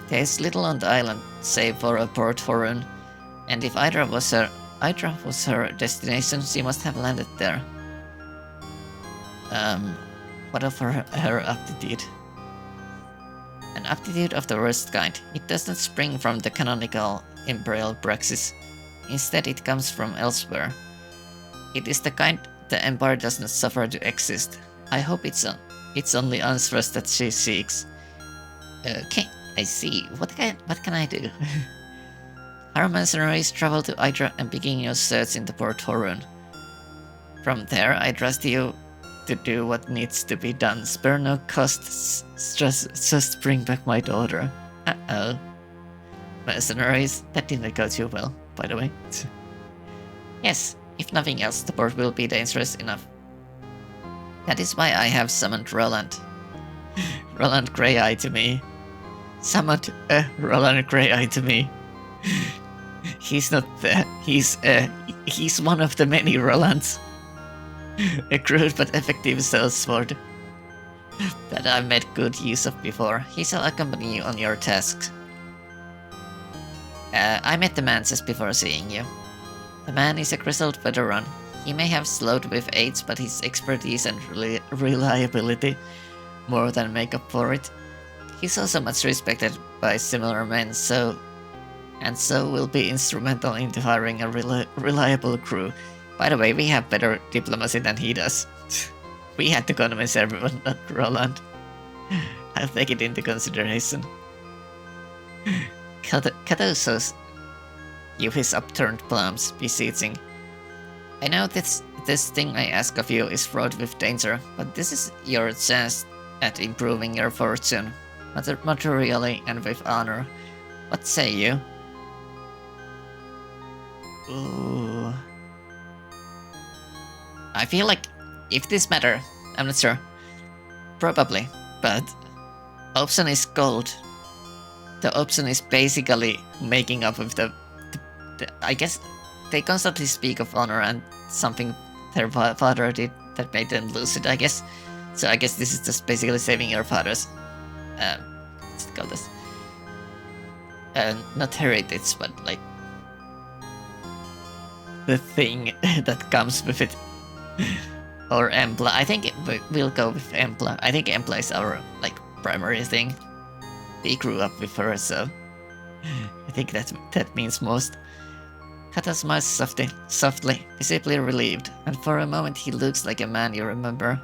There is little on the island save for a port horn, and if Hydra was her destination, she must have landed there. What of her aptitude? An aptitude of the worst kind. It does not spring from the canonical Imperial praxis. Instead, it comes from elsewhere. It is the kind the Empire does not suffer to exist. I hope it's only answers that she seeks. Okay, I see. What can I do? Our mercenaries travel to Hydra and begin your search in the Port Horn. From there, I trust you to do what needs to be done. Spare no costs. Just bring back my daughter. Uh-oh. Mercenaries? That didn't go too well, by the way. Yes, if nothing else, the port will be dangerous enough. That is why I have summoned Roland. Roland Grey-Eye to me. Summoned Roland Grey-Eye to me. He's not there. He's one of the many Rolands. A crude but effective sellsword that I've made good use of before. He shall accompany you on your tasks. I met the man just before seeing you. The man is a grizzled veteran. He may have slowed with age, but his expertise and reliability more than make up for it. He's also much respected by similar men, so will be instrumental in hiring a reliable crew. By the way, we have better diplomacy than he does. We had to convince everyone, not Roland. I'll take it into consideration. Kato shows you his upturned palms, beseeching. I know this thing I ask of you is fraught with danger, but this is your chance at improving your fortune, materially and with honor. What say you? Ooh. I feel like if this matter, I'm not sure. Probably, but option is gold. The option is basically making up with the I guess they constantly speak of honor and something their father did that made them lose it, I guess. So I guess this is just basically saving your father's what's it called this? Not heritage, but like the thing that comes with it. Or Embla. I think we'll go with Embla. I think Embla is our like primary thing. We grew up with her, so I think that means most. Kata smiles softly, visibly relieved, and for a moment he looks like a man you remember.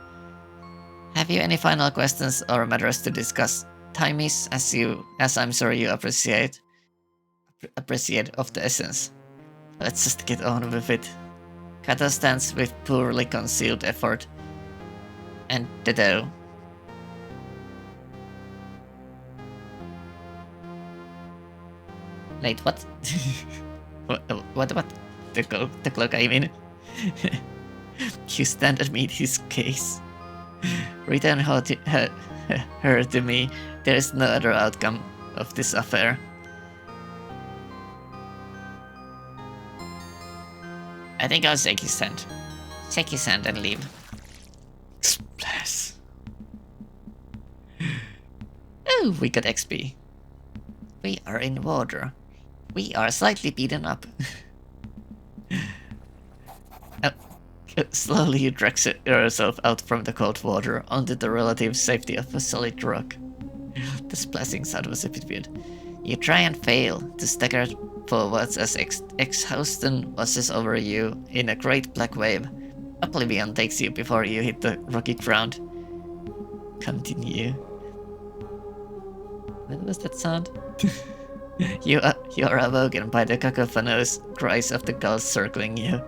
Have you any final questions or matters to discuss? Time is, as I'm sure you appreciate of the essence. Let's just get on with it. Kata stands with poorly concealed effort. And Dedo. Wait, what? What? The cloak, I mean. You stand and meet his gaze. Return her to me. There is no other outcome of this affair. I think I'll shake his hand. Shake his hand and leave. Splash. Oh, we got XP. We are in water. We are slightly beaten up. Slowly you drag yourself out from the cold water onto the relative safety of a solid rock. The splashing sound was a bit weird. You try and fail to stagger forwards as exhaustion washes over you in a great black wave. Oblivion takes you before you hit the rocky ground. Continue. What was that sound? You are awoken by the cacophonous cries of the gulls circling you.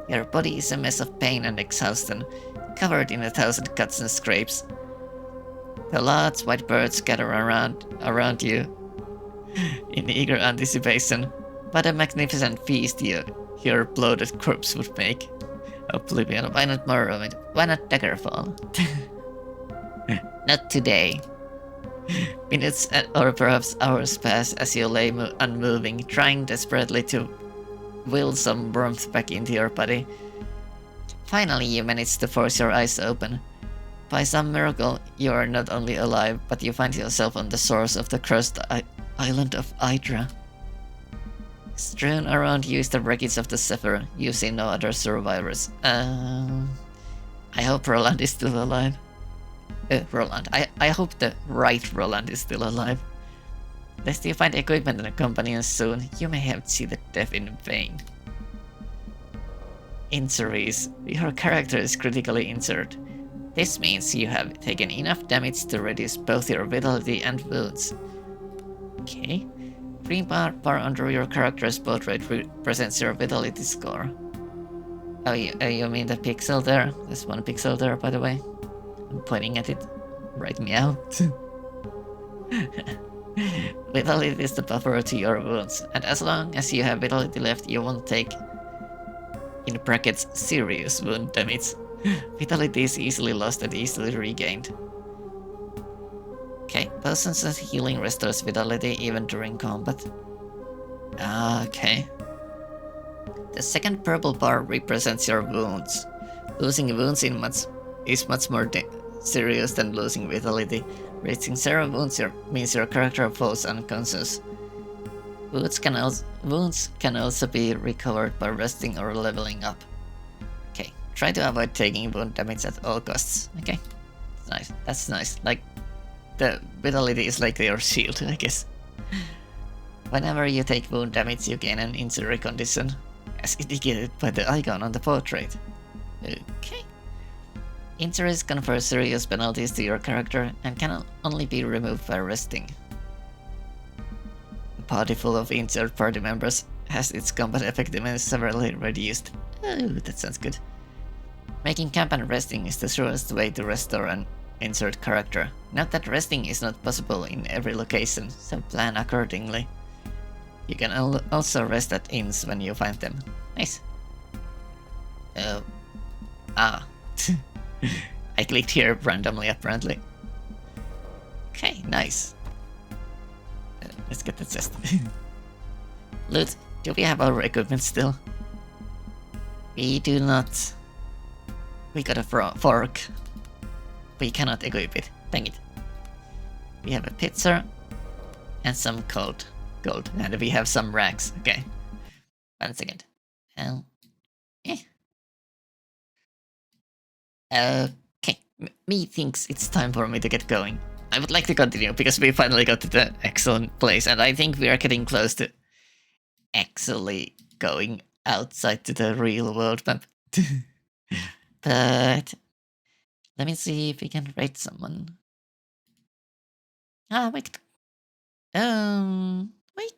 Your body is a mess of pain and exhaustion, covered in 1,000 cuts and scrapes. The large white birds gather around you in eager anticipation. What a magnificent feast your bloated corpse would make. Oblivion, why not Morrowind? Why not Daggerfall? Not today. Minutes or perhaps hours pass as you lay unmoving, trying desperately to will some warmth back into your body. Finally, you manage to force your eyes open. By some miracle, you are not only alive, but you find yourself on the shores of the cursed island of Hydra. Strewn around you is the wreckage of the Zephyr. You see no other survivors. I hope Roland is still alive. Roland. I hope the right Roland is still alive. Lest you find equipment and companions soon, you may have cheated death in vain. Injuries. Your character is critically injured. This means you have taken enough damage to reduce both your vitality and wounds. Okay. Green bar under your character's portrait represents your vitality score. Oh, you mean the pixel there? There's one pixel there, by the way. I'm pointing at it. Right meow. Vitality is the buffer to your wounds, and as long as you have vitality left, you won't take, in brackets, serious wound damage. Vitality is easily lost and easily regained. Okay, potions and healing restores vitality even during combat. Okay. The second purple bar represents your wounds. Losing wounds is much more serious than losing vitality. Reaching 0 wounds means your character falls unconscious. Wounds can also be recovered by resting or leveling up. Okay, try to avoid taking wound damage at all costs. Okay, that's nice. That's nice. Like, the vitality is like your shield, I guess. Whenever you take wound damage, you gain an injury condition, as indicated by the icon on the portrait. Okay. Injuries confer serious penalties to your character and can only be removed by resting. A party full of injured party members has its combat effectiveness severely reduced. Oh, that sounds good. Making camp and resting is the surest way to restore an injured character. Note that resting is not possible in every location, so plan accordingly. You can also rest at inns when you find them. Nice. I clicked here randomly, apparently. Okay, nice. Let's get the chest. Loot, do we have our equipment still? We do not. We got a fork. We cannot equip it. Dang it. We have a pizza and some gold, and we have some rags. Okay. 1 second. Okay. Me thinks it's time for me to get going. I would like to continue because we finally got to the excellent place, and I think we are getting close to actually going outside to the real world map. But let me see if we can rate someone. We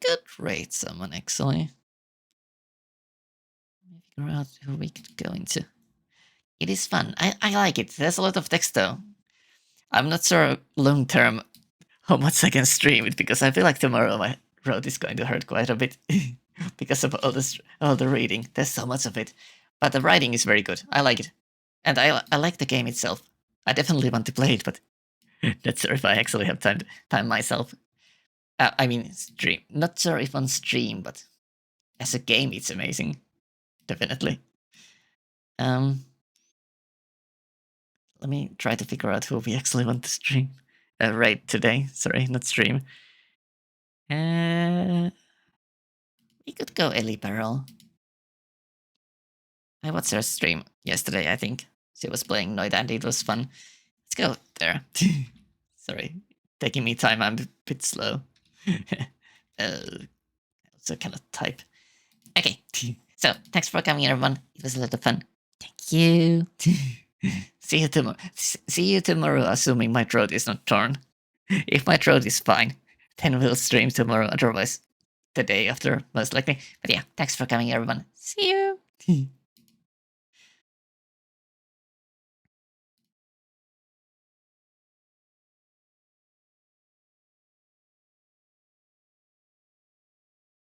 could rate someone actually. Figure out who we could go into. It is fun. I like it. There's a lot of text though. I'm not sure long term how much I can stream it because I feel like tomorrow my throat is going to hurt quite a bit because of all the reading. There's so much of it, but the writing is very good. I like it, and I like the game itself. I definitely want to play it, but not sure if I actually have time myself. I mean, stream. Not sure if on stream, but as a game, it's amazing. Definitely. Let me try to figure out who we actually want to stream. Raid today. Sorry, not stream. We could go Ellie Barrel. I watched her stream yesterday, I think. She was playing Noita and it was fun. Let's go there. Sorry, taking me time, I'm a bit slow. Also cannot type. Okay, so thanks for coming everyone. It was a lot of fun. Thank you. See you tomorrow, assuming my throat is not torn. If my throat is fine, then we'll stream tomorrow, otherwise the day after, most likely. But yeah, thanks for coming everyone. See you.